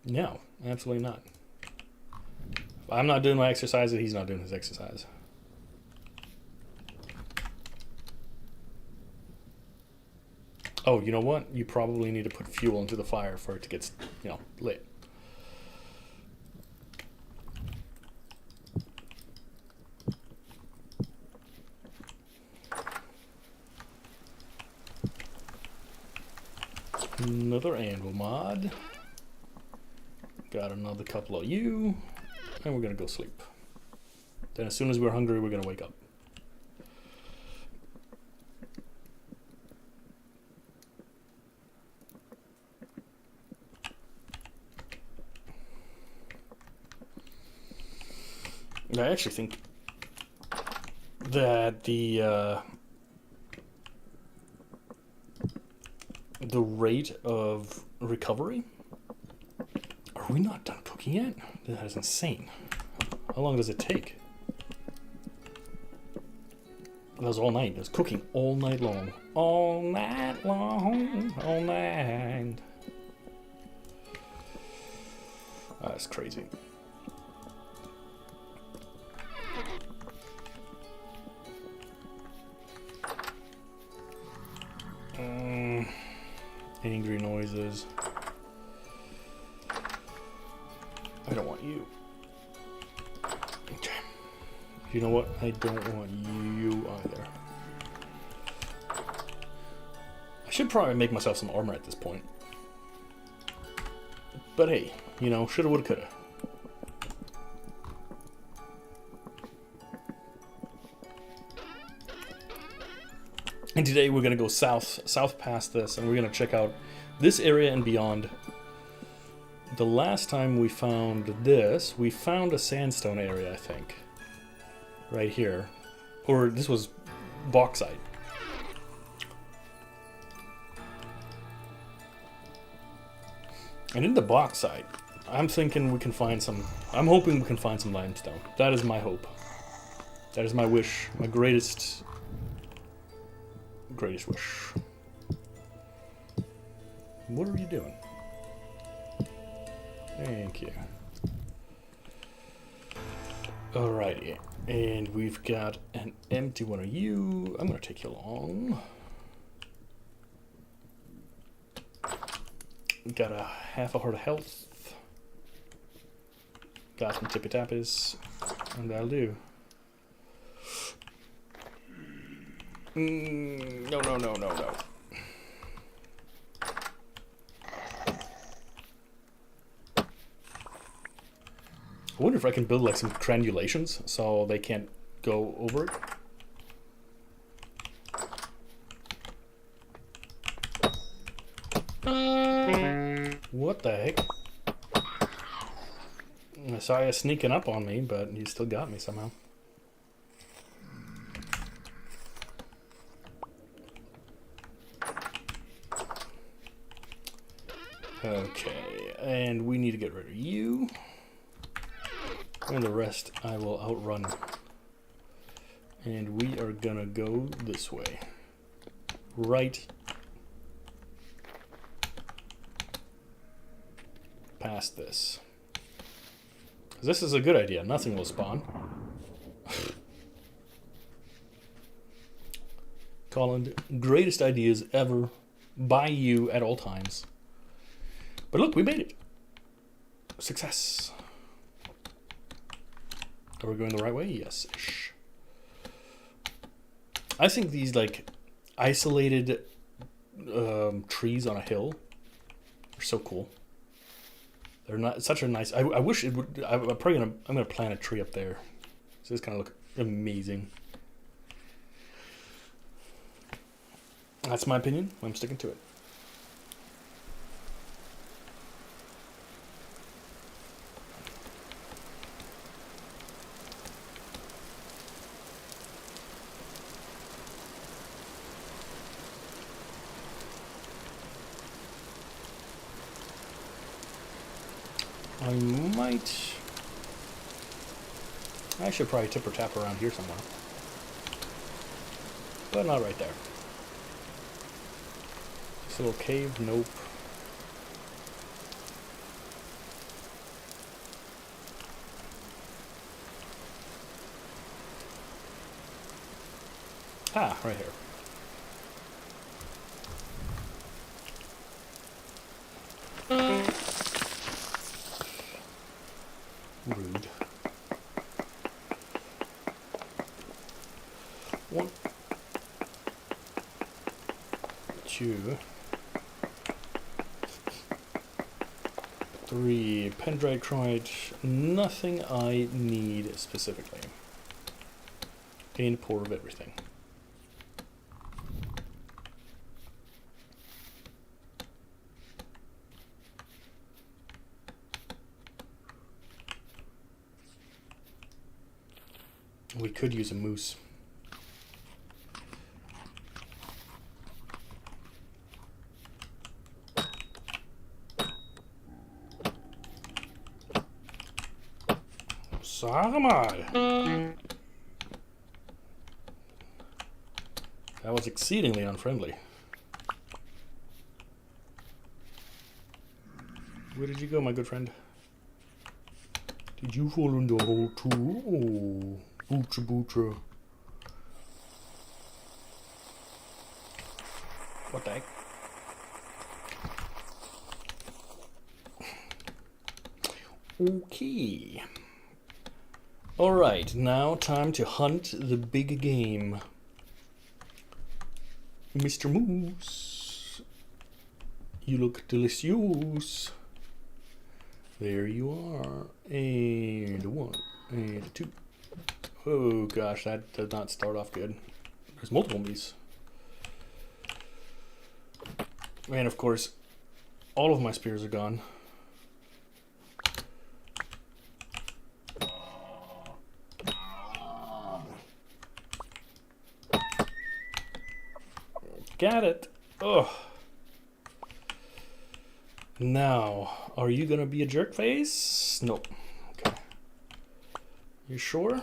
No, absolutely not. If I'm not doing my exercise, he's not doing his exercise. Oh, you know what? You probably need to put fuel into the fire for it to get, lit. No, another anvil mod. Got another couple of you. And we're gonna go sleep. Then as soon as we're hungry, we're gonna wake up. I actually think that the rate of recovery. Are we not done cooking yet? That is insane. How long does it take? That was all night. It was cooking all night long. All night long. All night. That's crazy. Angry noises. I don't want you. Okay. You know what? I don't want you either. I should probably make myself some armor at this point. But hey, you know, shoulda, woulda, coulda. And today we're gonna go south past this, and we're gonna check out this area and beyond. The last time we found this, we found a sandstone area, I think. Right here. Or this was bauxite. And in the bauxite, I'm thinking we can find some... I'm hoping we can find some limestone. That is my hope. That is my wish. My greatest wish. What are you doing? Thank you. Alrighty. And we've got an empty one of you. I'm gonna take you along. Got a half a heart of health. Got some tippy tappies. And that'll do. No. I wonder if I can build like some granulations so they can't go over it. What the heck? I saw you sneaking up on me, but you still got me somehow. Okay, and we need to get rid of you. And the rest I will outrun. And we are gonna go this way. Right past this. 'Cause this is a good idea. Nothing will spawn. Colin, greatest ideas ever by you at all times. But look, we made it. Success. Are we going the right way? Yes-ish. I think these like isolated trees on a hill are so cool. They're not such a nice. I wish it would. I'm gonna plant a tree up there. So it's gonna look amazing. That's my opinion. I'm sticking to it. I should probably tip or tap around here somewhere. But not right there. This little cave, nope. Ah, right here. Rude. One, two, 3. Pendrite, nothing I need specifically. And pour of everything. We could use a moose. Sagamai! That was exceedingly unfriendly. Where did you go, my good friend? Did you fall in the hole too? Oh, bootra bootra. What the heck? Okay. Alright, now time to hunt the big game. Mr. Moose, you look delicious. There you are. And 1, and 2. Oh gosh, that did not start off good. There's multiple meese. And of course, all of my spears are gone. Got it. Oh. Now, are you gonna be a jerk face? Nope. Okay. You sure?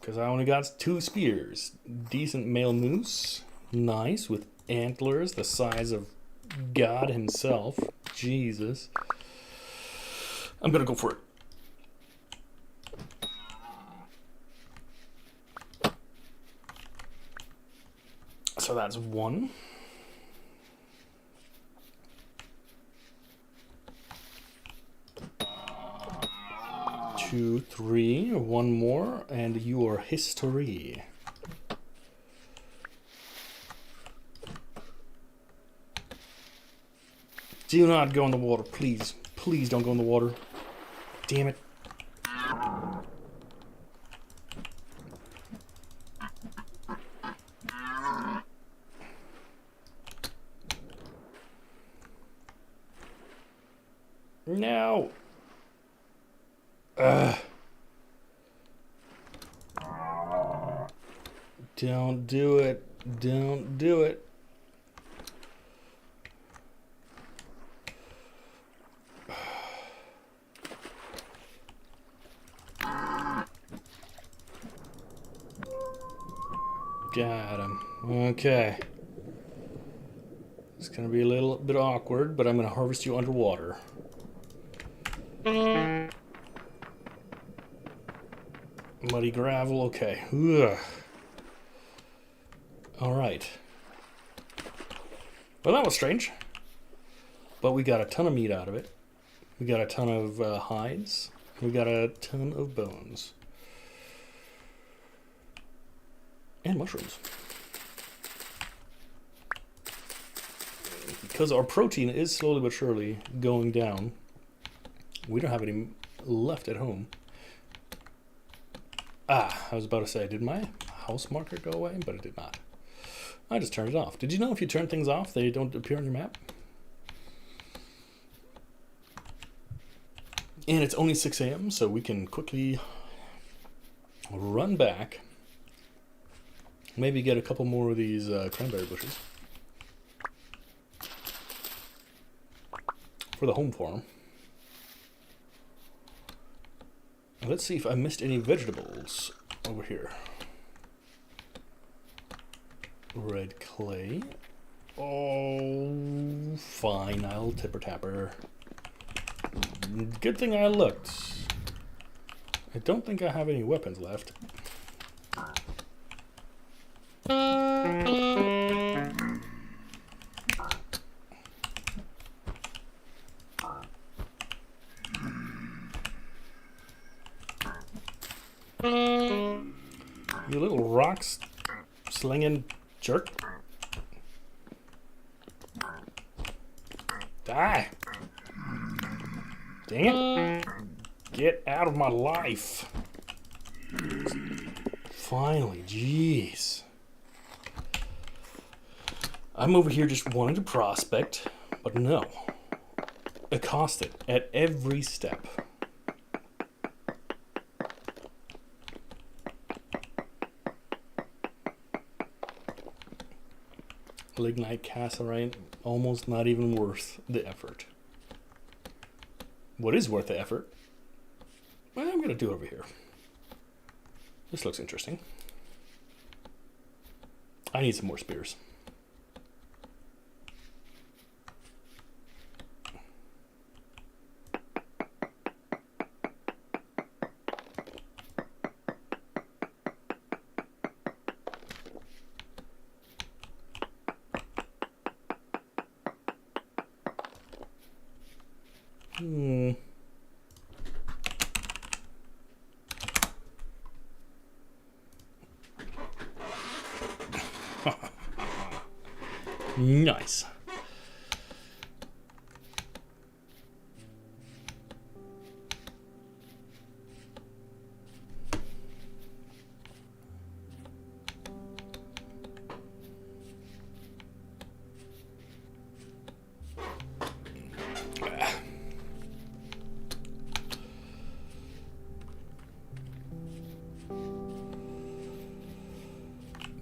Because I only got 2 spears. Decent male moose. Nice, with antlers the size of God himself. Jesus. I'm gonna go for it. So that's 1. 2, 3, 1 more, and your history. Do not go in the water, please. Please don't go in the water. Damn it. No. Don't do it. Don't do it. Got him. Okay. It's gonna be a little bit awkward, but I'm gonna harvest you underwater. Muddy gravel, okay. Ugh. Alright. Well, that was strange. But we got a ton of meat out of it. We got a ton of hides. We got a ton of bones. And mushrooms. Because our protein is slowly but surely going down, we don't have any left at home. Ah, I was about to say, did my house marker go away? But it did not. I just turned it off. Did you know if you turn things off, they don't appear on your map? And it's only 6 a.m., so we can quickly run back. Maybe get a couple more of these cranberry bushes for the home farm. Let's see if I missed any vegetables over here. Red clay. Oh, fine. I'll tipper tapper. Good thing I looked. I don't think I have any weapons left. You little rocks slinging jerk. Die! Dang it. Get out of my life. Finally, jeez. I'm over here just wanting to prospect, but no. Accosted at every step. Lignite Cassiterite, almost not even worth the effort. What is worth the effort? Well, I'm going to do it over here. This looks interesting. I need some more spears. Nice.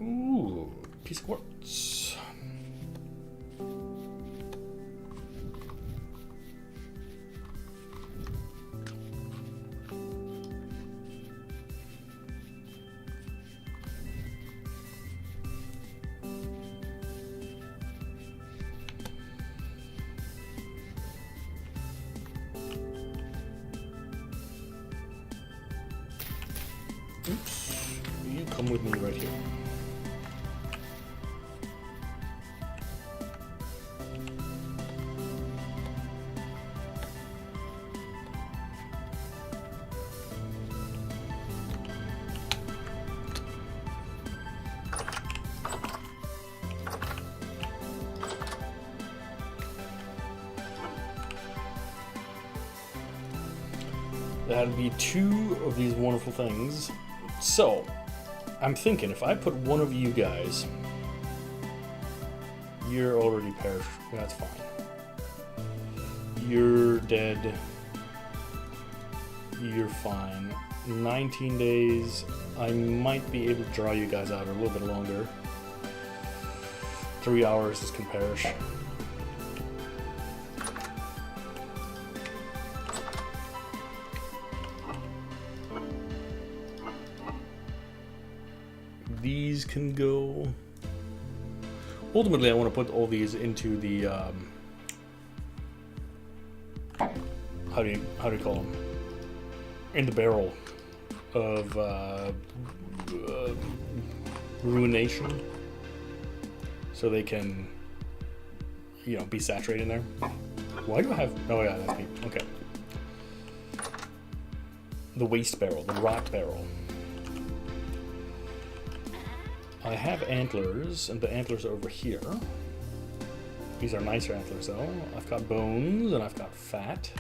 Ooh, piece of quartz. Oops, you come with me right here. That'd be 2 of these wonderful things. So, I'm thinking if I put one of you guys, you're already perished. That's fine. You're dead. You're fine. 19 days. I might be able to draw you guys out a little bit longer. 3 hours, this can perish. These can go. Ultimately, I want to put all these into the how do you call them? In the barrel of ruination, so they can, you know, be saturated in there. Why do I have? Oh yeah, that's me. Okay. The waste barrel, the rot barrel. I have antlers, and the antlers are over here. These are nicer antlers, though. I've got bones, and I've got fat.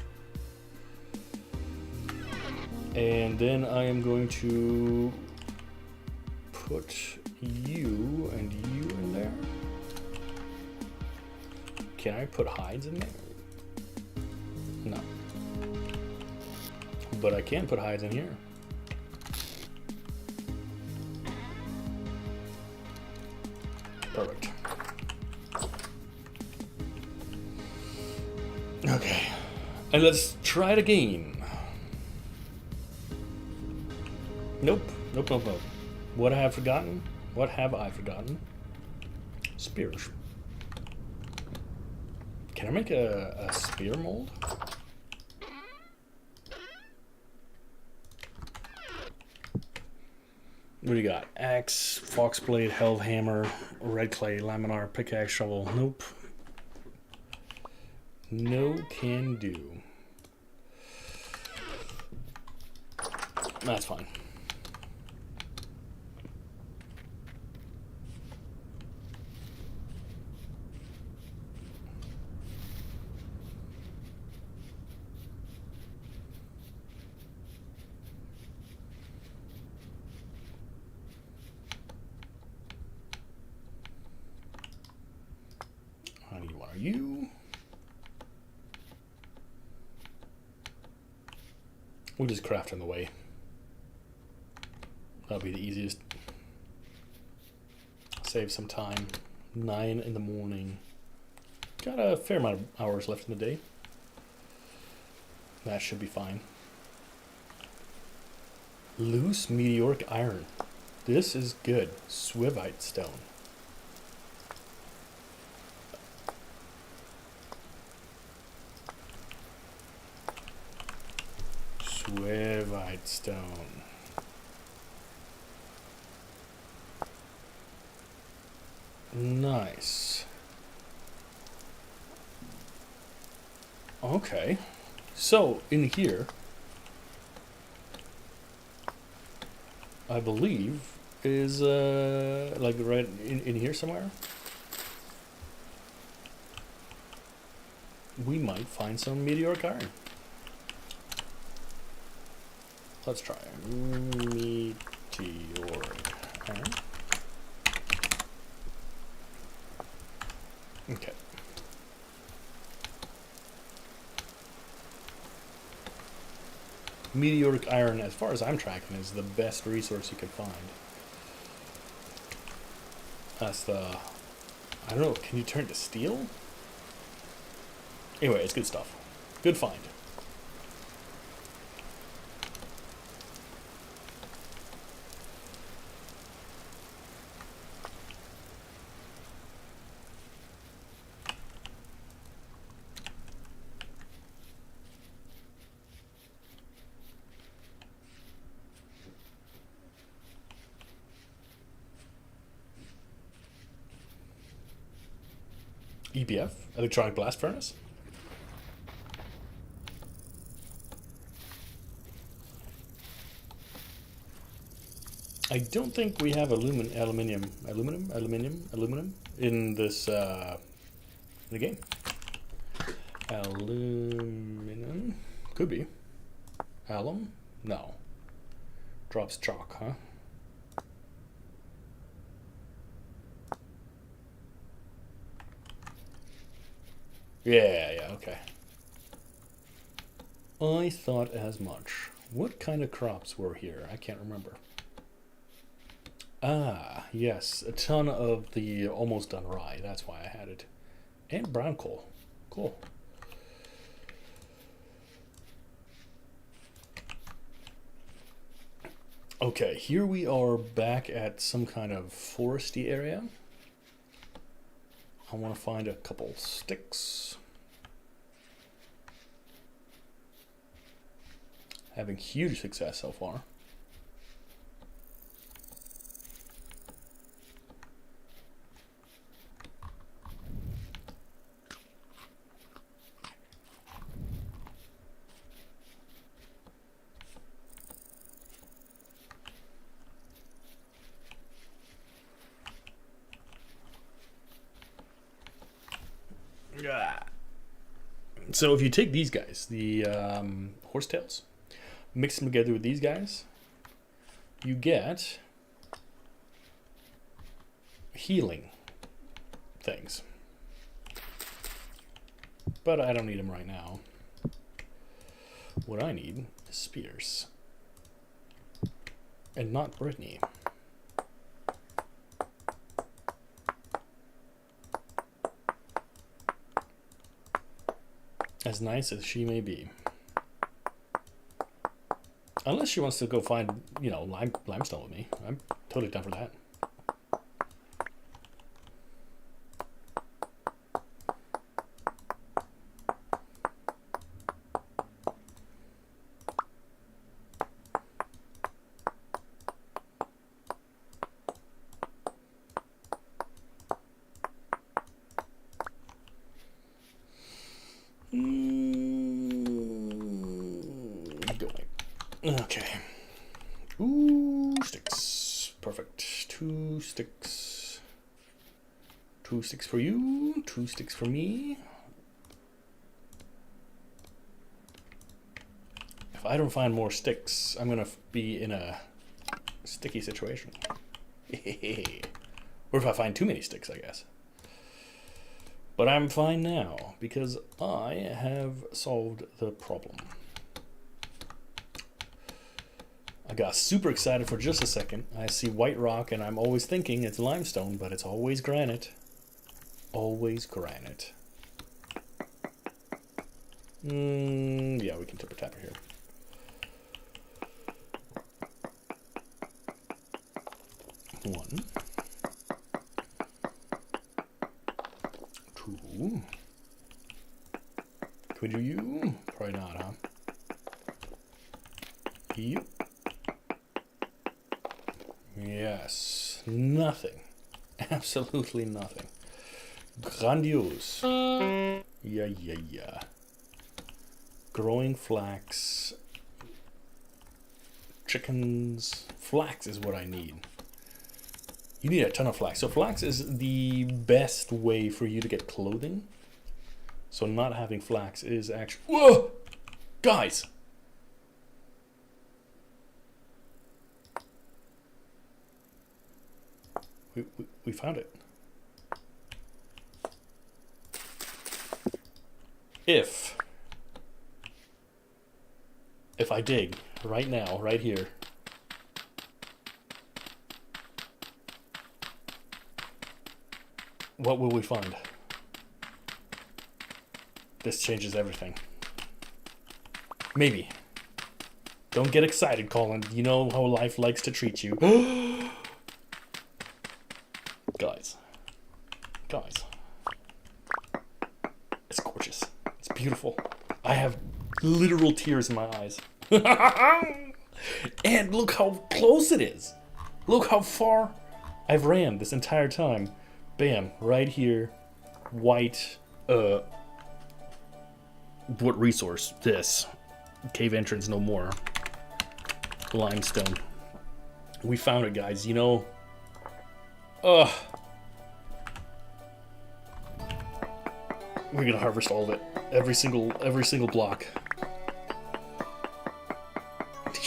And then I am going to put you and you in there. Can I put hides in there? No. But I can put hides in here. Perfect. Okay. And let's try it again. Nope. Nope, nope, nope. What I have forgotten? What have I forgotten? Spears. Can I make a spear mold? What do you got? Axe, foxblade, held hammer, red clay, laminar, pickaxe, shovel. Nope. No can do. That's fine. you. We'll just craft on the way. That'll be the easiest. Save some time. 9 in the morning. Got a fair amount of hours left in the day. That should be fine. Loose meteoric iron. This is good. Swivite stone. Swivite stone. Nice. Okay. So, in here, I believe, is, like right in here somewhere, we might find some meteoric iron. Let's try meteoric iron. Okay. Meteoric iron, as far as I'm tracking, is the best resource you can find. That's the... I don't know, can you turn it to steel? Anyway, it's good stuff. Good find. EBF, electronic blast furnace. I don't think we have aluminum in this in the game. Aluminum could be. Alum? No. Drops chalk, huh? Yeah, okay. I thought as much. What kind of crops were here? I can't remember. Ah, yes. A ton of the almost done rye. That's why I had it. And brown coal. Cool. Okay, here we are back at some kind of foresty area. I want to find a couple sticks. Having huge success so far. So if you take these guys, the horsetails, mix them together with these guys, you get healing things. But I don't need them right now. What I need is spears. And not Brittany. As nice as she may be. Unless she wants to go find, you know, limestone with me. I'm totally down for that. Okay. Ooh, sticks. Perfect. 2 sticks. 2 sticks for you. 2 sticks for me. If I don't find more sticks, I'm gonna be in a sticky situation. Or if I find too many sticks, I guess. But I'm fine now, because I have solved the problem. I got super excited for just a second. I see white rock, and I'm always thinking it's limestone, but it's always granite. Always granite. Yeah, we can tipper tapper here. One. Two. Can we do you? Probably not, huh? Yep. Yes. Nothing. Absolutely nothing. Grandiose. Yeah. Growing flax. Chickens. Flax is what I need. You need a ton of flax. So flax is the best way for you to get clothing. So not having flax is actually... Whoa! Guys! We found it. If I dig right now, right here, what will we find? This changes everything. Maybe. Don't get excited, Colin. You know how life likes to treat you. Guys. It's gorgeous. It's beautiful. I have literal tears in my eyes. And look how close it is. Look how far I've ran this entire time. Bam, right here. White, what resource? This. Cave entrance no more. Limestone. We found it, guys. You know, we're gonna harvest all of it. Every single block.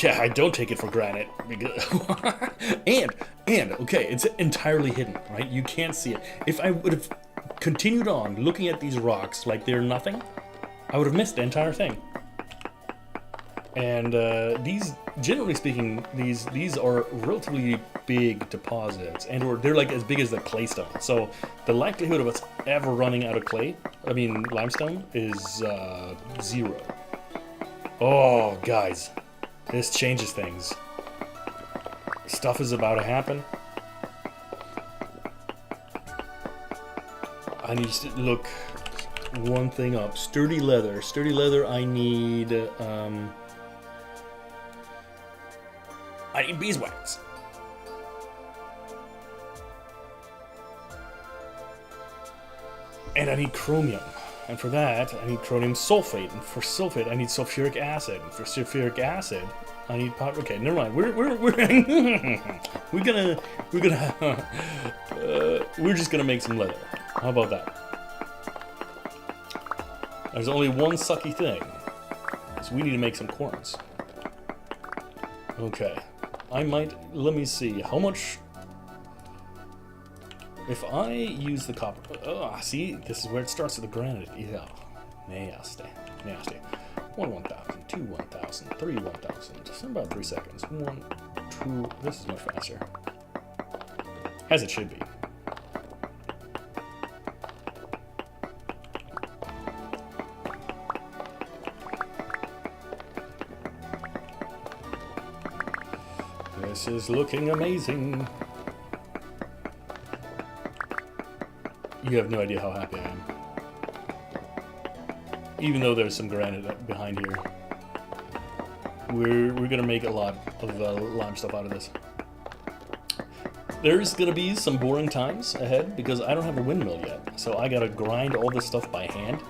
Yeah, I don't take it for granted. and okay, it's entirely hidden, right? You can't see it. If I would have continued on looking at these rocks like they're nothing, I would have missed the entire thing. And these, generally speaking, these are relatively big deposits, and or they're like as big as the claystone. So the likelihood of us ever running out of limestone is 0. Oh, guys, this changes things. Stuff is about to happen. I need to look one thing up. Sturdy leather. Sturdy leather. I need beeswax. And I need chromium. And for that, I need chromium sulfate. And for sulfate, I need sulfuric acid. And for sulfuric acid, I need powder. Okay, never mind. We're just gonna make some leather. How about that? There's only one sucky thing. So we need to make some corns. Okay. Let me see, how much, if I use the copper, see, this is where it starts with the granite, yeah, nasty. 1, 1,000, 2, 1,000, 3, 1,000, just about 3 seconds, 1, 2, this is much faster, as it should be. This is looking amazing. You have no idea how happy I am. Even though there's some granite behind here. We're gonna make a lot of lime stuff out of this. There's gonna be some boring times ahead because I don't have a windmill yet. So I gotta grind all this stuff by hand.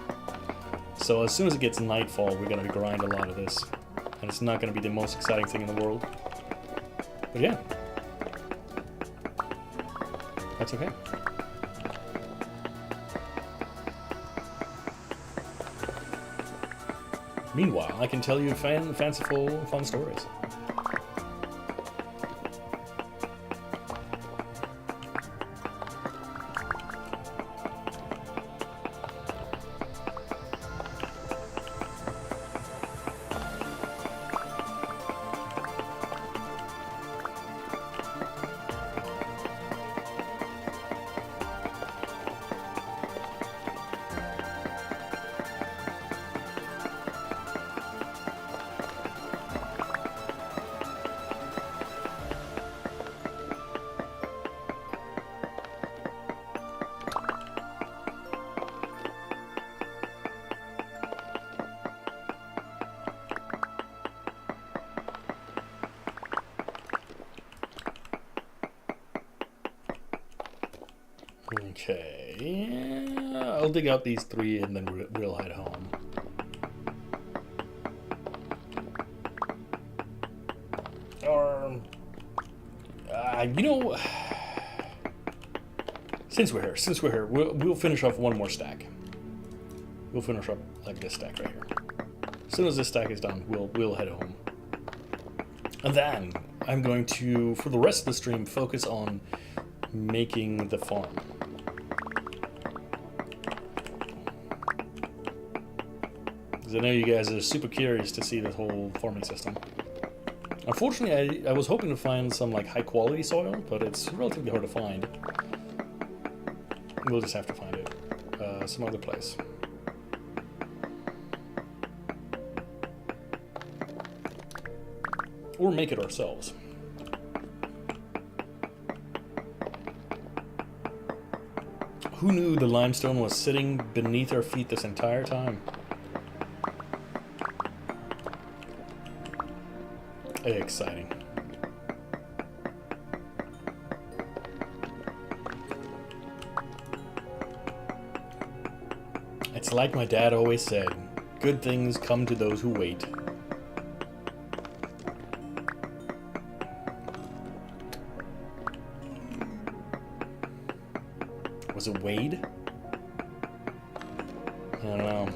So as soon as it gets nightfall, we're gonna grind a lot of this. And it's not gonna be the most exciting thing in the world. But yeah, that's okay. Meanwhile, I can tell you fanciful, fun stories. Okay, I'll dig out these 3 and then we'll head home. Or, you know, since we're here, we'll finish off one more stack. We'll finish up like this stack right here. As soon as this stack is done, we'll head home. And then I'm going to, for the rest of the stream, focus on making the farm. Because I know you guys are super curious to see this whole farming system. Unfortunately, I was hoping to find some like high quality soil, but it's relatively hard to find. We'll just have to find it some other place. Or make it ourselves. Who knew the limestone was sitting beneath our feet this entire time? Exciting. It's like my dad always said, good things come to those who wait. Was it Wade? I don't know.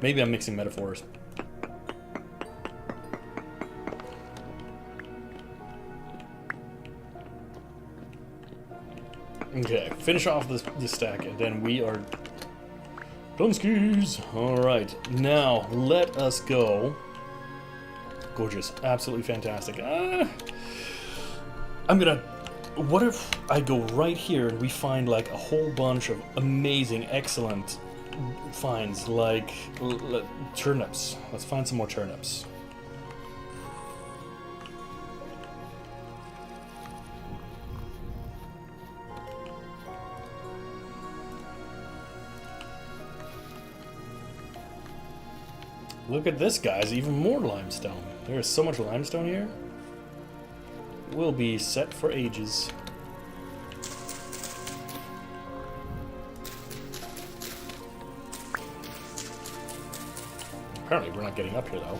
Maybe I'm mixing metaphors. Okay, finish off this stack, and then we are done skis. All right, now let us go. Gorgeous, absolutely fantastic. I'm gonna. What if I go right here and we find like a whole bunch of amazing, excellent finds, like turnips. Let's find some more turnips. Look at this, guys, even more limestone. There is so much limestone here. We'll be set for ages. Apparently we're not getting up here, though.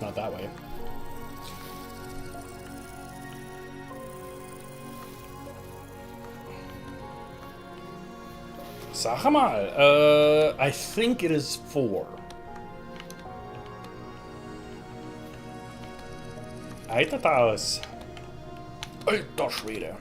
Not that way. Sag mal, I think it is 4. Alter Taus. Alter Schwede.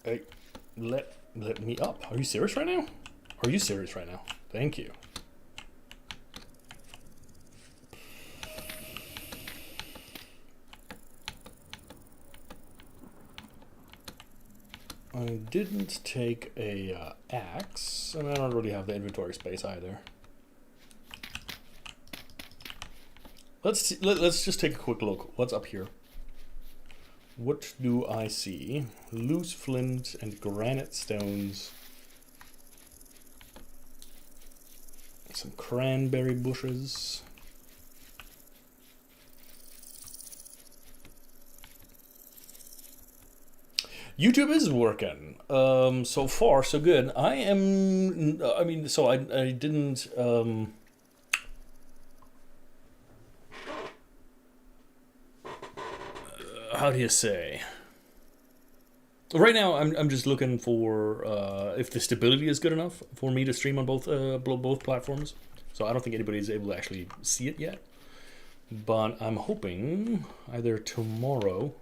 Hey, let me up. Are you serious right now? Are you serious right now? Thank you. I didn't take a axe, and I don't really have the inventory space either. Let's just take a quick look. What's up here? What do I see? Loose flint and granite stones. Some cranberry bushes. YouTube is working. So far, so good. I didn't. How do you say? Right now, I'm just looking for if the stability is good enough for me to stream on both platforms. So I don't think anybody's able to actually see it yet. But I'm hoping either tomorrow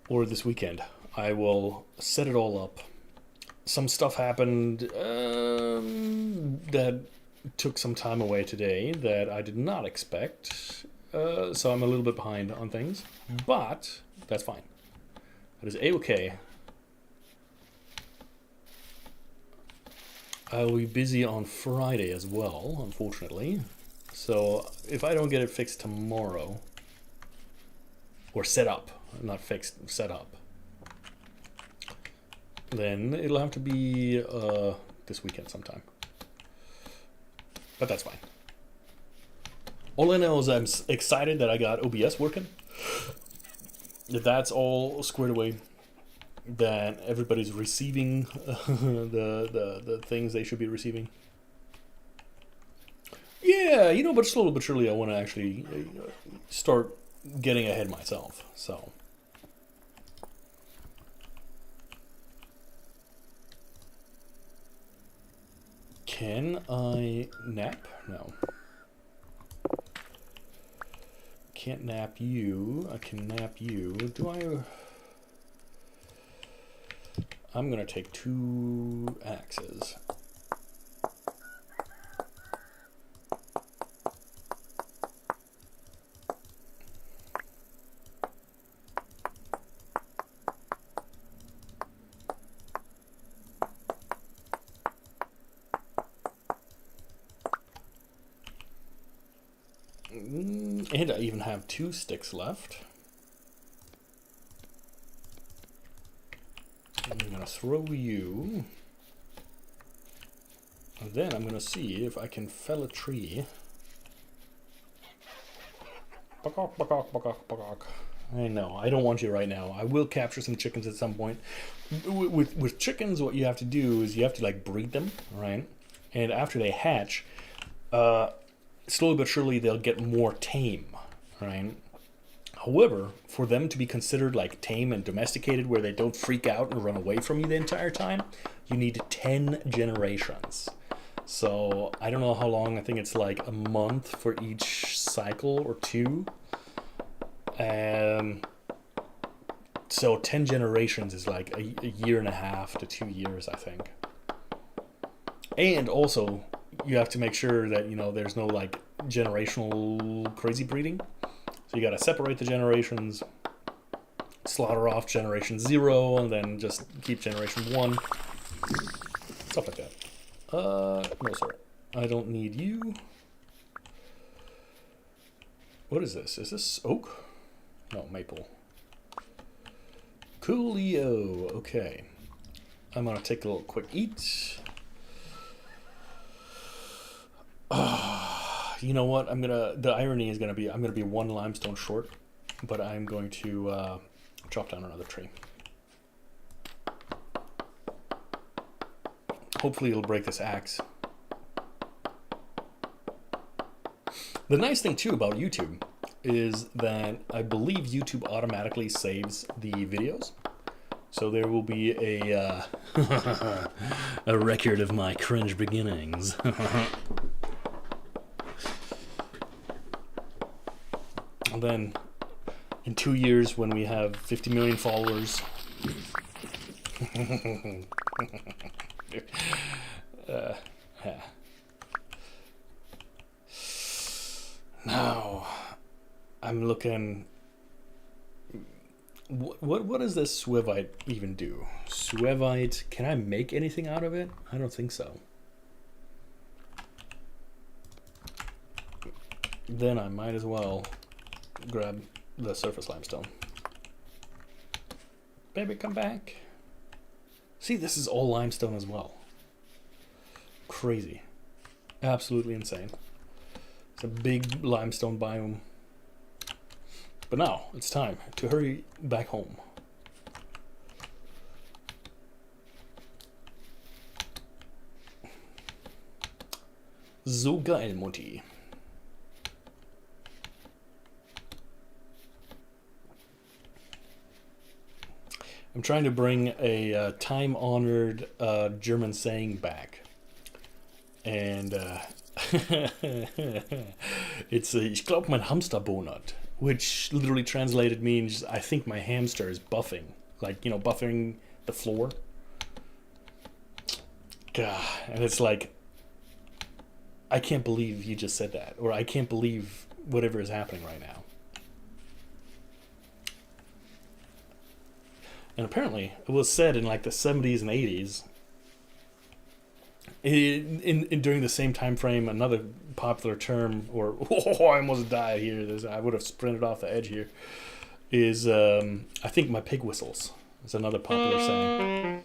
or this weekend I will set it all up. Some stuff happened that took some time away today that I did not expect. So I'm a little bit behind on things, but that's fine. That is a-okay. I'll be busy on Friday as well, unfortunately. So if I don't get it fixed tomorrow, or set up, not fixed, set up, then it'll have to be this weekend sometime. But that's fine. All I know is I'm excited that I got OBS working. That that's all squared away. That everybody's receiving the things they should be receiving. Yeah, you know, but slowly but surely I want to actually start getting ahead myself. So. Can I nap? No. Can't nap you. I can nap you. Do I? I'm gonna take 2 axes. And I even have 2 sticks left. I'm gonna throw you. And then I'm gonna see if I can fell a tree. Bakok, bakok, bakok, bakok. I know, I don't want you right now. I will capture some chickens at some point. With chickens, what you have to do is you have to like breed them, right? And after they hatch, slowly but surely they'll get more tame, right? However, for them to be considered like tame and domesticated where they don't freak out and run away from you the entire time, you need 10 generations. So I don't know how long, I think it's like a month for each cycle or 2. So 10 generations is like a year and a half to 2 years, I think. And also, you have to make sure that, you know, there's no like generational crazy breeding. So you got to separate the generations, slaughter off generation 0, and then just keep generation 1. Stuff like that. No, sorry. I don't need you. What is this? Is this oak? No, maple. Coolio. Okay. I'm going to take a little quick eat. You know what? The irony is gonna be I'm gonna be 1 limestone short, but I'm going to chop down another tree. Hopefully it'll break this axe. The nice thing too about YouTube is that I believe YouTube automatically saves the videos. So there will be a a record of my cringe beginnings. And then in 2 years when we have 50 million followers, yeah. Now I'm looking. What does this Suevite even do? Suevite, can I make anything out of it? I don't think so. Then I might as well grab the surface limestone. Baby, come back. See, this is all limestone as well. Crazy. Absolutely insane. It's a big limestone biome. But now, it's time to hurry back home. So geil, Mutti. I'm trying to bring a time-honored German saying back. And it's ich glaube mein Hamster bonert, which literally translated means I think my hamster is buffing. Like, you know, buffing the floor. God, and it's like, I can't believe you just said that. Or I can't believe whatever is happening right now. And apparently, it was said in like the 70s and 80s During the same time frame, another popular term, or oh, I almost died here. I would have sprinted off the edge here. Is I think my pig whistles. It's another popular saying.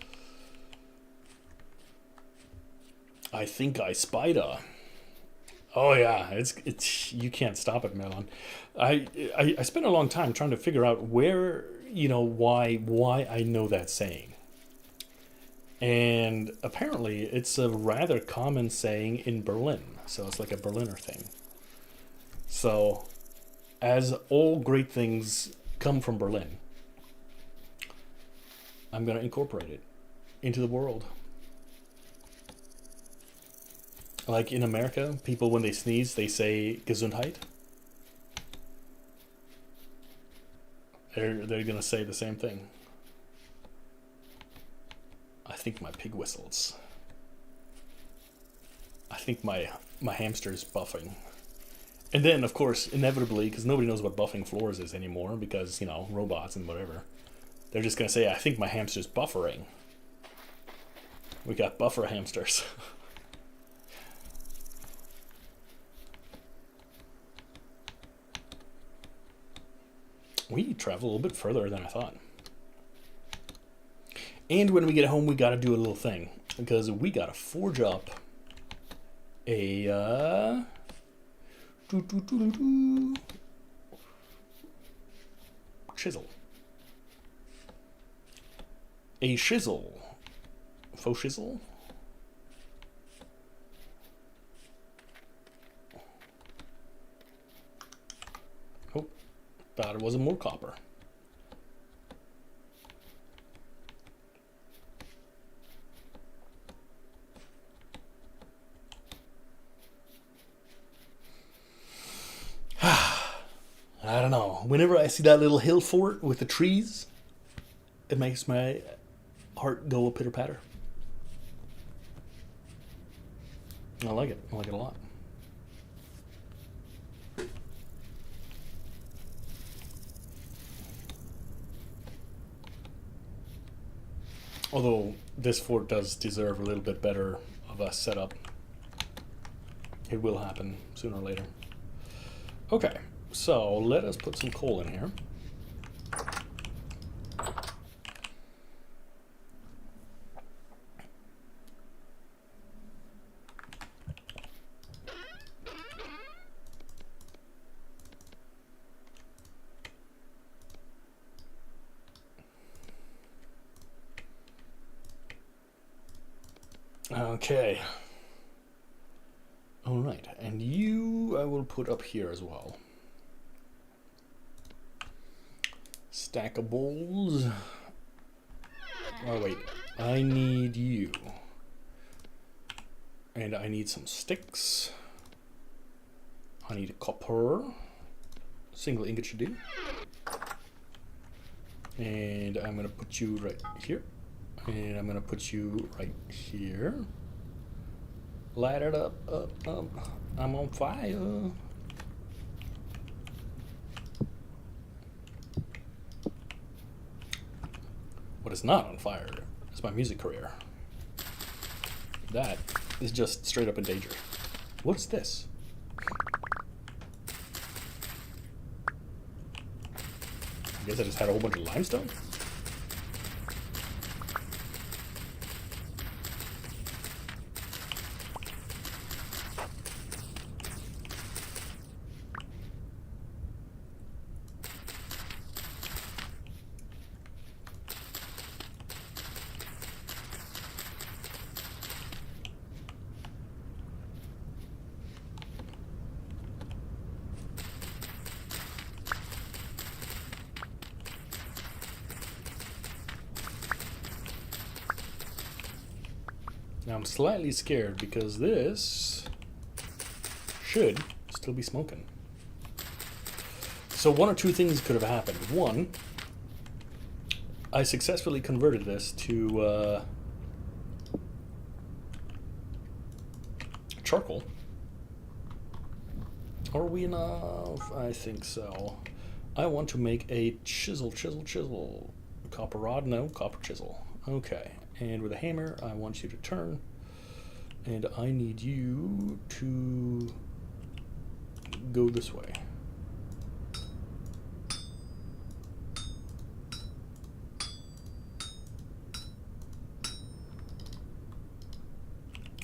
I think I spied a. Oh yeah, it's you can't stop it, Melon. I spent a long time trying to figure out where, why I know that saying. And apparently it's a rather common saying in Berlin. So it's like a Berliner thing. So as all great things come from Berlin, I'm going to incorporate it into the world. Like in America, people when they sneeze, they say Gesundheit. They're going to say the same thing. I think my pig whistles. I think my hamster's buffing. And then, of course, inevitably, because nobody knows what buffing floors is anymore, because, robots and whatever, they're just going to say, I think my hamster's buffering. We got buffer hamsters. We travel a little bit further than I thought. And when we get home, we got to do a little thing. Because we got to forge up a... chisel. A shizzle. Faux shizzle? Oh, thought it was more copper. I don't know. Whenever I see that little hill fort with the trees, it makes my heart go a pitter patter. I like it. I like it a lot. Although this fort does deserve a little bit better of a setup. It will happen sooner or later. Okay. So let us put some coal in here. Okay. All right, and you I will put up here as well. Stack of bowls. Oh wait, I need you. And I need some sticks. I need a copper. Single ingot should do. And I'm gonna put you right here. And I'm gonna put you right here. Light it up, up. I'm on fire. What is not on fire is my music career. That is just straight up in danger. What's this? I guess I just had a whole bunch of limestone? Now I'm slightly scared because this should still be smoking. So one or two things could have happened. One, I successfully converted this to charcoal. Are we enough? I think so. I want to make a chisel. Copper rod? No, copper chisel. Okay. And with a hammer, I want you to turn And I need you to go this way.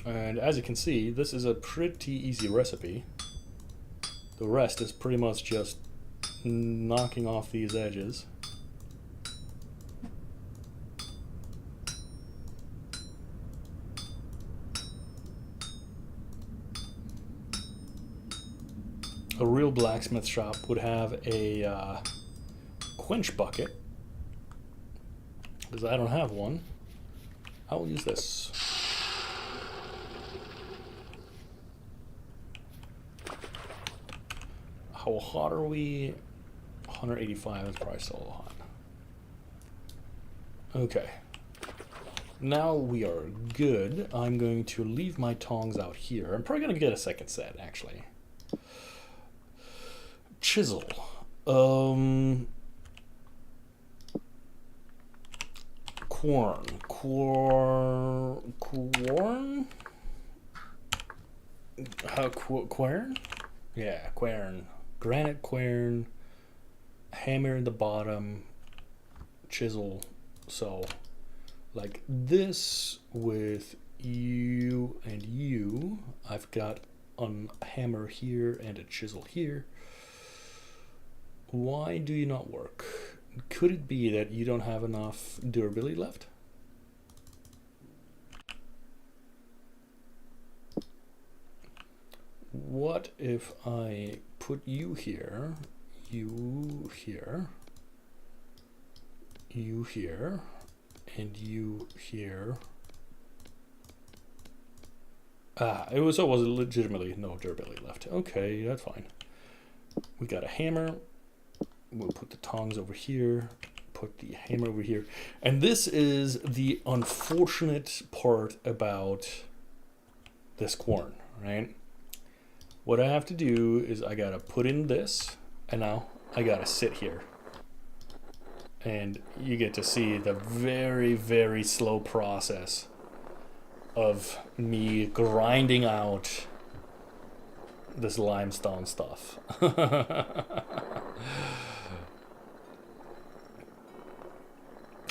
And as you can see, this is a pretty easy recipe. The rest is pretty much just knocking off these edges. A real blacksmith shop would have a quench bucket. Because I don't have one, I will use this. How hot are we? 185 is probably still a little hot. Okay. Now we are good. I'm going to leave my tongs out here. I'm probably going to get a second set, actually. Chisel. Corn. Quern? Yeah, quern. Granite quern. Hammer in the bottom. Chisel. So, like this with you and you. I've got a hammer here and a chisel here. Why do you not work? Could it be that you don't have enough durability left? What if I put you here, you here, you here, and you here? It was legitimately no durability left. Okay, that's fine. We got a hammer. We'll put the tongs over here, put the hammer over here. And this is the unfortunate part about this quern, right? What I have to do is I gotta put in this, and now I gotta sit here. And you get to see the very, very slow process of me grinding out this limestone stuff.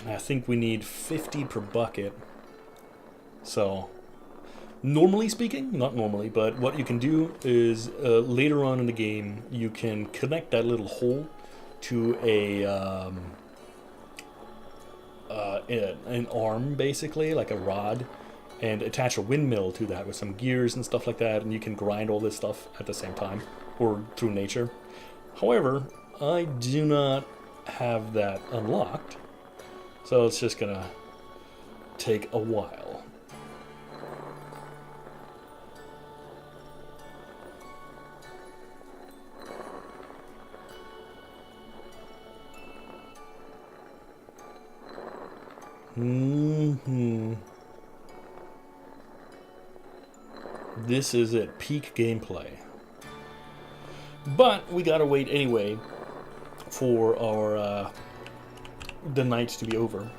I think we need 50 per bucket. So, normally speaking, not normally, but what you can do is later on in the game, you can connect that little hole to an arm, basically, like a rod, and attach a windmill to that with some gears and stuff like that, and you can grind all this stuff at the same time, or through nature. However, I do not have that unlocked. So it's just gonna take a while. This is at peak gameplay. But we gotta wait anyway for our the night to be over.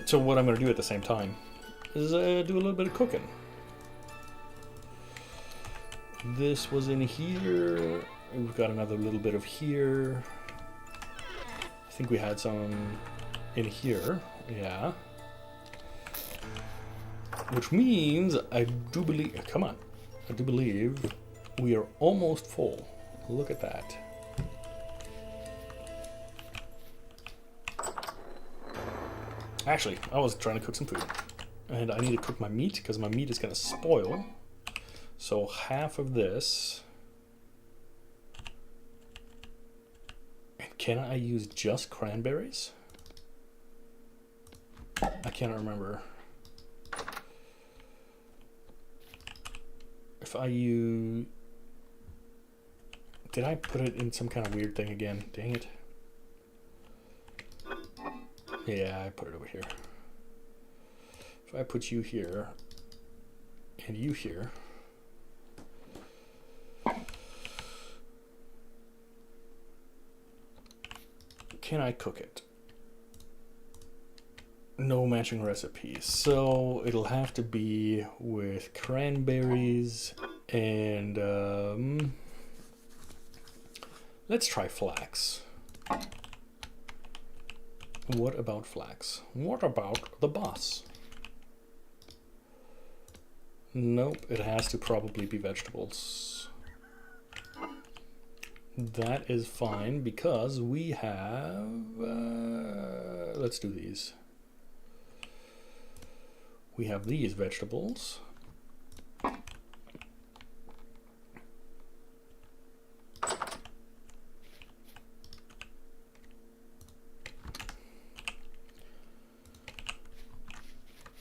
So what I'm going to do at the same time is do a little bit of cooking. This was in here. We've got another little bit of here. I think we had some in here. Yeah. Which means I do believe, come on, I do believe we are almost full. Look at that. Actually, I was trying to cook some food, and I need to cook my meat because my meat is going to spoil. So half of this. And can I use just cranberries? I can't remember. If I use... Did I put it in some kind of weird thing again? Dang it. Yeah, I put it over here. If I put you here and you here, can I cook it? No matching recipes. So it'll have to be with cranberries and let's try flax. What about flax? What about the boss? Nope, it has to probably be vegetables. That is fine because we have... let's do these. We have these vegetables.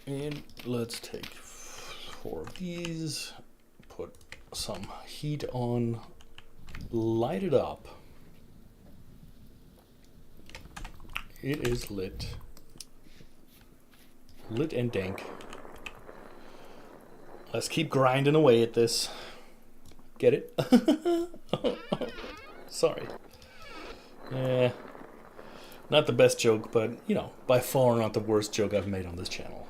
And let's take 4 of these, put some heat on, light it up. It is lit. Lit and dank. Let's keep grinding away at this. Get it? Sorry. Not the best joke, but, you know, by far not the worst joke I've made on this channel.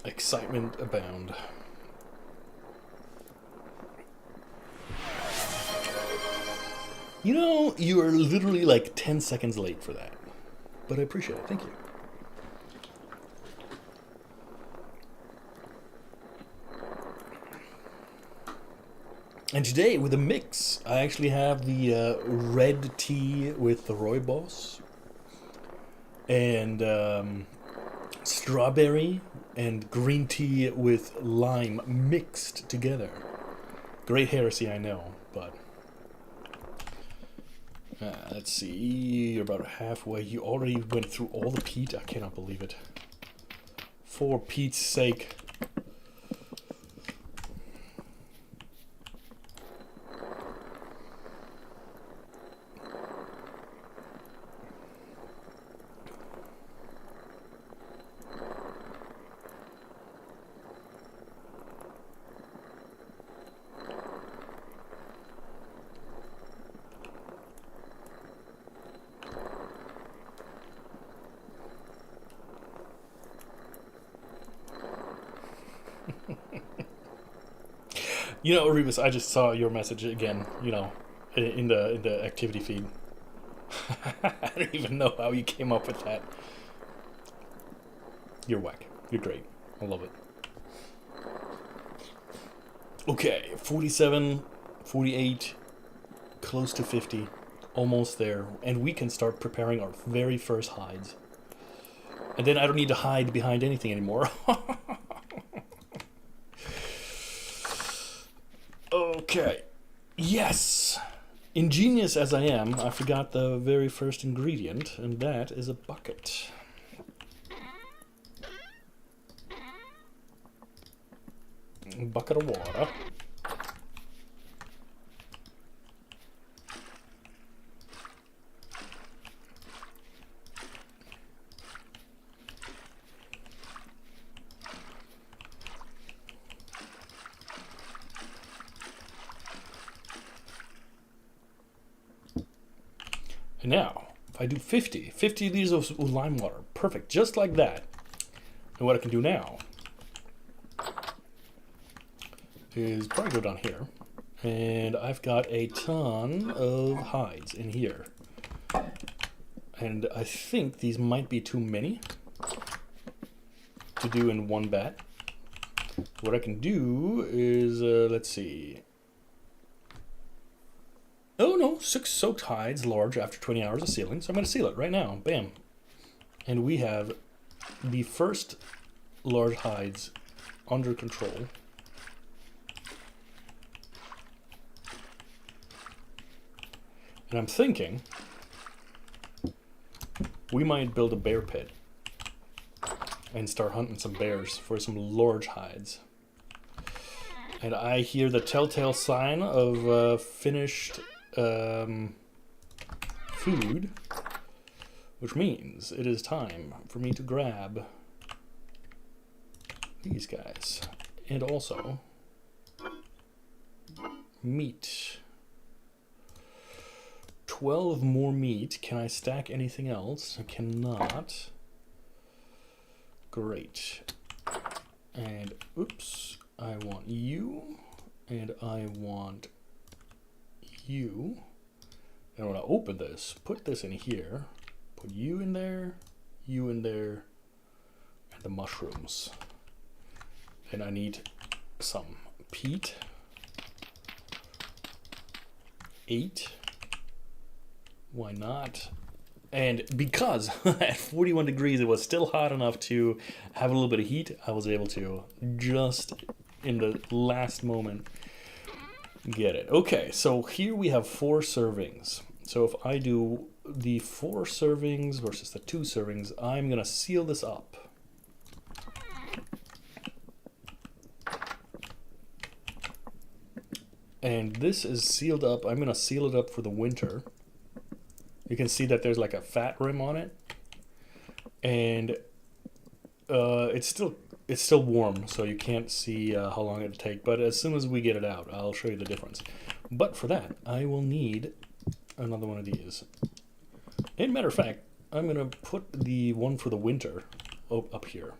Excitement abound. You know, you are literally like 10 seconds late for that. But I appreciate it. Thank you. And today, with a mix, I actually have the red tea with the rooibos. And strawberry and green tea with lime mixed together. Great heresy, I know, but... let's see, you're about halfway. You already went through all the peat? I cannot believe it. For Pete's sake. You know, Rebus, I just saw your message again, you know, in the activity feed. I don't even know how you came up with that. You're whack. You're great. I love it. Okay, 47, 48, close to 50, almost there. And we can start preparing our very first hides. And then I don't need to hide behind anything anymore. Okay. Yes! Ingenious as I am, I forgot the very first ingredient, and that is a bucket. A bucket of water. And now, if I do 50 liters of lime water, perfect, just like that. And what I can do now is probably go down here. And I've got a ton of hides in here. And I think these might be too many to do in one bat. What I can do is, let's see. Oh no, 6 soaked hides, large, after 20 hours of sealing. So I'm going to seal it right now. Bam. And we have the first large hides under control. And I'm thinking we might build a bear pit and start hunting some bears for some large hides. And I hear the telltale sign of finished food, which means it is time for me to grab these guys. And also meat. 12 more meat. Can I stack anything else? I cannot. Great. And oops, I want you, and I want you. And when I open this, put this in here, put you in there, and the mushrooms. And I need some peat. 8. Why not? And because at 41 degrees it was still hot enough to have a little bit of heat, I was able to just in the last moment get it. Okay, so here we have 4 servings. So if I do the 4 servings versus the 2 servings, I'm gonna seal this up. And this is sealed up. I'm gonna seal it up for the winter. You can see that there's like a fat rim on it, and it's still warm, so you can't see how long it'll take. But as soon as we get it out, I'll show you the difference. But for that, I will need another one of these. And matter of fact, I'm gonna put the one for the winter up here.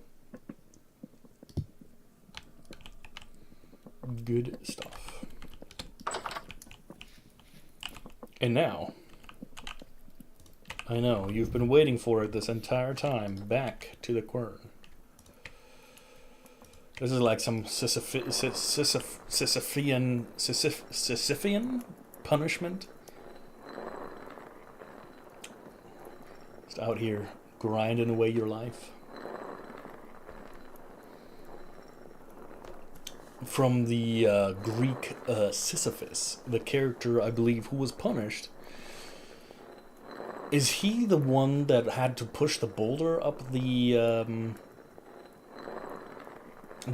Good stuff. And now, I know, you've been waiting for it this entire time. Back to the quern. This is like some Sisyphean punishment. Just out here grinding away your life. From the Greek Sisyphus, the character, I believe, who was punished. Is he the one that had to push the boulder up the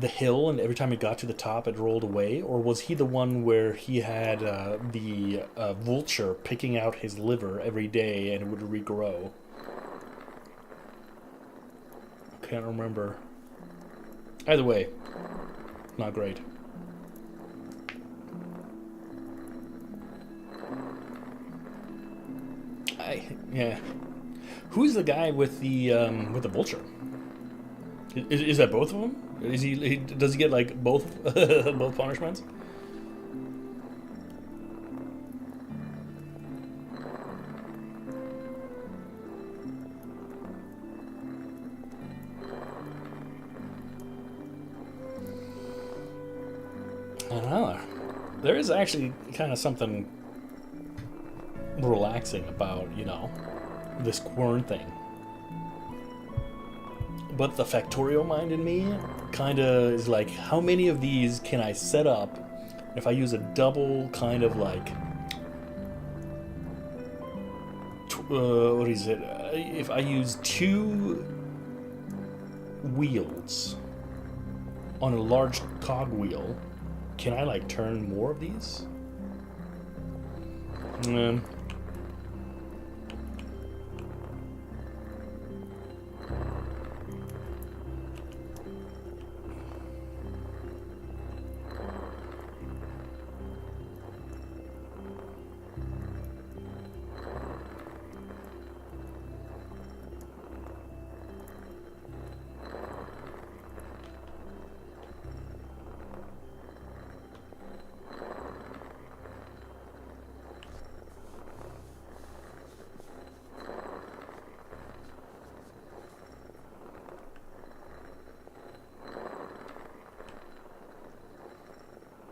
hill, and every time he got to the top it rolled away? Or was he the one where he had the vulture picking out his liver every day and it would regrow? Can't remember. Either way, not great. Yeah. Who's the guy with the vulture? Is that both of them? Does he get like both both punishments? I don't know. There is actually kind of something relaxing about, you know, this quern thing. But the factorial mind in me kind of is like, how many of these can I set up if I use a double kind of like, what is it? If I use 2 wheels on a large cogwheel, can I like turn more of these?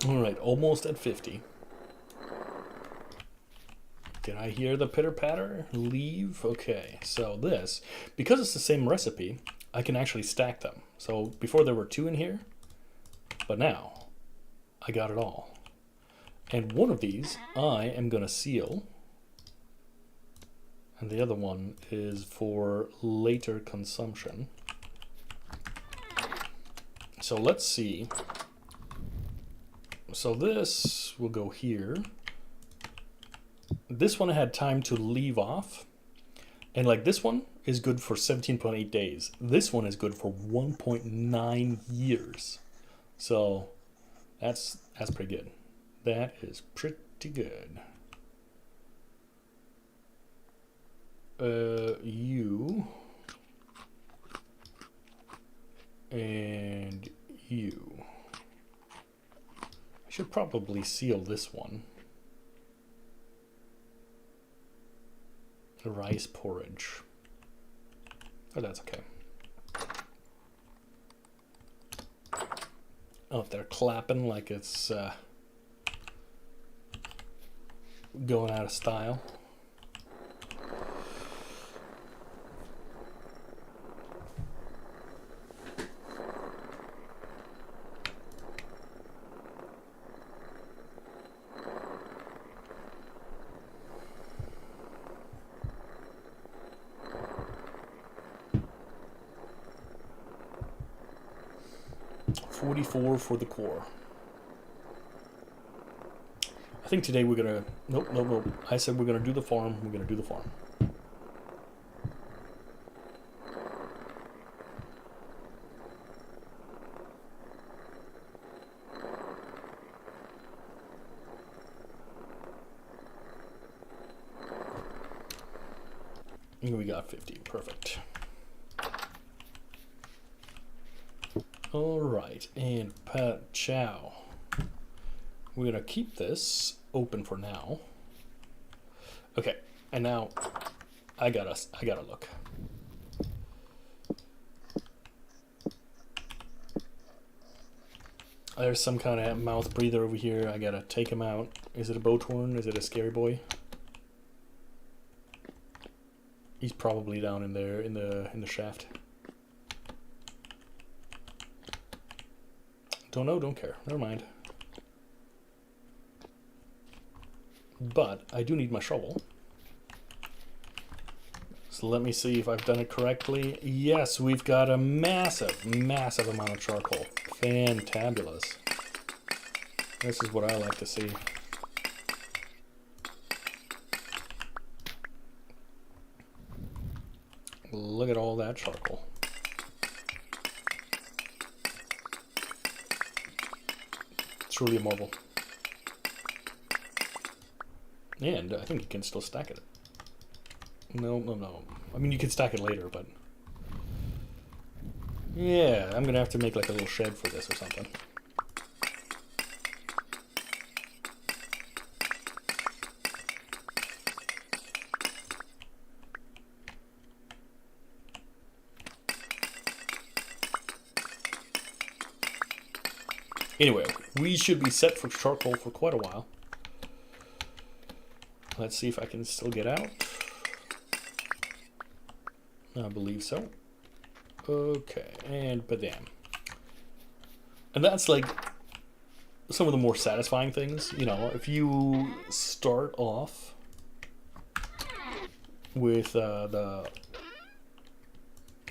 Alright, almost at 50. Can I hear the pitter-patter? Leave? Okay, so this, because it's the same recipe, I can actually stack them. So before there were 2 in here, but now I got it all. And one of these I am going to seal, and the other one is for later consumption. So let's see. So this will go here. This one I had time to leave off. And like this one is good for 17.8 days. This one is good for 1.9 years. So that's pretty good. That is pretty good. You and you. I should probably seal this one. The rice porridge. Oh, that's okay. Oh, they're clapping like it's going out of style. For the core. I think today we're gonna nope. I said we're gonna do the farm. We're gonna do the farm. And we got 50. Perfect. All right, and chow. We're gonna keep this open for now. Okay, and now I gotta look. There's some kind of mouth breather over here. I gotta take him out. Is it a Boathorn? Is it a scary boy? He's probably down in there in the shaft. Don't know, don't care. Never mind. But I do need my shovel. So let me see if I've done it correctly. Yes, we've got a massive, massive amount of charcoal. Fantabulous. This is what I like to see. Look at all that charcoal. Truly a marvel. And I think you can still stack it. No. I mean, you can stack it later, but... yeah, I'm gonna have to make like a little shed for this or something. Anyway, we should be set for charcoal for quite a while. Let's see if I can still get out. I believe so. Okay, and badam. And that's like some of the more satisfying things. You know, if you start off with the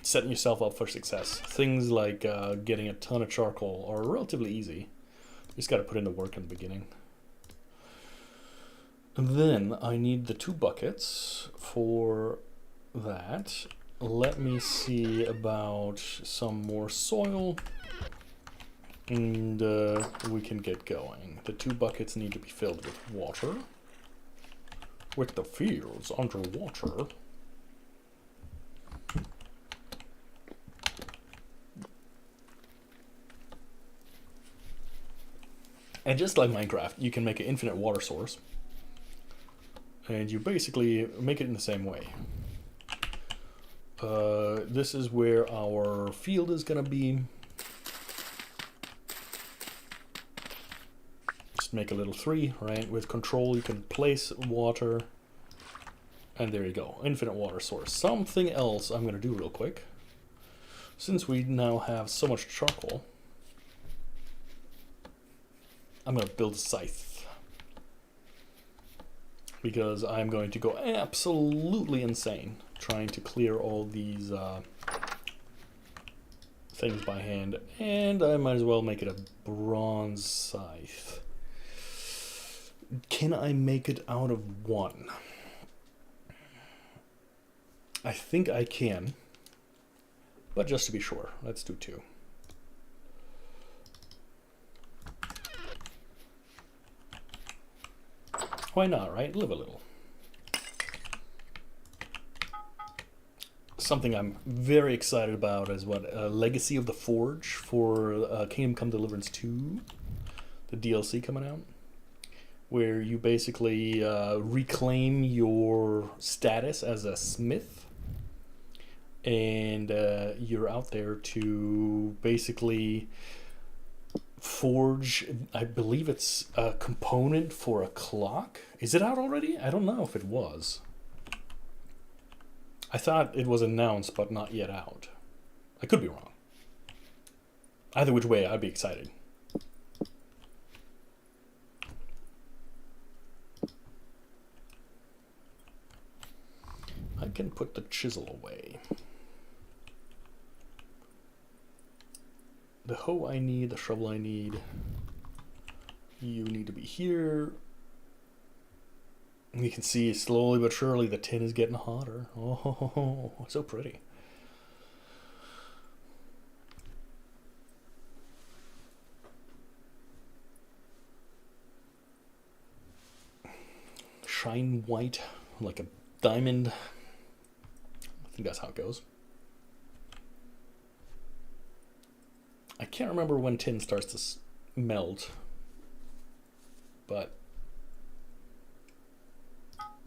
setting yourself up for success, things like getting a ton of charcoal are relatively easy. You just got to put in the work in the beginning. And then I need the 2 buckets for that. Let me see about some more soil, and we can get going. The 2 buckets need to be filled with water, with the fields underwater. And just like Minecraft, you can make an infinite water source. And you basically make it in the same way. This is where our field is going to be. Just make a little 3, right? With control, you can place water. And there you go. Infinite water source. Something else I'm going to do real quick. Since we now have so much charcoal, I'm going to build a scythe. Because I'm going to go absolutely insane trying to clear all these things by hand. And I might as well make it a bronze scythe. Can I make it out of 1? I think I can. But just to be sure, let's do 2. Why not, right? Live a little. Something I'm very excited about is Legacy of the Forge for Kingdom Come Deliverance 2, the DLC coming out, where you basically reclaim your status as a smith, and you're out there to basically forge, I believe it's a component for a clock. Is it out already? I don't know if it was. I thought it was announced, but not yet out. I could be wrong. Either which way, I'd be excited. I can put the chisel away. The hoe I need, the shovel I need. You need to be here. You can see slowly but surely the tin is getting hotter. Oh, so pretty. Shine white like a diamond. I think that's how it goes. I can't remember when tin starts to melt, but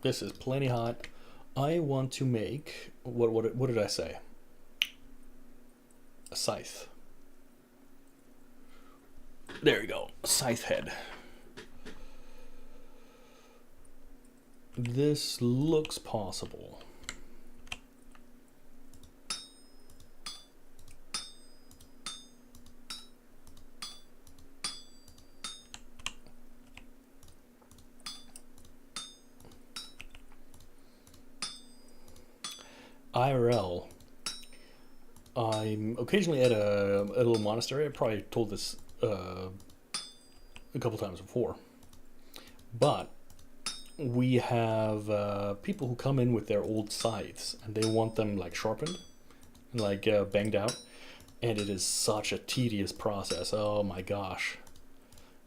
this is plenty hot. I want to make, what did I say? A scythe. There you go, a scythe head. This looks possible. IRL, I'm occasionally at a little monastery. I probably told this a couple times before, but we have people who come in with their old scythes and they want them like sharpened and like banged out, and it is such a tedious process. Oh my gosh,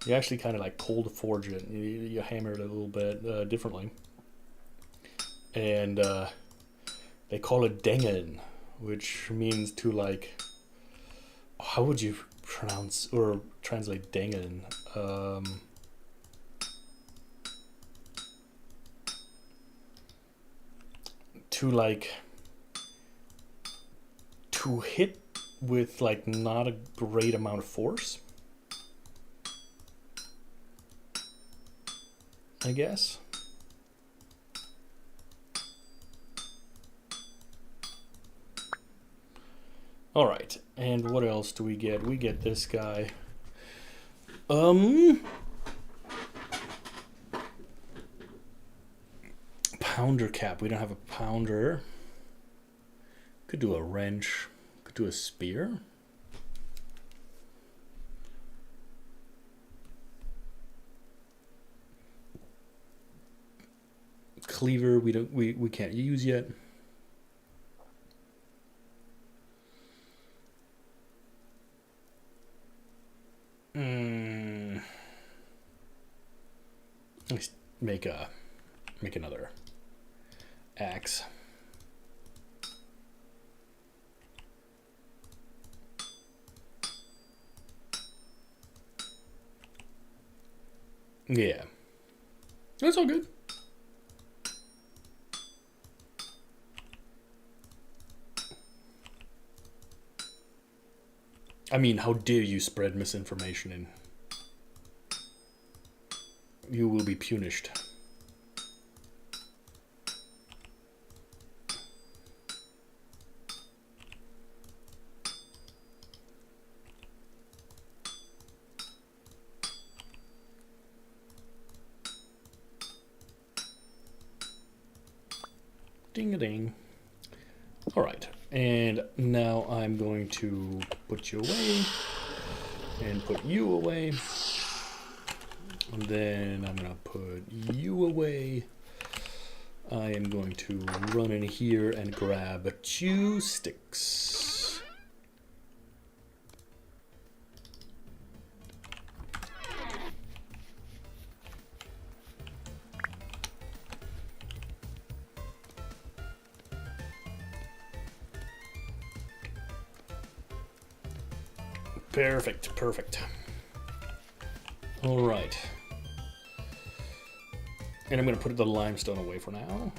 you actually kind of like cold forge it. You hammer it a little bit differently, and they call it dengen, which means to like, how would you pronounce or translate dengen? To like, to hit with like not a great amount of force, I guess. All right, and what else do we get? We get this guy. Pounder cap. We don't have a pounder. Could do a wrench. Could do a spear. Cleaver. We can't use yet. Let's make another axe. Yeah, that's all good. I mean, how dare you spread misinformation and you will be punished. Ding-a-ding. All right, and now I'm going to put you away and put you away. And then I'm gonna put you away. I am going to run in here and grab 2 sticks. Perfect, perfect. All right. And I'm going to put the limestone away for now.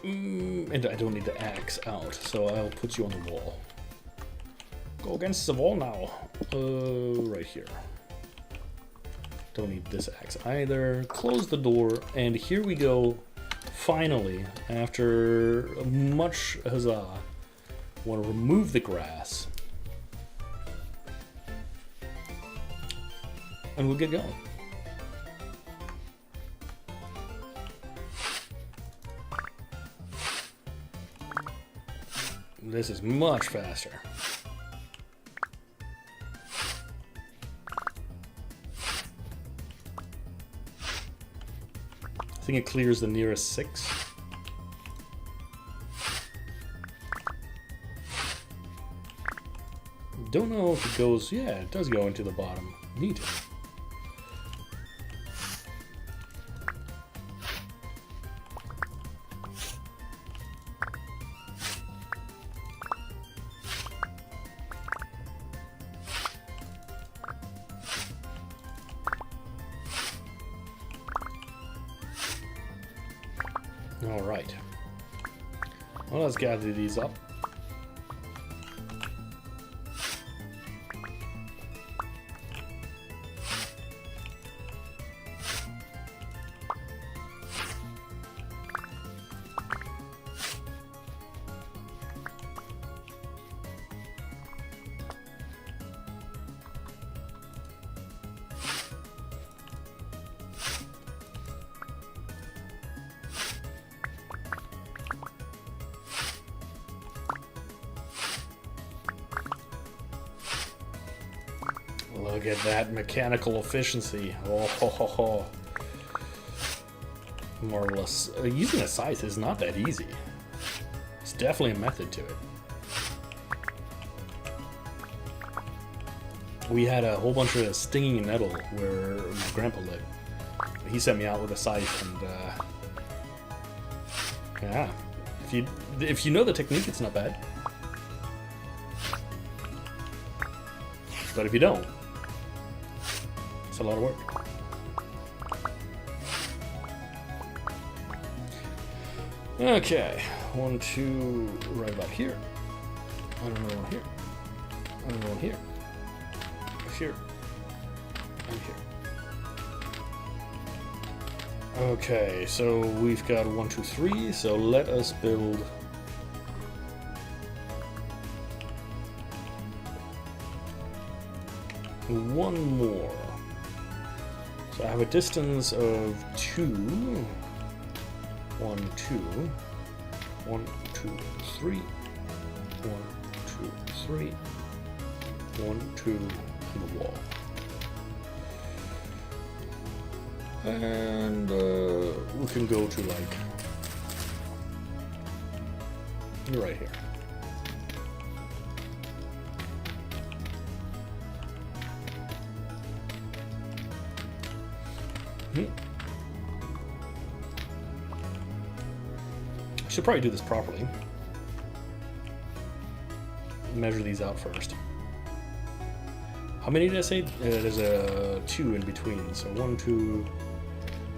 And I don't need the axe out, so I'll put you on the wall. Go against the wall now. Right here. Don't need this axe either. Close the door, and here we go. Finally, after much huzzah, want to remove the grass. And we'll get going. This is much faster. I think it clears the nearest 6. Don't know if it goes... Yeah, it does go into the bottom. Neat. All right. Well, let's gather these up. Look at that mechanical efficiency. Oh, ho, ho, ho. Marvelous. Using a scythe is not that easy. It's definitely a method to it. We had a whole bunch of stinging nettle where my grandpa lived. He sent me out with a scythe, and yeah, if you know the technique, it's not bad. But if you don't, it's a lot of work. Okay, 1, 2, right about here. Another one here. Another one here. Here. And here. Okay, so we've got 1, 2, 3. So let us build. One more. So I have a distance of 2. 1, 2. 1, 2, 3. 1, 2, 3. 1, 2, and the wall. And we can go to like right here. Should probably do this properly. Measure these out first. How many did I say? There's a 2 in between, so 1, 2,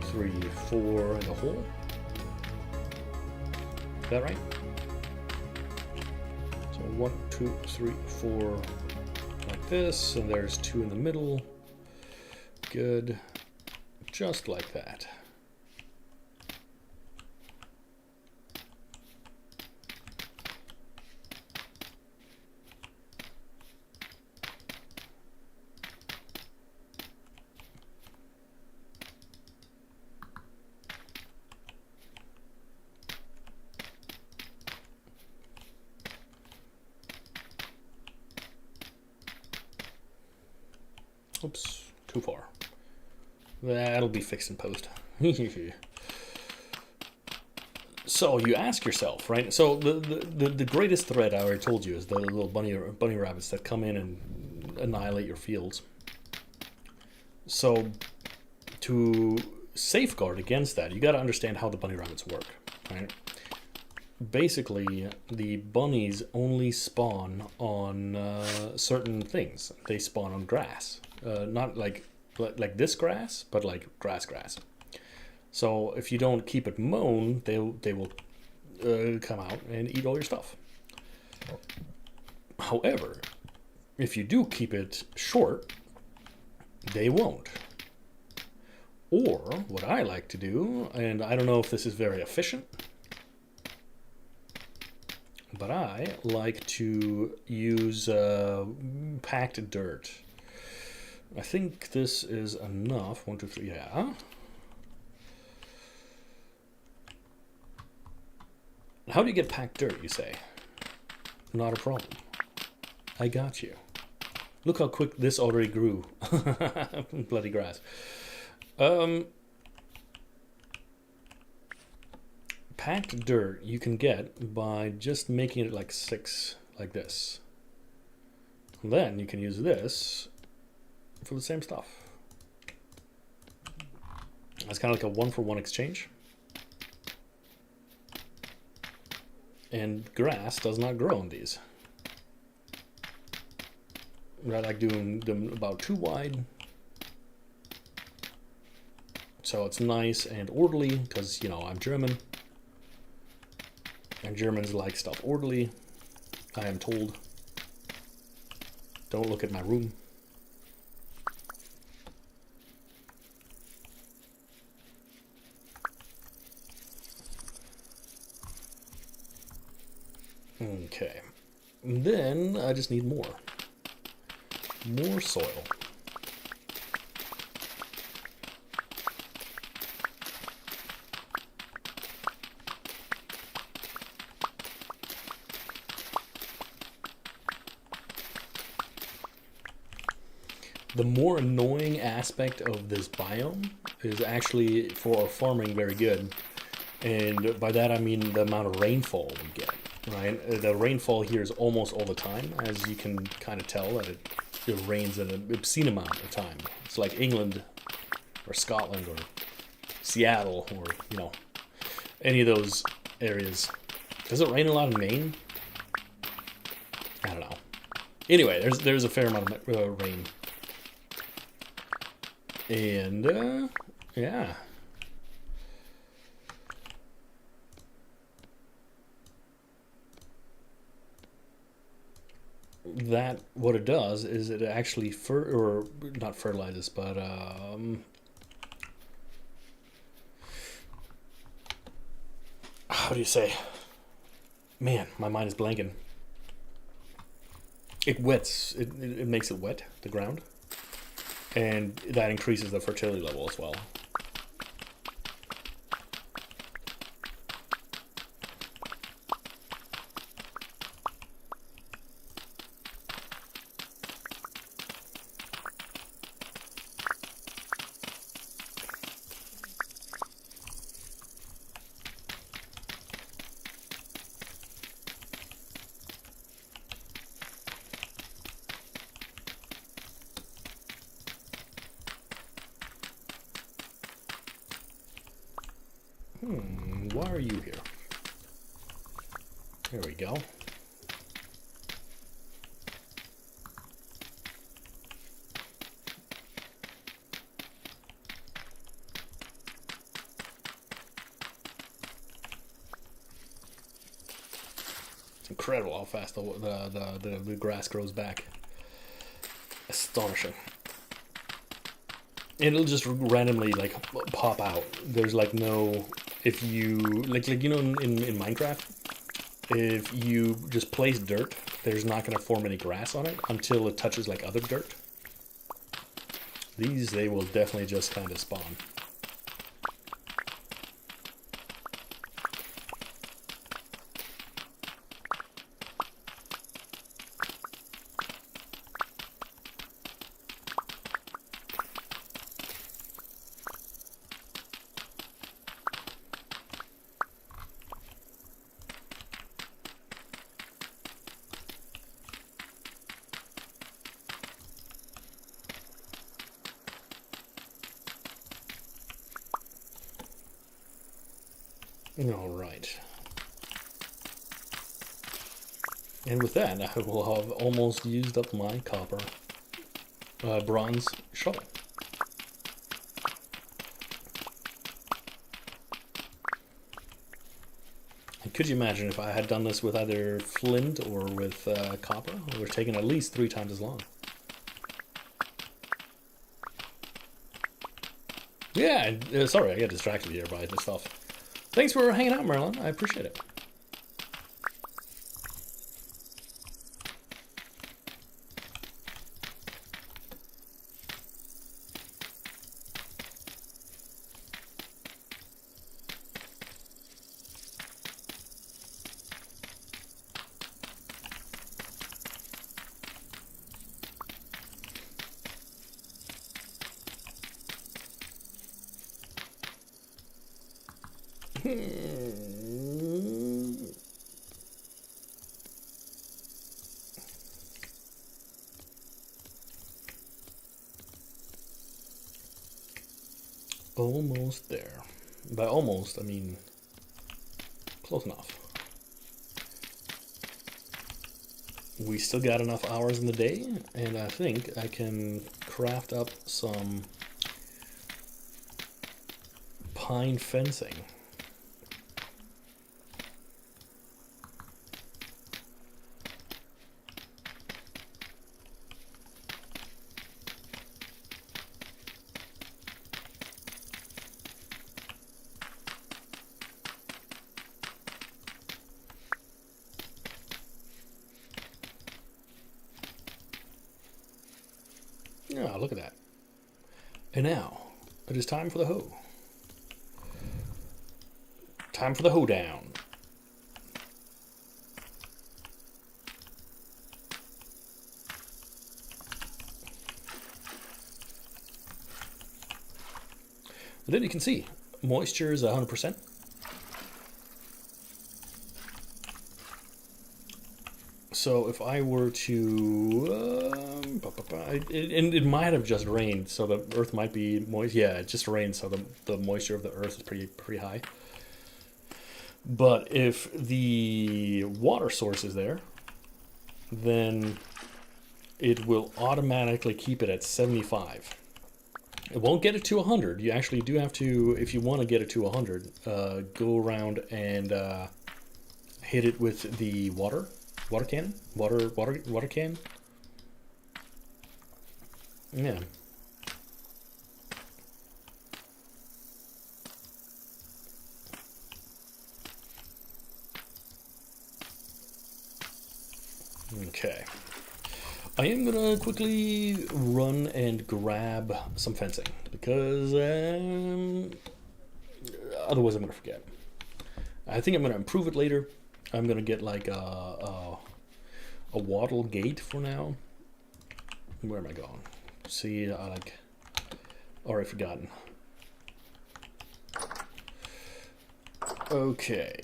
3, 4 in the hole. Is that right? So 1, 2, 3, 4 like this, and there's 2 in the middle. Good. Just like that. Oops, too far. That'll be fixed in post. So you ask yourself, right? So the greatest threat I already told you is the little bunny rabbits that come in and annihilate your fields. So to safeguard against that, you got to understand how the bunny rabbits work, right? Basically, the bunnies only spawn on certain things. They spawn on grass, not like this grass, but like grass. So if you don't keep it mown, they will come out and eat all your stuff. However, if you do keep it short, they won't. Or what I like to do, and I don't know if this is very efficient, but I like to use packed dirt. I think this is enough. 1, 2, 3, yeah. How do you get packed dirt, you say? Not a problem. I got you. Look how quick this already grew. Bloody grass. Packed dirt you can get by just making it like 6, like this. And then you can use this for the same stuff. It's kind of like a 1-for-1 exchange. And grass does not grow on these. I like doing them about 2 wide. So it's nice and orderly because, you know, I'm German. And Germans like stuff orderly. I am told. Don't look at my room. Okay. And then I just need more. More soil. The more annoying aspect of this biome is actually for farming very good. And by that I mean the amount of rainfall we get, right? The rainfall here is almost all the time, as you can kind of tell that it rains an obscene amount of time. It's like England or Scotland or Seattle or, you know, any of those areas. Does it rain a lot in Maine? I don't know. Anyway, there's a fair amount of rain. And, yeah. That, what it does is it actually, not fertilizes, but, how do you say? Man, my mind is blanking. It wets, it makes it wet, the ground. And that increases the fertility level as well. Why are you here? There we go. It's incredible how fast the grass grows back. Astonishing. And it'll just randomly like pop out. There's like no, if you like you know in Minecraft, if you just place dirt, there's not going to form any grass on it until it touches like other dirt. These, they will definitely just kind of spawn. All right. And with that, I will have almost used up my copper bronze shovel. And could you imagine if I had done this with either flint or with copper? It would have taken at least 3 times as long. Yeah, sorry, I got distracted here by this stuff. Thanks for hanging out, Marilyn. I appreciate it. Almost there. By almost, I mean close enough. We still got enough hours in the day, and I think I can craft up some pine fencing. Yeah, look at that. And now, it is time for the hoe. Time for the hoe down. But then you can see, moisture is 100%. So if I were to, it might have just rained, so the earth might be moist. Yeah, it just rained, so the moisture of the earth is pretty high. But if the water source is there, then it will automatically keep it at 75. It won't get it to 100. You actually do have to, if you want to get it to 100, go around and hit it with the water cannon, water can. Yeah. Okay. I am gonna quickly run and grab some fencing because otherwise I'm gonna forget. I think I'm gonna improve it later. I'm gonna get like a wattle gate for now. Where am I going? See, I like already forgotten. Okay.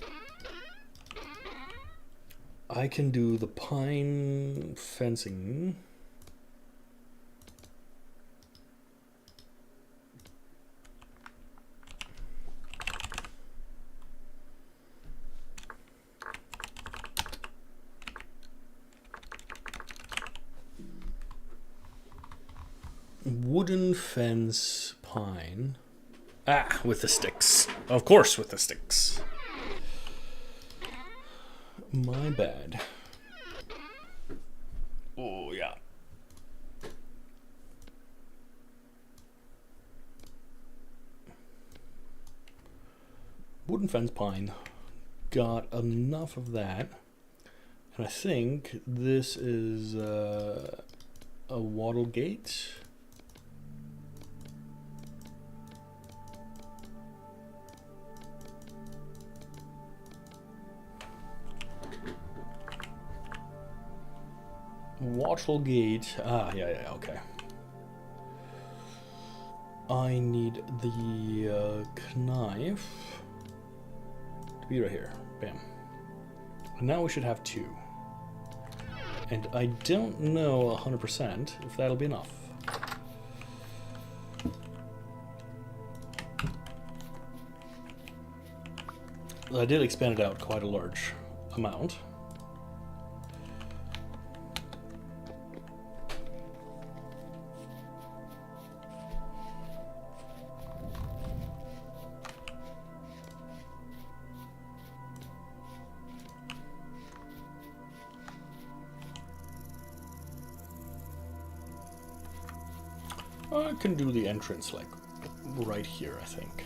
I can do the pine fencing. Wooden fence pine. Ah, with the sticks. Of course, with the sticks. My bad. Oh, yeah. Wooden fence pine. Got enough of that. And I think this is a wattle gate. Wattle gate. Ah, yeah, okay. I need the knife to be right here. Bam. And now we should have 2. And I don't know 100% if that'll be enough. I did expand it out quite a large amount. I can do the entrance like right here, I think.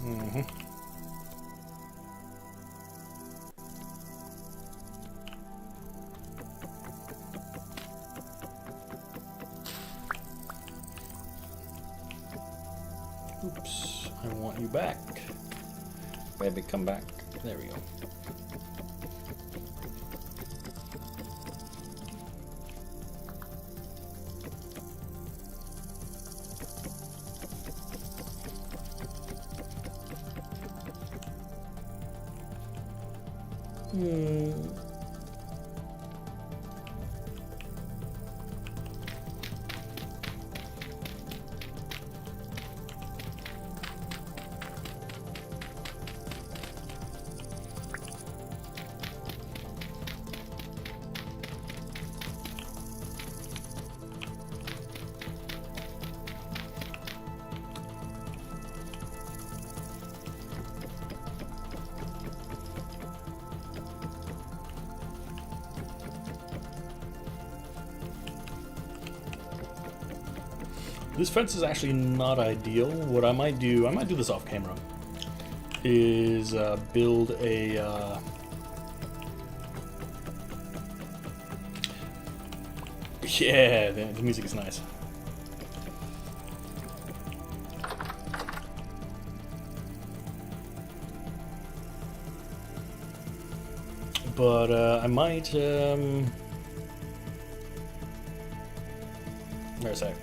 Mm-hmm. Oops, I want you back. Baby, come back. There we go. This fence is actually not ideal. What I might do this off camera, is build a yeah, the music is nice. But I might there's that.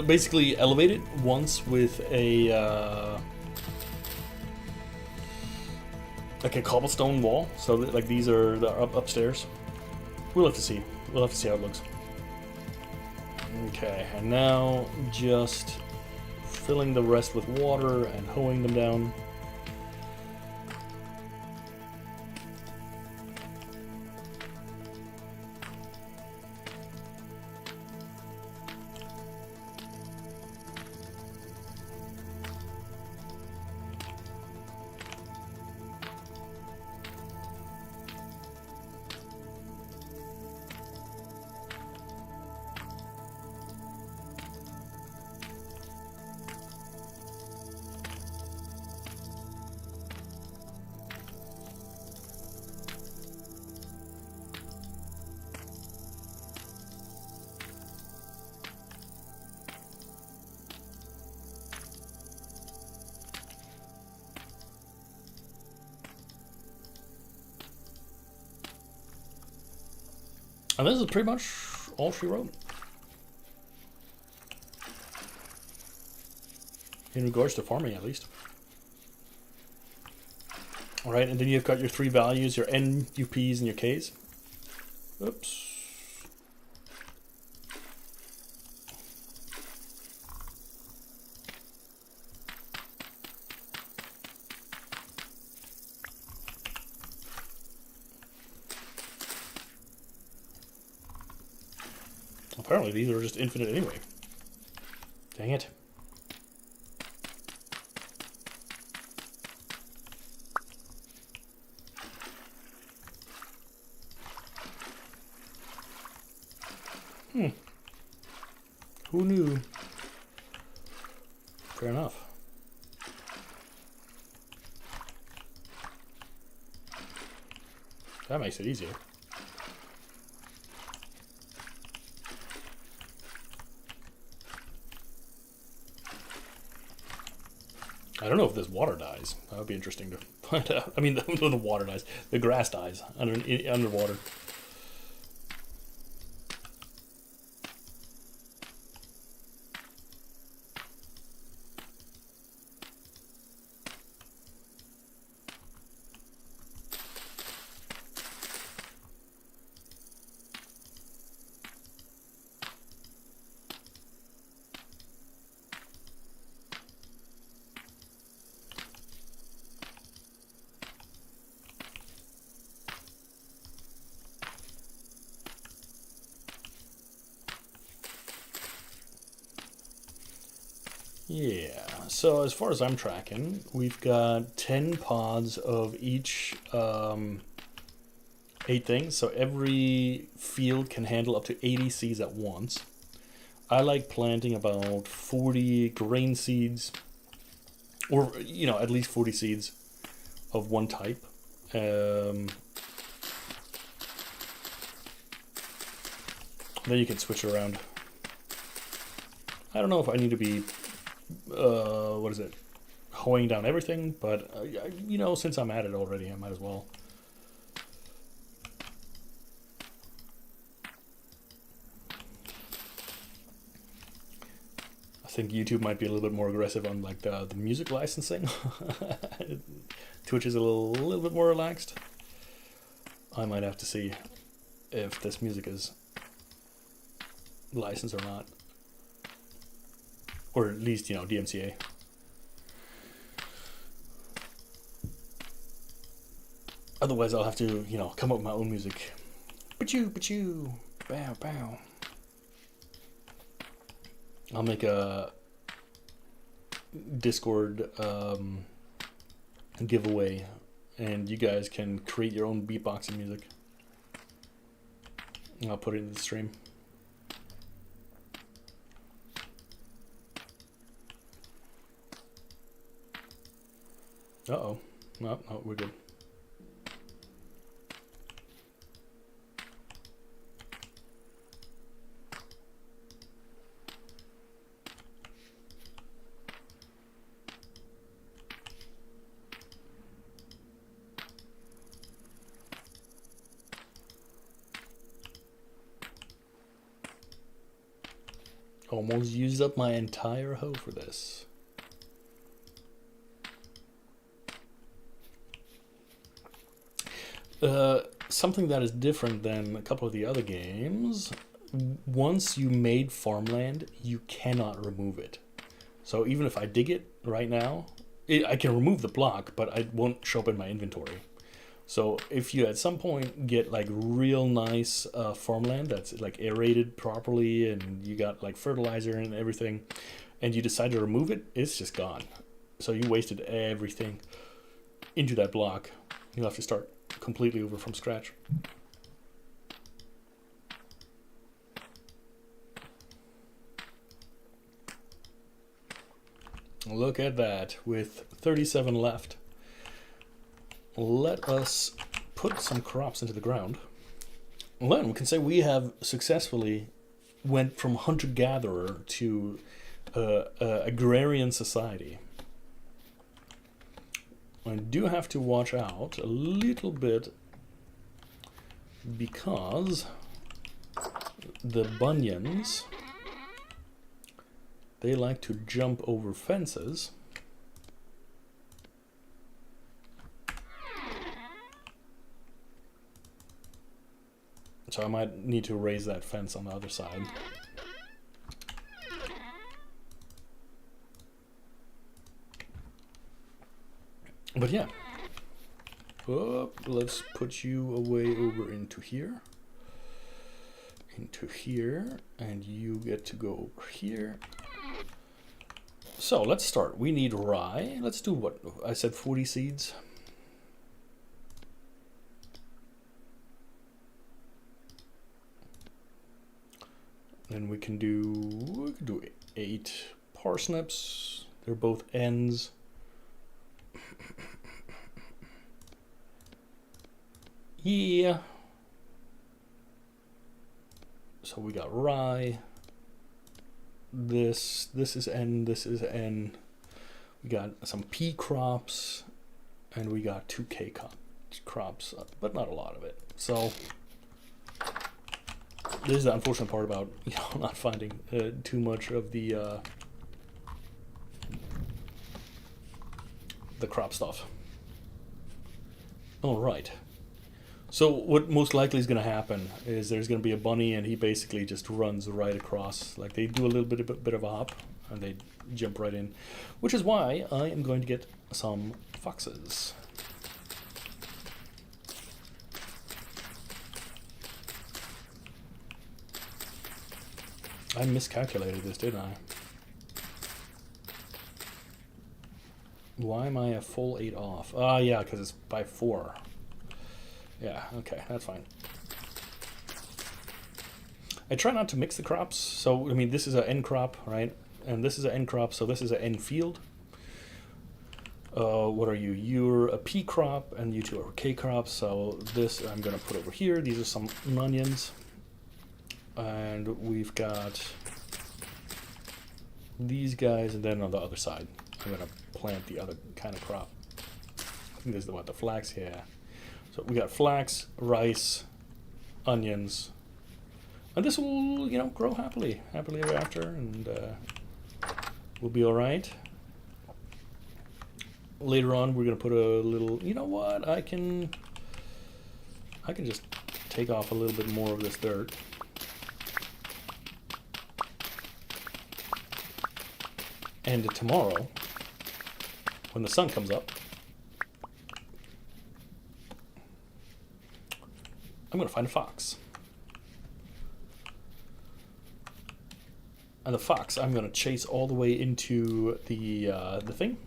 Basically elevate it once with a like a cobblestone wall, so that, like, these are the upstairs. We'll have to see. We'll have to see how it looks. Okay, and now just filling the rest with water and hoeing them down. And this is pretty much all she wrote. In regards to farming, at least. Alright, and then you've got your three values, your N, UPs, and your Ks. Oops. Apparently these are just infinite anyway. Dang it. Who knew? Fair enough. That makes it easier. I don't know if this water dies. That would be interesting to find out. I mean, the water dies. The grass dies underwater. Yeah, so as far as I'm tracking, we've got 10 pods of each 8 things, so every field can handle up to 80 seeds at once. I like planting about 40 grain seeds, or, you know, at least 40 seeds of one type. Then you can switch it around. I don't know if I need to be hoeing down everything, but you know, since I'm at it already, I might as well. I think YouTube might be a little bit more aggressive on like the music licensing. Twitch is a little bit more relaxed. I might have to see if this music is licensed or not. Or at least, you know, DMCA. Otherwise, I'll have to, you know, come up with my own music. Ba-choo, bow, bow. I'll make a Discord giveaway, and you guys can create your own beatboxing music. And I'll put it in the stream. Uh-oh. No, we're good. Almost used up my entire hoe for this. Something that is different than a couple of the other games, once you made farmland, you cannot remove it. So even if I dig it right now, I can remove the block, but it won't show up in my inventory. So if you at some point get like real nice farmland that's like aerated properly and you got like fertilizer and everything, and you decide to remove it, it's just gone. So you wasted everything into that block. You'll have to start completely over from scratch. Look at that, with 37 left. Let us put some crops into the ground. And then we can say we have successfully went from hunter-gatherer to agrarian society. I do have to watch out a little bit because the bunions, they like to jump over fences. So I might need to raise that fence on the other side. But yeah. Oh, let's put you away over into here. Into here. And you get to go over here. So let's start. We need rye. Let's do what? I said 40 seeds. Then we can do 8 parsnips. They're both ends. Yeah. So we got rye. This is N, this is N. We got some pea crops, and we got 2K crops, but not a lot of it. So this is the unfortunate part about, you know, not finding too much of the crop stuff. All right. So what most likely is going to happen is there's going to be a bunny, and he basically just runs right across. Like, they do a little bit of a hop, and they jump right in, which is why I am going to get some foxes. I miscalculated this, didn't I? Why am I a full 8 off? Ah, yeah, because it's by 4. Yeah, okay, that's fine. I try not to mix the crops. So, I mean, this is an N crop, right? And this is an N crop, so this is an N field. What are you? You're a P crop, and you two are K crops. So this I'm going to put over here. These are some onions. And we've got these guys, and then on the other side, I'm going to plant the other kind of crop. I think this is what, the flax? Yeah. So we got flax, rice, onions. And this will, you know, grow happily ever after, and we'll be all right. Later on, we're gonna put a little. You know what? I can just take off a little bit more of this dirt. And tomorrow, when the sun comes up, I'm gonna find a fox. And the fox, I'm gonna chase all the way into the thing.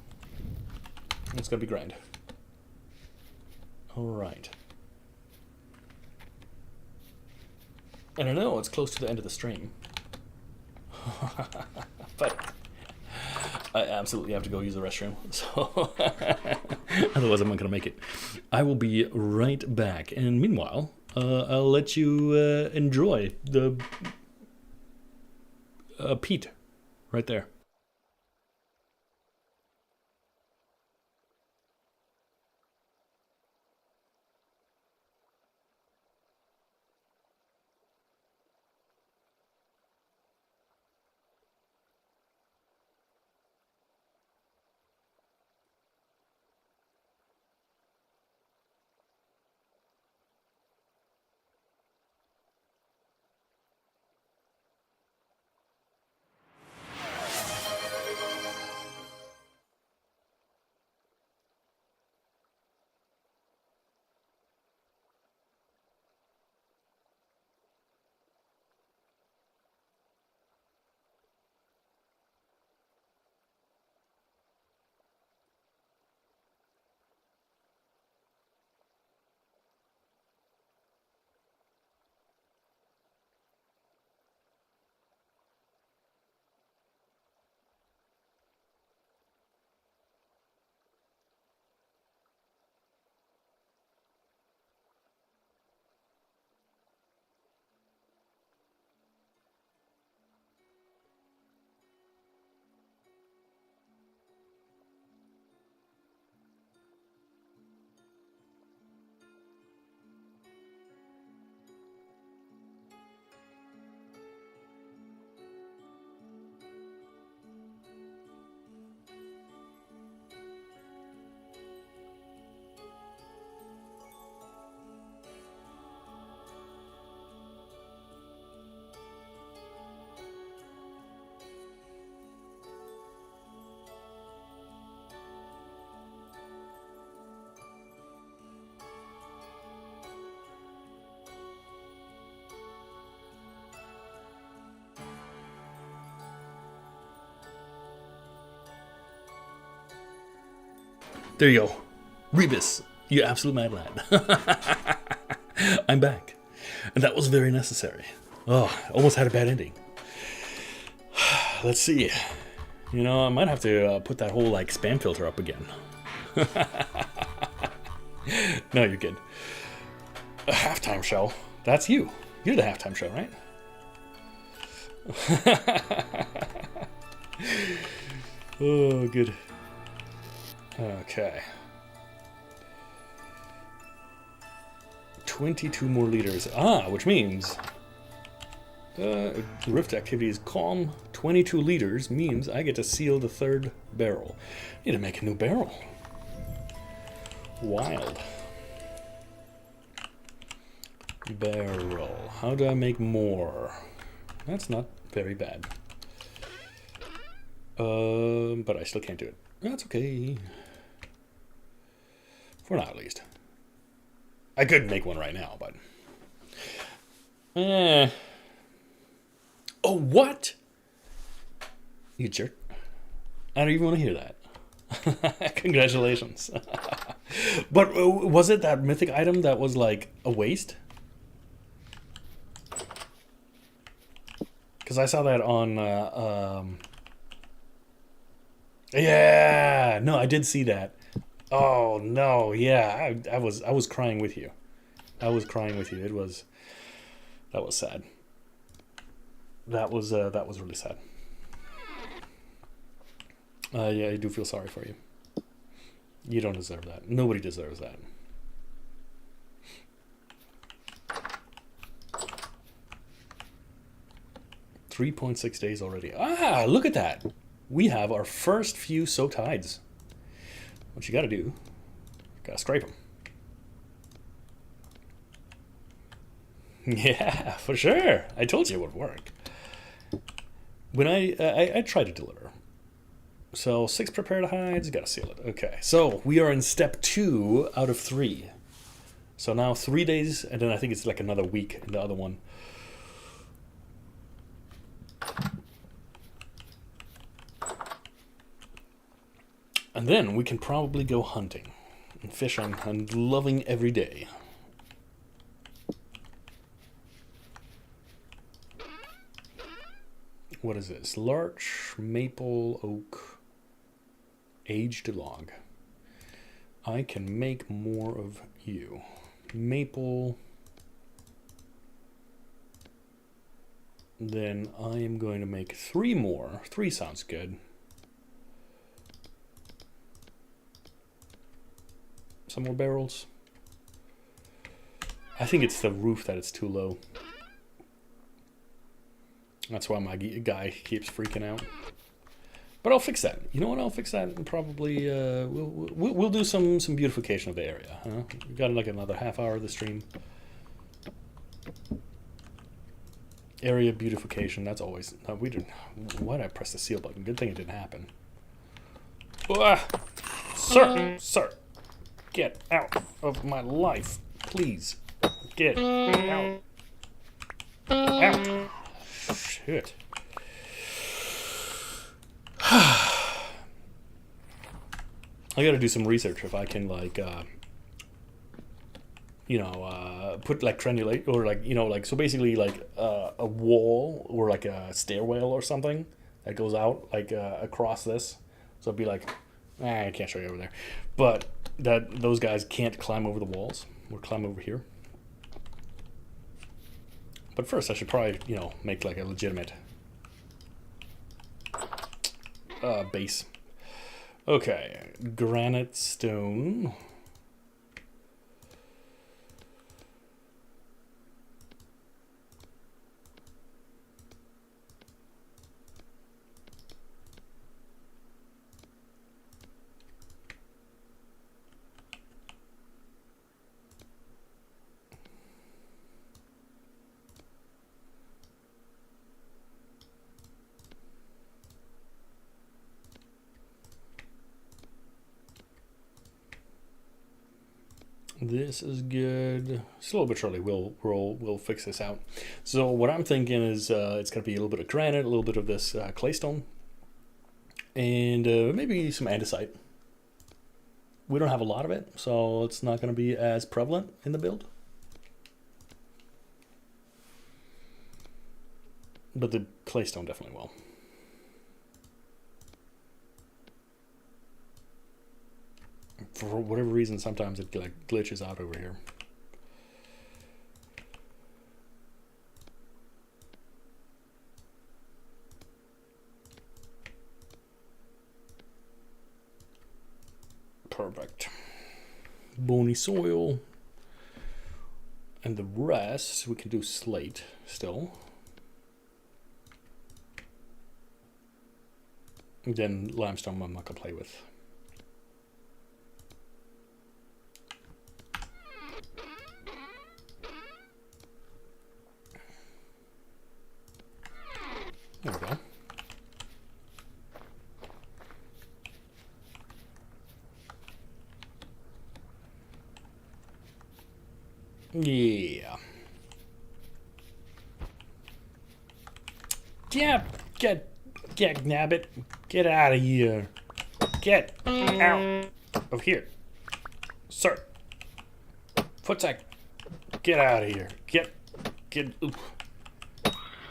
It's gonna be grand. All right. And I know it's close to the end of the stream, but I absolutely have to go use the restroom. So otherwise, I'm not gonna make it. I will be right back. And meanwhile, I'll let you enjoy the peat right there. There you go. Rebus, you absolute mad lad. I'm back. And that was very necessary. Oh, almost had a bad ending. Let's see. You know, I might have to put that whole, like, spam filter up again. No, you're good. A halftime show. That's you. You're the halftime show, right? Oh, good. Okay. 22 more liters. Ah, which means rift activity is calm. 22 liters means I get to seal the third barrel. Need to make a new barrel. Wild. Barrel. How do I make more? That's not very bad. But I still can't do it. That's okay. For now, at least. I could make one right now, but... Oh, what? You jerk. I don't even want to hear Congratulations. But was it that mythic item that was like a waste? Because I saw that on... yeah! No, I did see that. Oh, no, yeah. I was crying with you. I was crying with you. It was... That was sad. That was really sad. Yeah, I do feel sorry for you. You don't deserve that. Nobody deserves that. $3.6 days already. Ah, look at that. We have our first few soaked hides. What you gotta do, gotta scrape them. Yeah, for sure. I told you it would work. When I tried to deliver. So 6 prepared hides, gotta seal it. Okay, so we are in step 2 out of 3. So now 3 days, and then I think it's like another week in the other one. And then we can probably go hunting and fishing and loving every day. What is this? Larch, maple, oak, aged log. I can make more of you. Maple. Then I am going to make 3 more. 3 sounds good. Some more barrels. I think it's the roof that it's too low. That's why my guy keeps freaking out. But I'll fix that. You know what? I'll fix that and probably we'll do some beautification of the area. Huh? We've got like another half hour of the stream. Area beautification. That's always. No, we didn't. Why did I press the seal button? Good thing it didn't happen. Sir, sir, get out of my life, please. Get out. Out. Shit. I gotta do some research if I can, like, put like granulate or like, like, so basically like a wall or like a stairwell or something that goes out like across this. So it'd be like, I can't show you over there, but that those guys can't climb over the walls or climb over here. But first, I should probably, make like a legitimate base. Okay, granite stone. This is good. It's a little bit early. We'll fix this out. So what I'm thinking is it's gonna be a little bit of granite, a little bit of this claystone, and maybe some andesite. We don't have a lot of it, so it's not gonna be as prevalent in the build. But the claystone definitely will. For whatever reason, sometimes it like glitches out over here. Perfect. Bony soil. And the rest, we can do slate still. And then limestone I'm not gonna play with. There we go. Yeah. Get nabbit. Get out of here. Get out of here. Sir. Footsack. Get out of here. Get. Oof.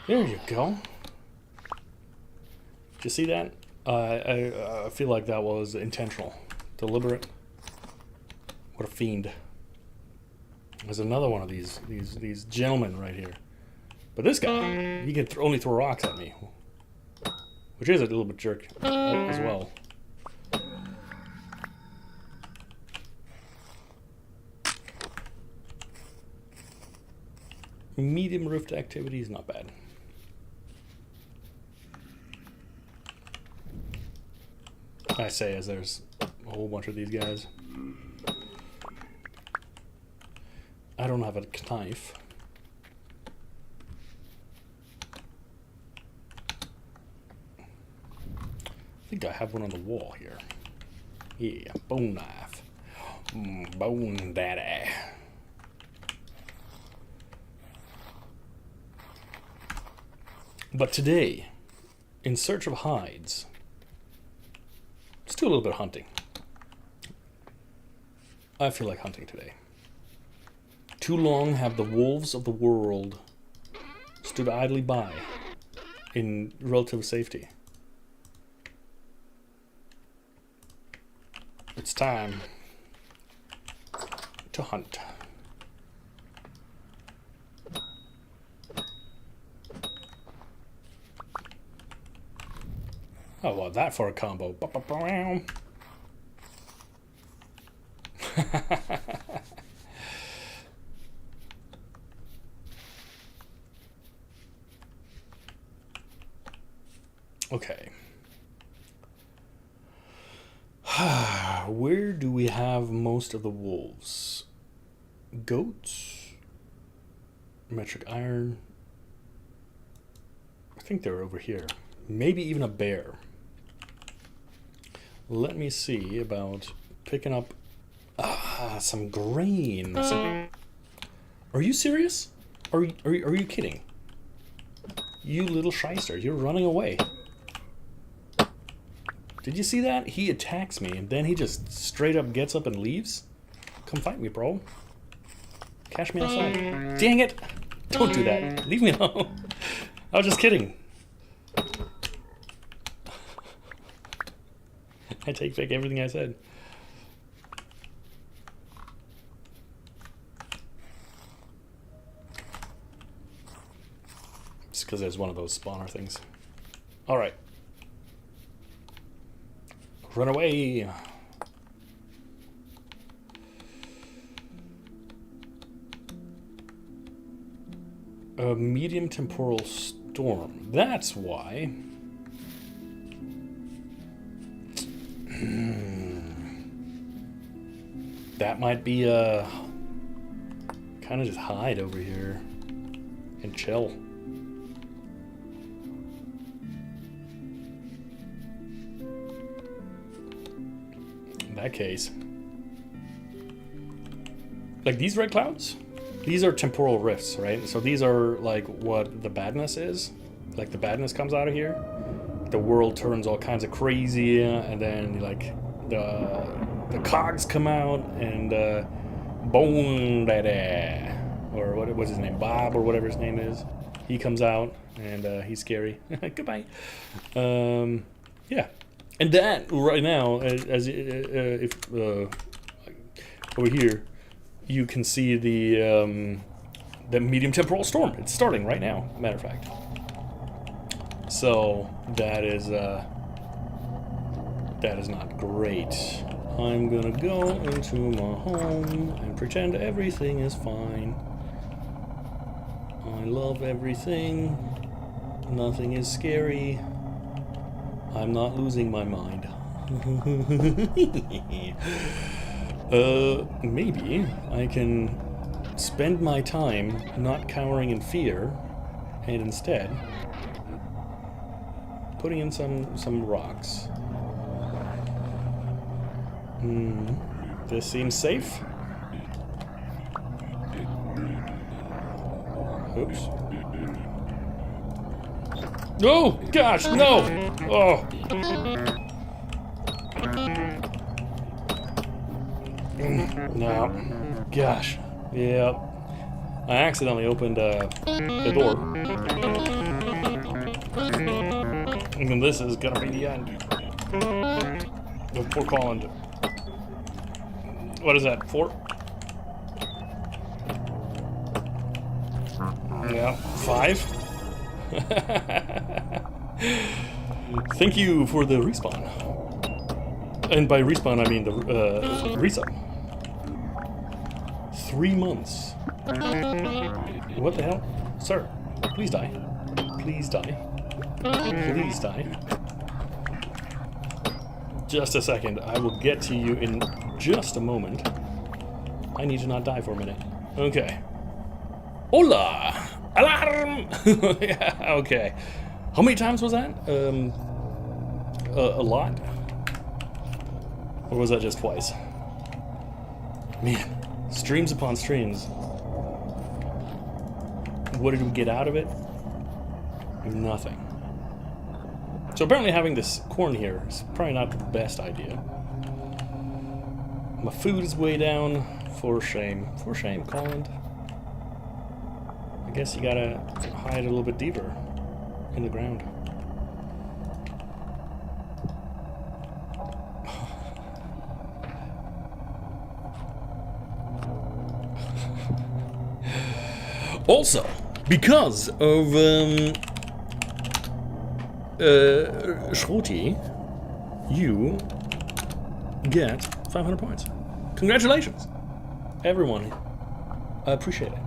There you go. Did you see that? I feel like that was intentional. Deliberate. What a fiend. There's another one of these gentlemen right here. But this guy, he can only throw rocks at me. Which is a little bit jerk as well. Medium rift activity is not bad. I say as there's a whole bunch of these guys. I don't have a knife. I think I have one on the wall here. Yeah, bone knife. Bone daddy. But today, in search of hides, let's do a little bit of hunting. I feel like hunting today. Too long have the wolves of the world stood idly by in relative safety. It's time to hunt. Oh, well, that for a combo. Okay. Where do we have most of the wolves? Goats? Metric iron? I think they're over here. Maybe even a bear. Let me see about picking up some grain. Are you serious? Are you kidding? You little shyster, you're running away. Did you see that? He attacks me and then he just straight up gets up and leaves? Come fight me, bro. Cash me outside. Dang it! Don't do that. Leave me alone. I was just kidding. I take back everything I said. Just because there's one of those spawner things. Alright. Run away! A medium temporal storm. That's why. That might be a kind of just hide over here and chill. In that case, like these red clouds, these are temporal rifts, right? So these are like what the badness is. Like the badness comes out of here. The world turns all kinds of crazy, and then like the cogs come out, and Bone Daddy, or what was his name, Bob or whatever his name is, he comes out, and he's scary. Goodbye. Yeah, and that right now, as if over here, you can see the medium temporal storm. It's starting right now, matter of fact. So that is not great. I'm gonna go into my home and pretend everything is fine. I love everything. Nothing is scary. I'm not losing my mind. Maybe I can spend my time not cowering in fear and instead putting in some rocks. This seems safe. Oops. Oh, gosh, no! Oh. No. Gosh. Yeah. I accidentally opened the door. And this is gonna be the end. Of poor Colin. What is that? 4? Yeah. 5? Thank you for the respawn. And by respawn, I mean the resub. 3 months. What the hell? Sir, please die. Please die. Please die. Just a second. I will get to you in just a moment. I need to not die for a minute. Okay. Hola! Alarm! Yeah, okay. How many times was that? A lot? Or was that just twice? Man, streams upon streams. What did we get out of it? Nothing. So apparently having this corn here is probably not the best idea. My food is way down. For shame. For shame, Colin. I guess you gotta hide a little bit deeper in the ground. Also, because of Shruti, you get 500 points. Congratulations, everyone. I appreciate it.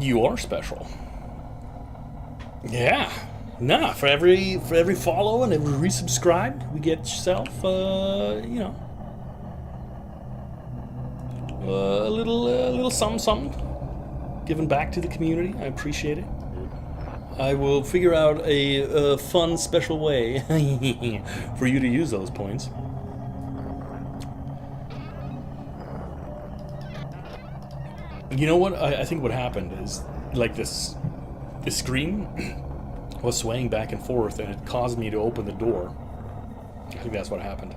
You are special. Yeah. Nah, for every follow and every resubscribe, we get yourself, you know, a little something given back to the community. I appreciate it. I will figure out a fun, special way for you to use those points. You know what? I think what happened is, like, the screen was swaying back and forth, and it caused me to open the door. I think that's what happened.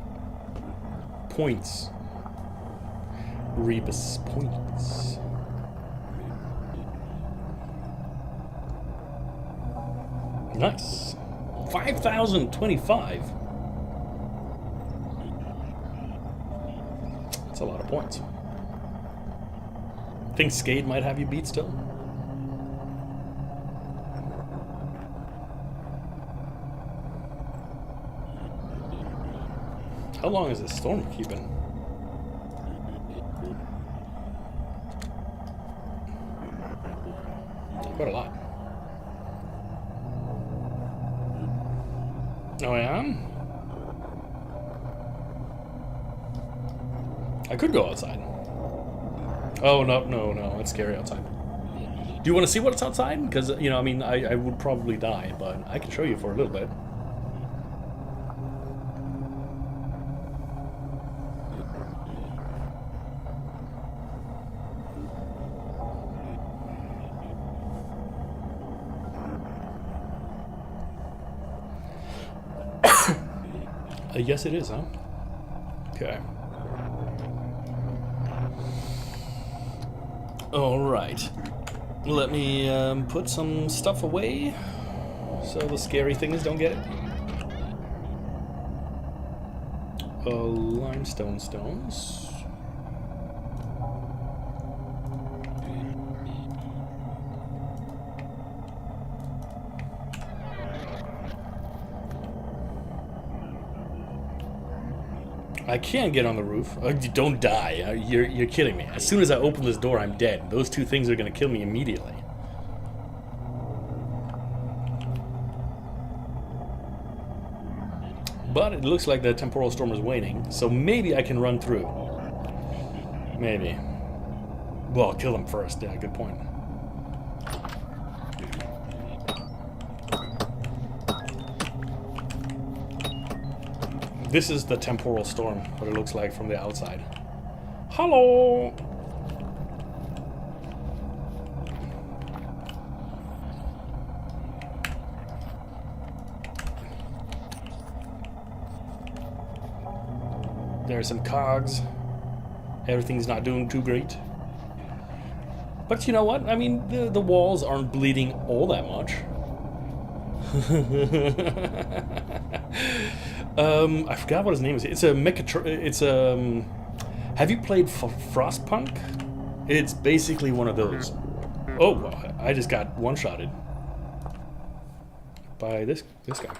Points. Rebus points. Nice. 5,025. That's a lot of points. Think Skate might have you beat still? How long is this storm keeping? Quite a lot. Oh, I am? I could go outside. Oh, no, it's scary outside. Do you want to see what's outside? Because, you know, I mean, I would probably die, but I can show you for a little bit. Yes, it is, huh? Okay. Alright. Let me put some stuff away so the scary things don't get it. Limestone stones. I can't get on the roof. Don't die. You're kidding me. As soon as I open this door, I'm dead. Those two things are going to kill me immediately. But it looks like the temporal storm is waning, so maybe I can run through. Maybe. Well, I'll kill them first. Yeah, good point. This is the temporal storm, what it looks like from the outside. Hello. There's some cogs. Everything's not doing too great. But you know what? I mean, the walls aren't bleeding all that much. I forgot what his name is. It's a have you played Frostpunk? It's basically one of those. Oh, well, I just got one-shotted by this guy.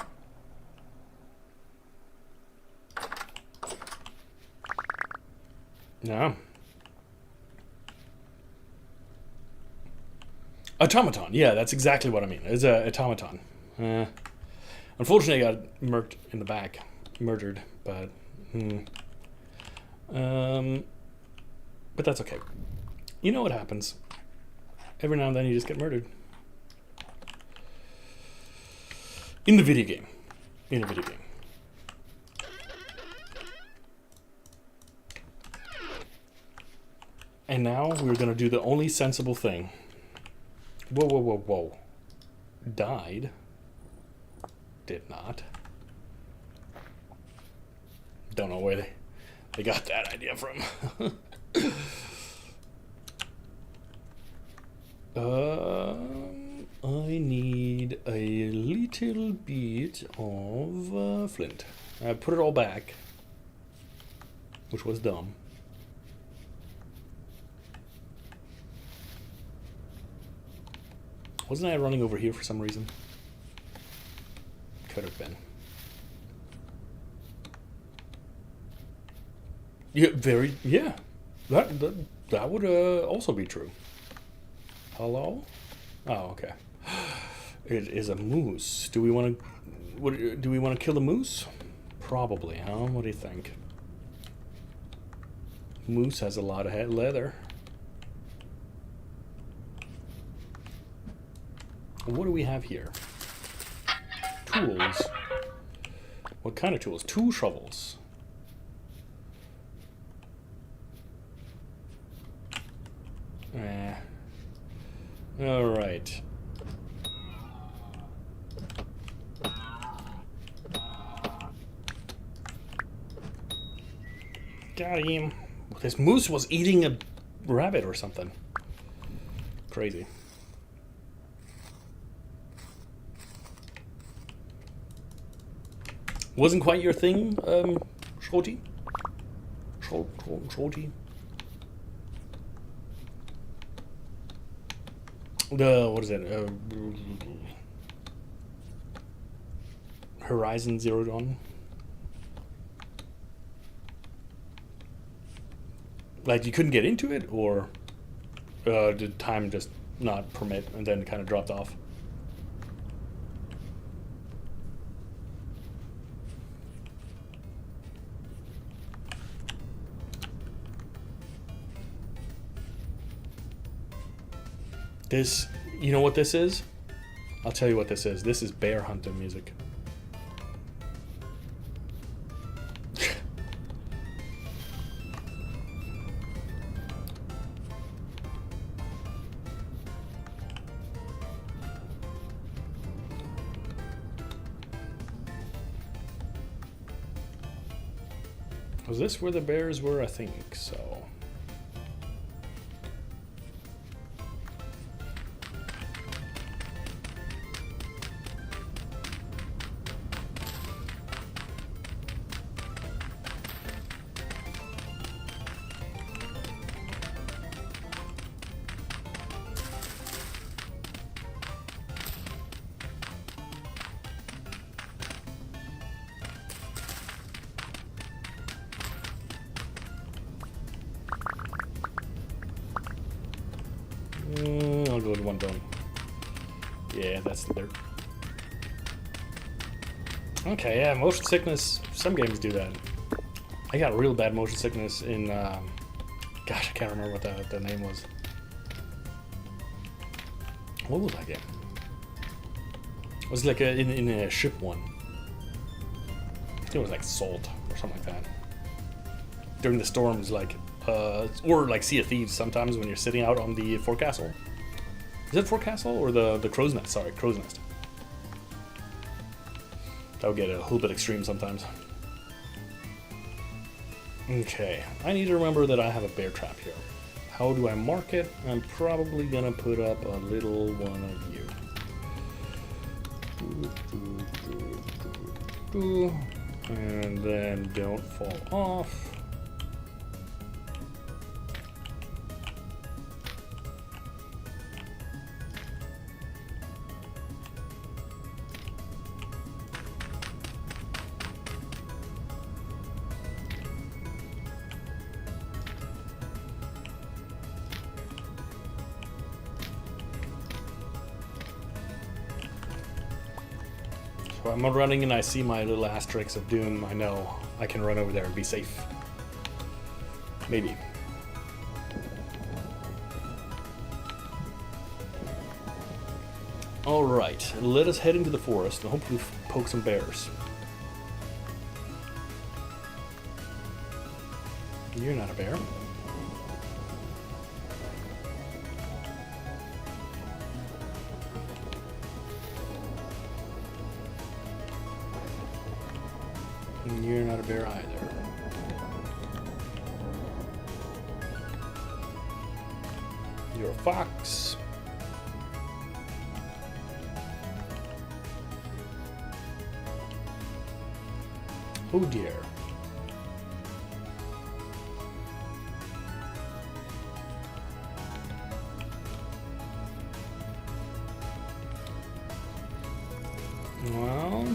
No. Automaton. Yeah, that's exactly what I mean. It's a automaton. Unfortunately, I got murked in the back. Murdered, but... but that's okay. You know what happens. Every now and then you just get murdered. In the video game. In a video game. And now we're gonna do the only sensible thing. Whoa, whoa, whoa, whoa. Died. Did not. Don't know where they got that idea from. I need a little bit of flint. I put it all back, which was dumb. Wasn't I running over here for some reason? Could have been. Yeah, that would also be true. Hello? Oh, okay. It is a moose. Do we want to kill the moose? Probably, huh? What do you think? Moose has a lot of leather. What do we have here? Tools. What kind of tools? 2 shovels. All right. Got him. This moose was eating a rabbit or something. Crazy. Wasn't quite your thing, Shorty? Shorty? What is it? Horizon Zero Dawn? Like, you couldn't get into it, or did time just not permit and then kind of dropped off? This, you know what this is? I'll tell you what this is. This is bear hunting music. Was this where the bears were? I think so. I'll go with one dome. Yeah, that's the dirt. Okay, yeah, motion sickness. Some games do that. I got real bad motion sickness in, gosh, I can't remember what the name was. What was that game? It was like in a ship one. I think it was like Salt or something like that. During the storms, like, or like Sea of Thieves sometimes when you're sitting out on the forecastle. Is it forecastle or the crow's nest? Sorry, crow's nest. That would get a little bit extreme sometimes. Okay, I need to remember that I have a bear trap here. How do I mark it? I'm probably gonna put up a little one of you. And then don't fall off. So I'm running and I see my little asterisks of doom. I know I can run over there and be safe. Maybe. Alright, let us head into the forest and hopefully poke some bears. You're not a bear. And you're not a bear either. You're a fox. Oh dear. Well,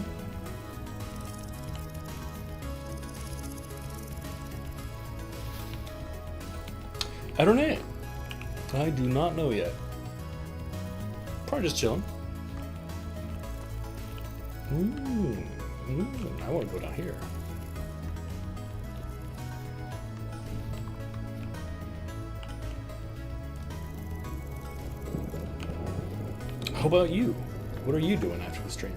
I don't know. I do not know yet. Probably just chilling. I want to go down here. How about you? What are you doing after the stream?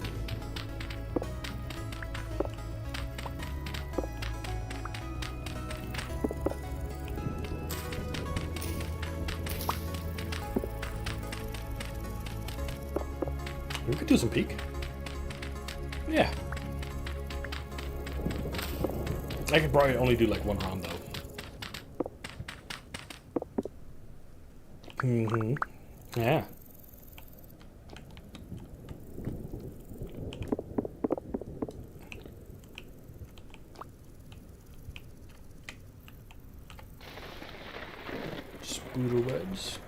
We could do some peek. Yeah. I could probably only do like one round though. Yeah. Spooder webs.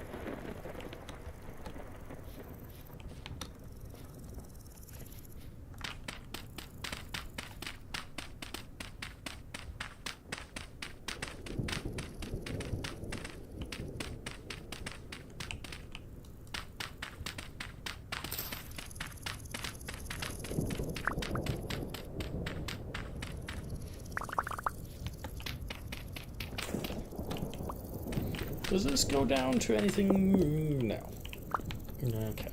Does this go down to anything? No. Okay.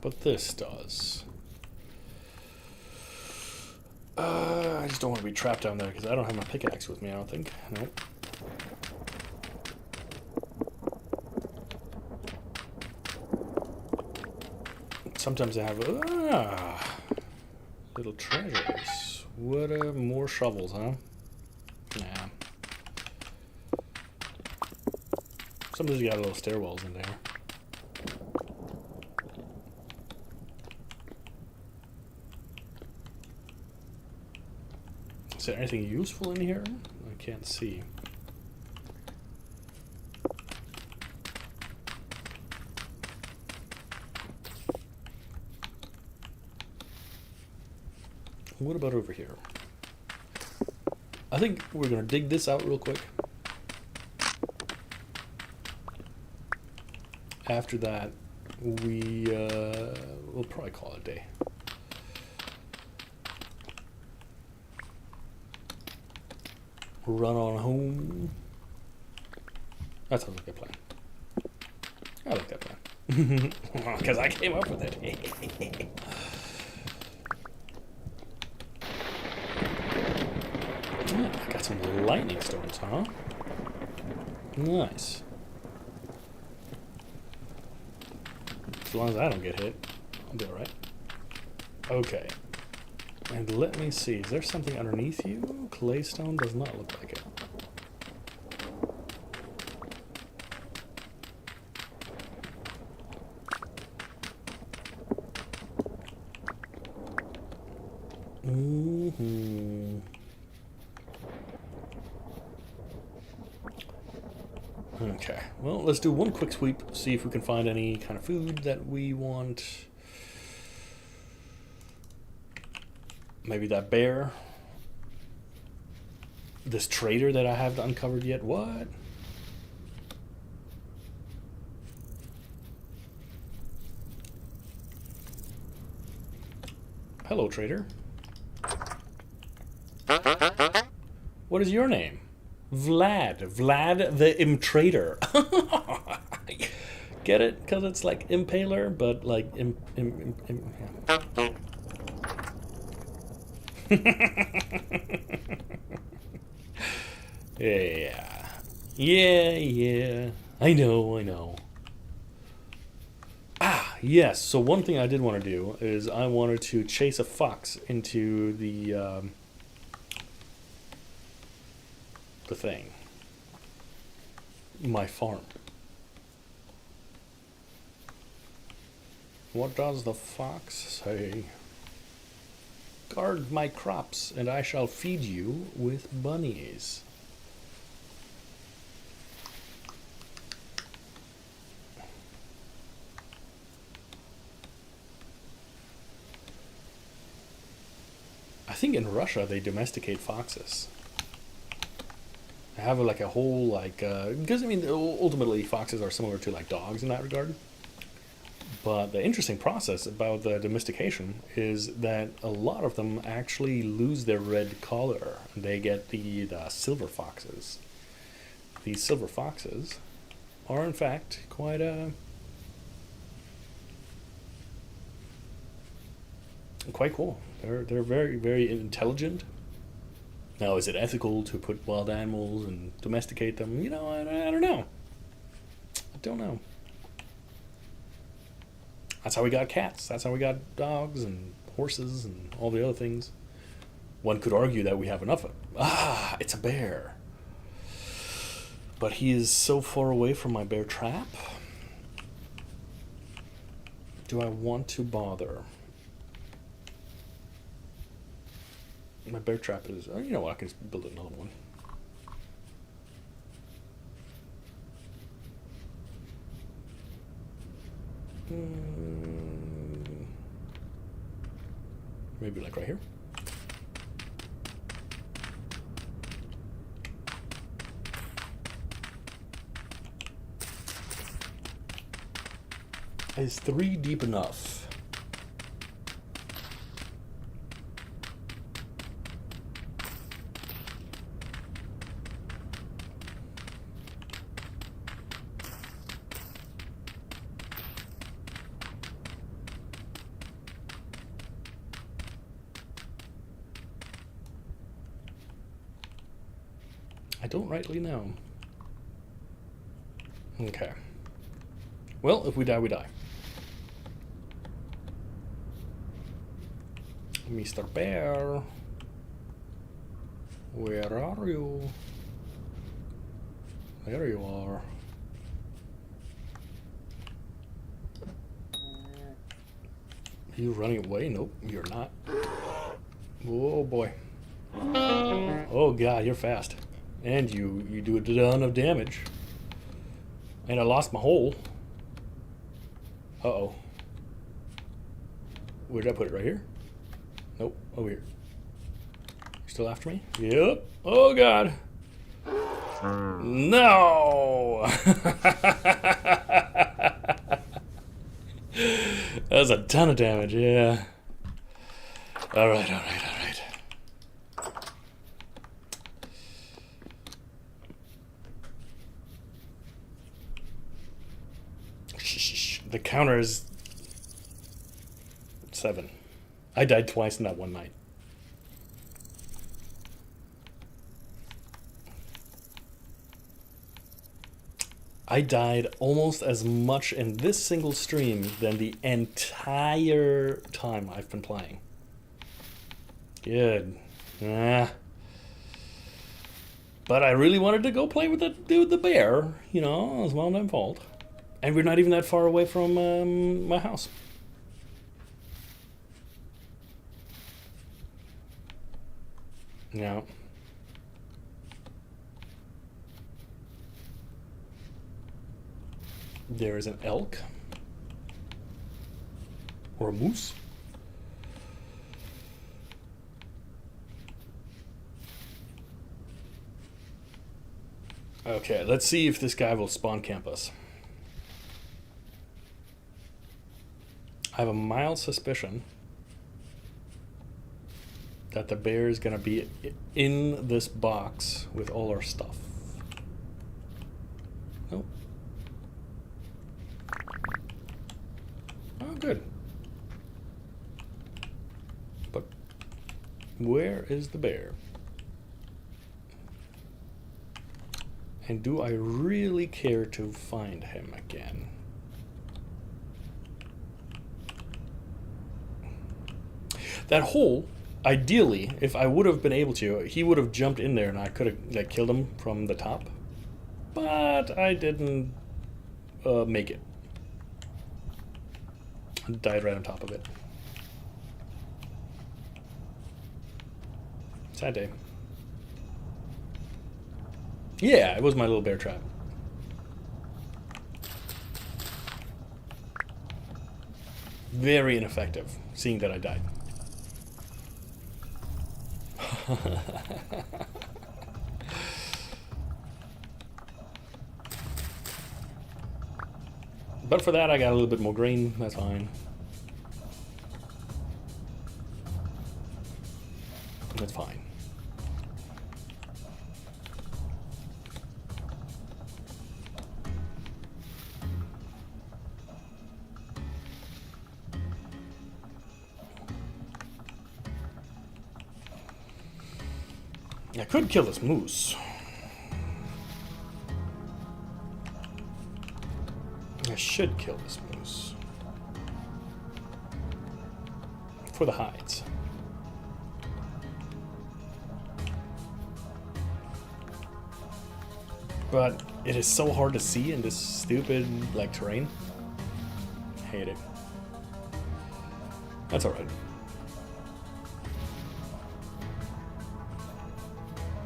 But this does. I just don't want to be trapped down there because I don't have my pickaxe with me, I don't think. Nope. Sometimes I have little treasures. What more shovels, huh? Nah. Sometimes you got little stairwells in there. Is there anything useful in here? I can't see. What about over here? I think we're gonna dig this out real quick. After that, we'll probably call it a day. Run on home. That sounds like a plan. I like that plan. Because I came up with it. I got some lightning stones, huh? Nice. As long as I don't get hit, I'll be alright. Okay. And let me see, is there something underneath you? Claystone does not look like it. Okay, well, let's do one quick sweep, see if we can find any kind of food that we want. Maybe that bear. This trader that I haven't uncovered yet. What? Hello, trader. What is your name? Vlad. Vlad the Trader. Get it? Because it's like impaler, but like yeah. Yeah. I know. Ah, yes. So one thing I did want to do is I wanted to chase a fox into the thing. My farm. What does the fox say? Guard my crops, and I shall feed you with bunnies. I think in Russia they domesticate foxes. I have like a whole like because I mean ultimately foxes are similar to like dogs in that regard. But the interesting process about the domestication is that a lot of them actually lose their red color. They get the silver foxes. These silver foxes are in fact quite quite cool. They're very, very intelligent. Now, is it ethical to put wild animals and domesticate them? You know, I don't know. I don't know. That's how we got cats. That's how we got dogs and horses and all the other things. One could argue that we have enough of it. Ah, it's a bear. But he is so far away from my bear trap. Do I want to bother? My bear trap is... Oh, you know what? I can just build another one. Maybe like right here. Is 3 deep enough? I don't rightly know. Okay. Well, if we die, we die. Mr. Bear, where are you? There you are. Are you running away? Nope, you're not. Oh boy. Oh god, you're fast. And you do a ton of damage. And I lost my hole. Uh-oh. Where did I put it? Right here? Nope, over here. You still after me? Yep. Oh god. No! That was a ton of damage, yeah. Alright. The counter is 7. I died twice in that one night. I died almost as much in this single stream than the entire time I've been playing. Good. But I really wanted to go play with the bear, you know, it was my own fault. And we're not even that far away from my house. Yeah. There is an elk. Or a moose. Okay, let's see if this guy will spawn camp us. I have a mild suspicion that the bear is going to be in this box with all our stuff. Nope. Oh, good. But where is the bear? And do I really care to find him again? That hole, ideally, if I would have been able to, he would have jumped in there and I could have like killed him from the top. But I didn't make it. I died right on top of it. Sad day. Yeah, it was my little bear trap. Very ineffective, seeing that I died. But for that, I got a little bit more grain. That's fine. That's fine. I could kill this moose. I should kill this moose. For the hides. But it is so hard to see in this stupid, like, terrain. I hate it. That's alright.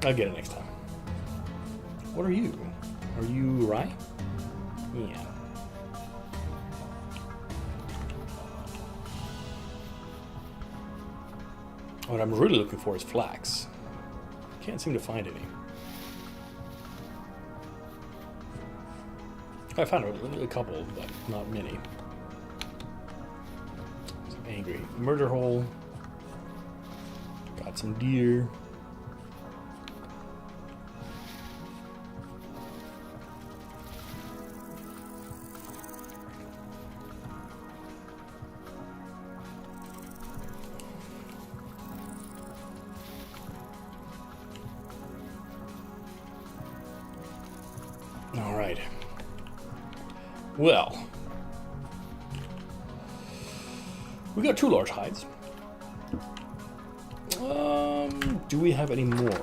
I'll get it next time. What are you? Are you rye? Yeah. What I'm really looking for is flax. Can't seem to find any. I found a couple, but not many. Some angry murder hole. Got some deer. All right. Well, we got 2 large hides. Do we have any more?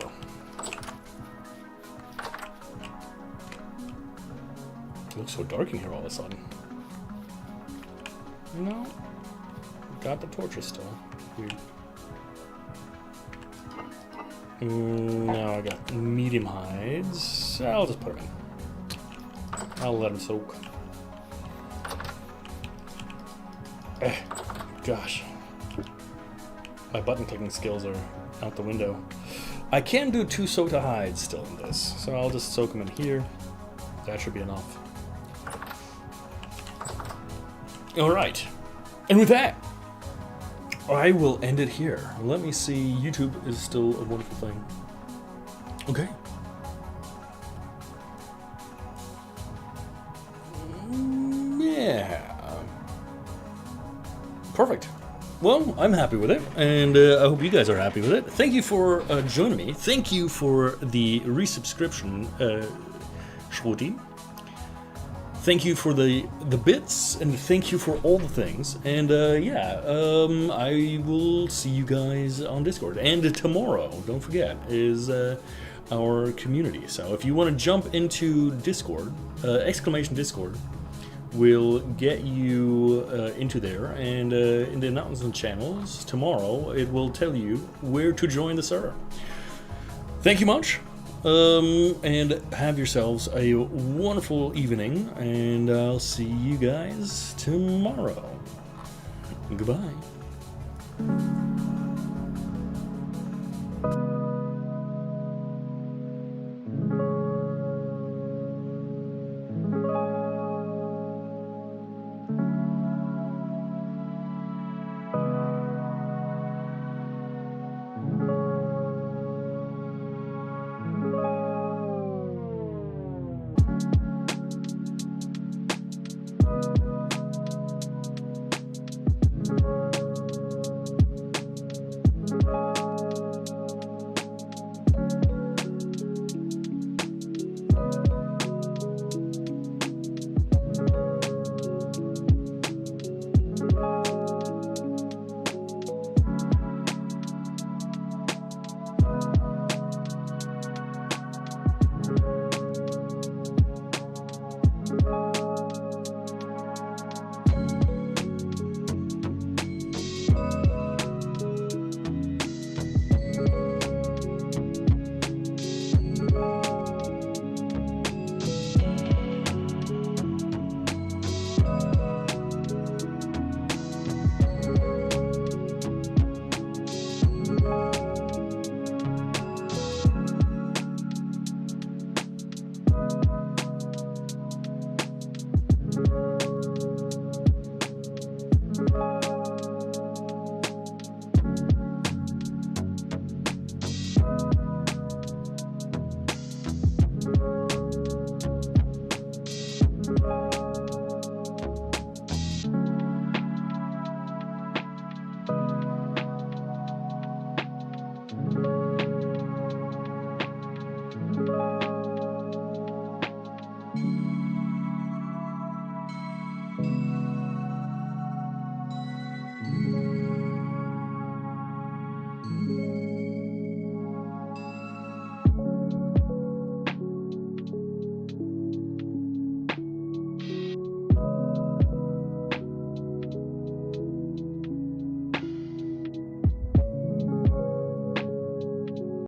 It looks so dark in here all of a sudden. No. Got the torches still. Weird. Now I got medium hides. I'll just put them in. I'll let them soak. Gosh. My button clicking skills are out the window. I can do 2 soaked hides still in this, so I'll just soak them in here. That should be enough. Alright. And with that, I will end it here. Let me see. YouTube is still a wonderful thing. Okay. Yeah. Perfect. Well, I'm happy with it, and I hope you guys are happy with it. Thank you for joining me. Thank you for the resubscription, Shruti. thank you for the bits, and thank you for all the things. And I will see you guys on Discord. And tomorrow, don't forget, is our community. So if you want to jump into Discord, exclamation Discord will get you into there. And in the announcement channels tomorrow, it will tell you where to join the server. Thank you much. And have yourselves a wonderful evening, and I'll see you guys tomorrow. Goodbye.